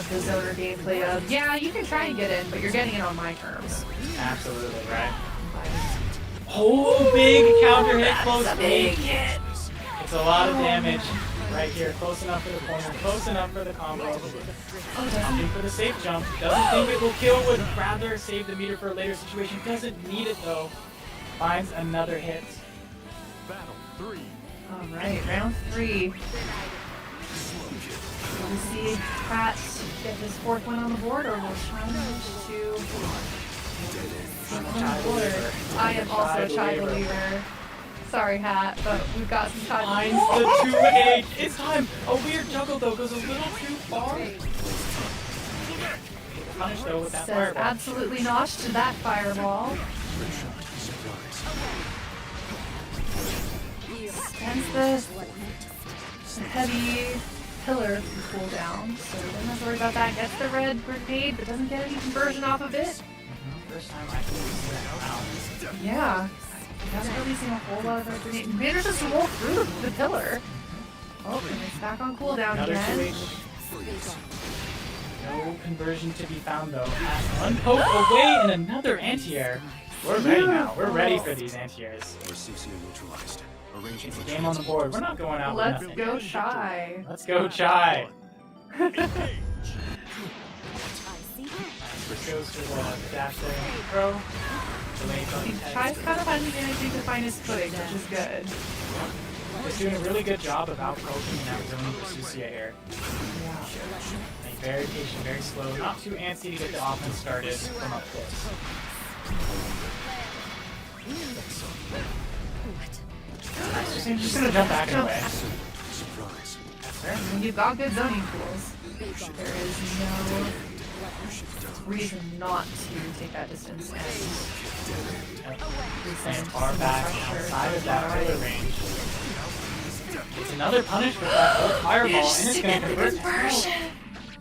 the zoner gameplay of, yeah, you can try and get in, but you're getting it on my terms.
Absolutely, right? Oh, big counter hit, close
That's a big hit.
It's a lot of damage right here. Close enough for the corner, close enough for the combo. Opting for the safe jump. Doesn't think it will kill, would rather save the meter for a later situation. Doesn't need it though. Finds another hit.
Battle 3.
Alright, round 3. Will we see Pat get his fourth one on the board, or will Chai manage to get on the board? I am also a Chai believer. Sorry, Hat, but we've got some Chai.
Finds the 2-8. It's time. A weird juggle though goes a little too far. Punish though with that
Says
fireball.
absolutely not to that fireball. Stands the heavy pillar from cooldown, so doesn't have to worry about that. Gets the red grenade, but doesn't get any conversion off of it.
First time I can see that. Wow.
Yeah, he hasn't really seen a whole lot of red grenade. He manages to roll through the pillar. Oh, and it's back on cooldown
Another
again.
2-8. No conversion to be found though. One poke away and another anti-air. We're ready now. We're ready for these anti-airs. It's a game on the board. We're not going out with
Let's
nothing.
go Chai.
Let's go, Chai.
Engage.
First goes for the dash there and the throw. Delayed on the
Chai's kind of managing to find his footing, which is good.
He's doing a really good job of out-poking and out-zoning Versusia here. Being very patient, very slow, not too antsy to get the offense started from up close. Nice, just gonna jump back and away. That's fair.
When you've got good zoning tools, there is no reason not to take that distance and
And far back outside of that pillar range. It's enough another punish with that old fireball, and it's going to convert.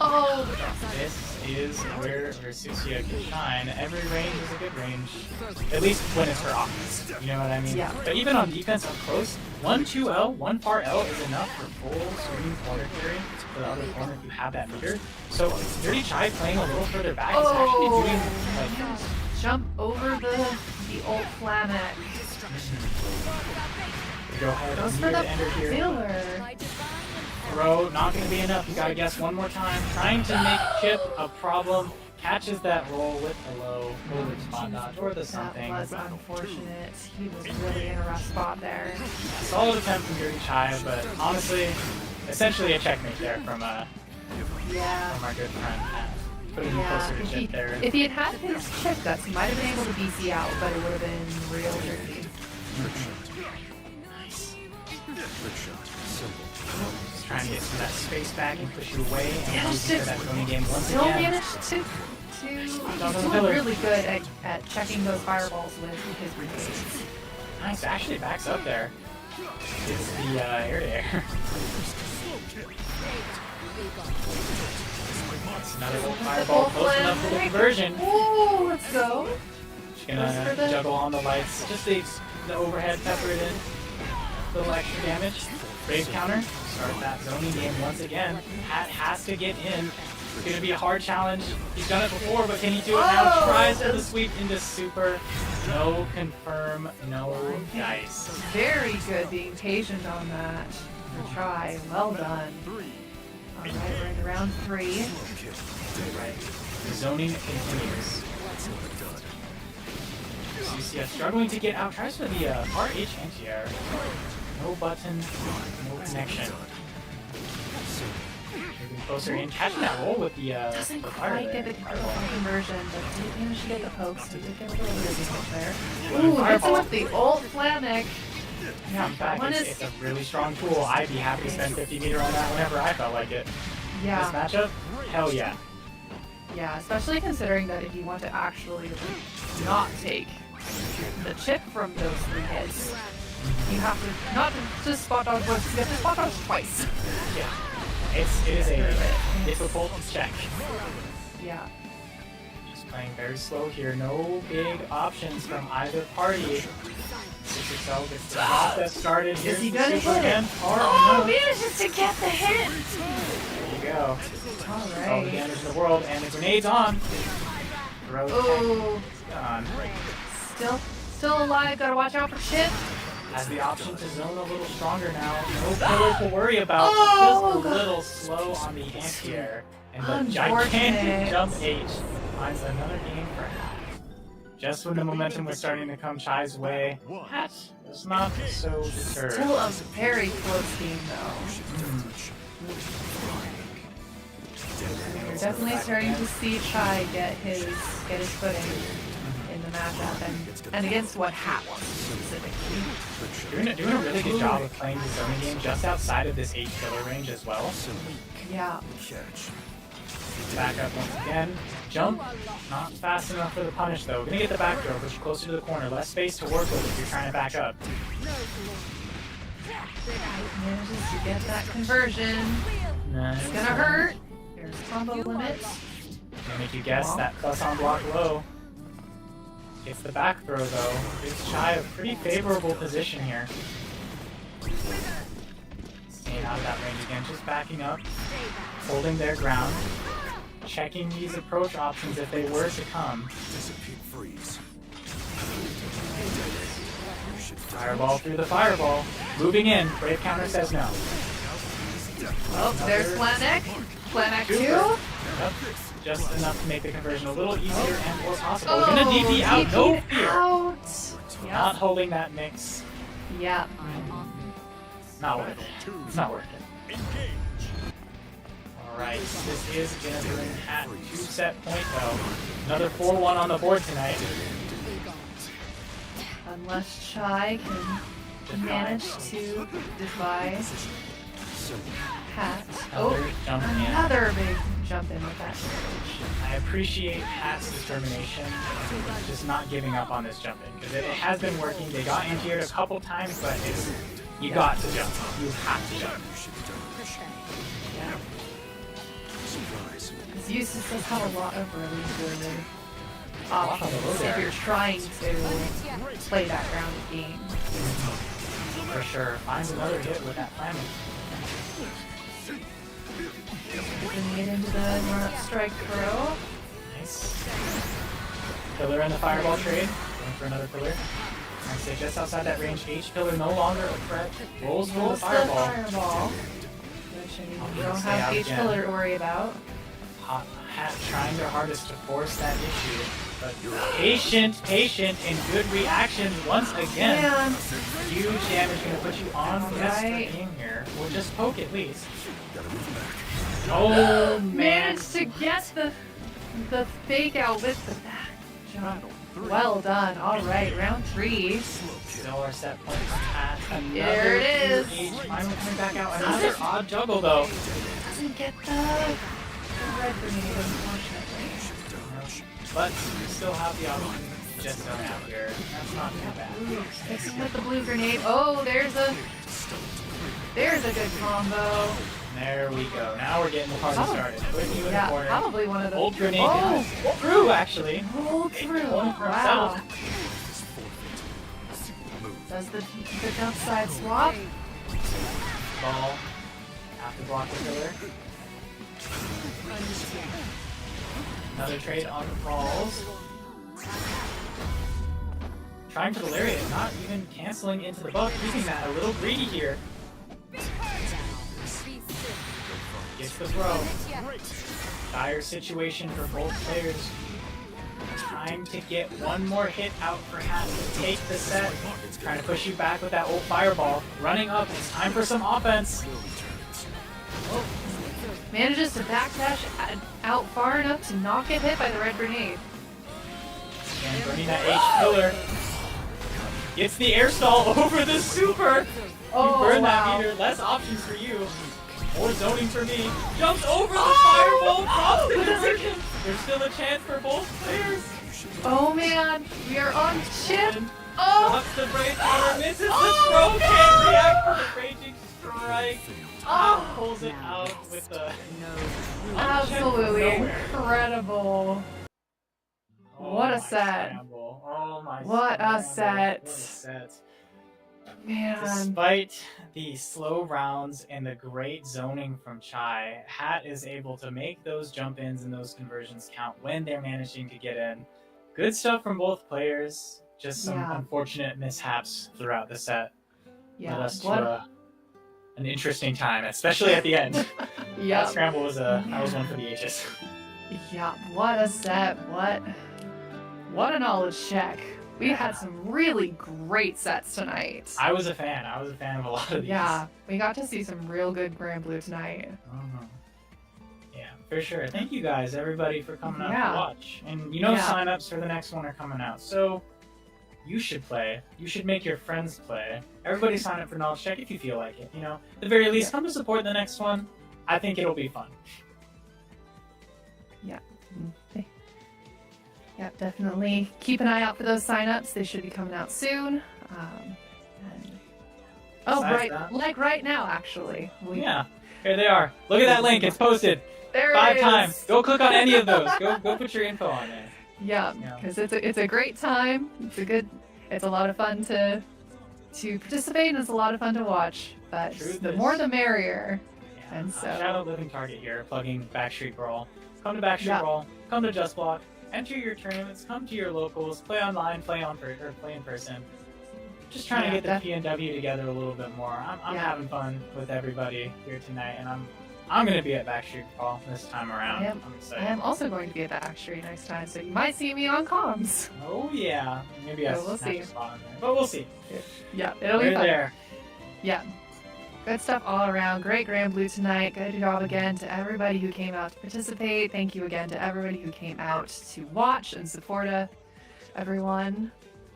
Oh,
This is where Susia can shine. Every range is a good range. At least when it's her offense. You know what I mean?
Yeah.
But even on defense up close, 1-2L, 1 far L is enough for full screen water carry to the other corner if you have that meter. So Dirty Chai playing a little further back is actually doing like
jump over the old Flamek.
go ahead
Goes
and
for
near
the
the ender here.
filler.
Throw, not going to be enough. You got to guess one more time. Trying to make Chip a problem. Catches that roll with the low, over spot dodge or the
That
something.
was unfortunate. He was really in a rough spot there.
Solid attempt from Dirty Chai, but honestly, essentially a checkmate there from
Yeah.
our good friend. Putting him
Yeah,
closer to Chip there.
if he had had his chip guts, he might have been able to BC out, but it would have been real tricky.
Nice. Just trying to get some of that space back and push you away and
Yeah,
use for that zoning game once
Still
again.
managed to he's doing really good at checking those fireballs with his brigades.
Nice, actually backs up there. It's the air-to-air. Another little fireball close enough for the conversion.
Ooh, let's go.
Just gonna juggle on the lights. Just the overhead pepper it in. A little extra damage. Brave counter. Start that zoning game once again. Hat has to get in. It's gonna be a hard challenge. He's done it before, but can he do it now? Tries for the sweep into super. No confirm, no dice.
Very good being patient on that. Good try. Well done. Alright, we're into round 3.
Right. The zoning continues. CCS struggling to get out. Tries for the RH anti-air. No button, no connection. Moving closer in, catching that roll with the
Doesn't
fire
quite
there.
get the conversion, but did manage to get the pokes. He did get a little busy there.
Ooh,
Ooh, hits him
fireball.
with the old Flamek. Yeah,
In
that
fact,
one
it's
is...
a really strong tool. I'd be happy to spend 50 meter on that whenever I felt like it.
Yeah.
This matchup? Hell yeah.
Yeah, especially considering that if you want to actually not take the chip from those 3 hits, you have to not just spot dodge once, you have to spot dodge twice.
Yeah. It is a difficult check.
Yeah.
Just playing very slow here. No big options from either party. 6XL gets the process started. Here's
he
the
gonna
super
hit it?
again.
Oh,
no.
manages to get the hit!
There you go. All the
Alright.
damage in the world, and the grenade's on. Throw
Oh,
on.
still alive, gotta watch out for chip.
Has the option to zone a little stronger now. No pillars to worry about.
Oh,
Just a
God.
little slow on the anti-air. And the
Unfortunate.
gigantic jump H finds another game for half. Just when the momentum was starting to come Chai's way, Hat was not so deterred.
Still a very close game though. You're definitely starting to see Chai get his footing in the matchup and against what Hat wants specifically.
Doing a really good job of playing the zoning game just outside of this 8 killer range as well.
Yeah.
Back up once again. Jump. Not fast enough for the punish though. Gonna get the back throw, push closer to the corner. Less space to work with if you're trying to back up.
Manages to get that conversion.
Nice.
It's gonna hurt. There's combo limits.
Gonna make you guess that plus on block low. Gets the back throw though. Gives Chai a pretty favorable position here. Staying out of that range again, just backing up. Holding their ground. Checking these approach options if they were to come. Fireball through the fireball. Moving in. Brave counter says no.
Oh, there's Flanek. Flanek 2.
Yep. Just enough to make the conversion a little easier and more possible. We're gonna DP out,
DP'd
no fear.
out.
Not holding that mix.
Yeah.
Not worth it. It's not worth it. Alright, this is gonna bring Hat 2 set point though. Another 4-1 on the board tonight.
Unless Chai can manage to defy Hat. Oh,
Another jump in.
another big jump in with that advantage.
I appreciate Hat's determination and just not giving up on this jumping because it has been working. They got anti-aired a couple times, but you got to jump. You have to jump.
Yeah. Because Eustace does have a lot of really good options if you're trying to play that ground game.
For sure. Finds another hit with that flaming.
Bringing it into the run-up strike throw.
Nice. Pillar in the fireball trade. Going for another pillar. I say just outside that range. H pillar no longer a threat. Rolls the fireball.
Which I mean,
I'm
you
gonna
don't
stay
have
out
H
again.
pillar to worry about.
Hat trying their hardest to force that issue, but patient, and good reactions once again.
Man.
Huge damage gonna put you on the
Right.
game here, or just poke at least. Oh man!
Managed to get the fake out with the back jump. Well done. All right, round 3.
Still our set points. Hat
There it is.
Finally coming back out. Another odd juggle though.
Doesn't get the red grenade, unfortunately.
But you still have the option just going out here. That's not too bad.
Mixing with the blue grenade. Oh, there's a good combo.
There we go. Now we're getting the party started. Putting you in the
Yeah,
corner.
probably one of the
Old grenade.
Oh,
Pull through actually.
rolled through.
Going for
Wow.
himself.
Does the jump side swap?
Ball. Have to block the pillar. Another trade on the balls. Trying for the lariat, not even canceling into the buff, keeping that a little greedy here. Gets the throw. Dire situation for both players. Time to get one more hit out for Hat to take the set. Trying to push you back with that old fireball. Running up, it's time for some offense.
Manages to backdash out far enough to not get hit by the red grenade.
And burning that H pillar. Gets the air stall over the super.
Oh,
You burn
wow.
that meter. Less options for you. More zoning for me. Jumps over the fireball. Drops the conversion. There's still a chance for both players.
Oh man, we are on chip. Oh,
Drops the brave power. Misses the throw. Can't react to the raging strike. Pulls it out with the
absolutely
nowhere.
incredible.
Oh,
What a
my
set.
scramble. Oh my
What a
scramble.
set.
What a set.
Man.
Despite the slow rounds and the great zoning from Chai, Hat is able to make those jump ins and those conversions count when they're managing to get in. Good stuff from both players. Just some
Yeah.
unfortunate mishaps throughout the set.
Yeah.
Led us to
What?
an interesting time, especially at the end. That
Yeah.
scramble was that was one for the ages.
Yeah. What a set. What a knowledge check. We had some really great sets tonight.
I was a fan. I was a fan of a lot of these.
Yeah, we got to see some real good Grand Blue tonight.
Uh-huh. Yeah, for sure. Thank you guys, everybody, for coming out
Yeah.
to watch. And
Yeah.
sign-ups for the next one are coming out. So you should play. You should make your friends play. Everybody sign up for Knowledge Check if you feel like it. At the very least, come to support the next one. I think it'll be fun.
Yeah, definitely keep an eye out for those signups. They should be coming out soon.
Besides that-
Like right now, actually.
Yeah, here they are. Look at that link. It's posted
There
5
it is.
times. Go click on any of those. Go put your info on there.
Yeah,
Yeah.
because it's a great time. It's a lot of fun to participate, and it's a lot of fun to watch. But
Truth
the
is-
more the merrier.
Yeah.
And so-
Shadow Living Target here, plugging Backstreet Brawl. Come to Backstreet
Yeah.
Brawl. Come to Just Block. Enter your tournaments. Come to your locals. Play online. Play in person. Just trying to
Yeah,
get the PNW together a little bit more. I'm having fun with everybody here tonight, and I'm gonna be at Backstreet Brawl this time around. I'm
I
excited.
am also going to be at Backstreet next time, so you might see me on comms.
Oh yeah, maybe I
So we'll
snatch
see.
a spot in there, but we'll see.
Yeah, it'll be
We're
fun.
there.
Yeah. Good stuff all around. Great Grand Blue tonight. Good job again to everybody who came out to participate. Thank you again to everybody who came out to watch and support everyone.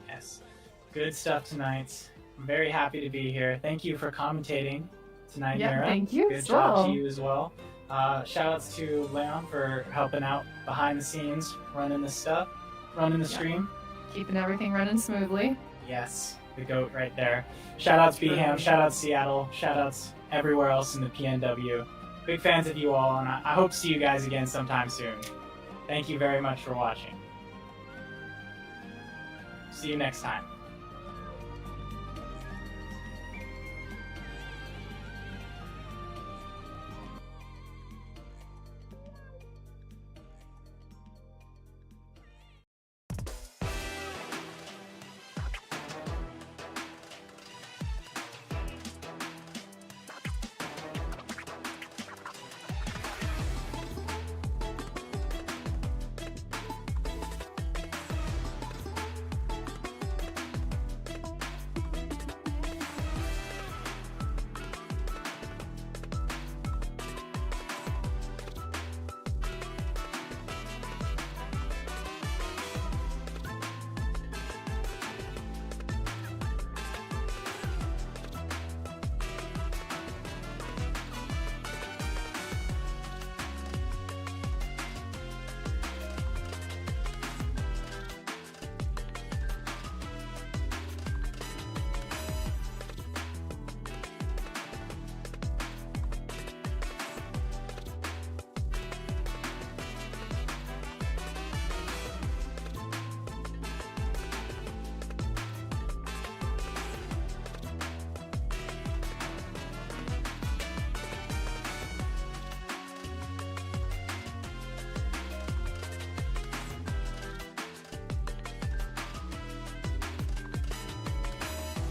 Yes, good stuff tonight. I'm very happy to be here. Thank you for commentating tonight,
Yeah,
Mara.
thank you
Good
as
job
well.
to you as well. Shoutouts to Leon for helping out behind the scenes, running the stuff, running the stream.
Keeping everything running smoothly.
Yes, the GOAT right there. Shoutouts Beham, shoutouts Seattle, shoutouts everywhere else in the PNW. Big fans of you all, and I hope to see you guys again sometime soon. Thank you very much for watching. See you next time.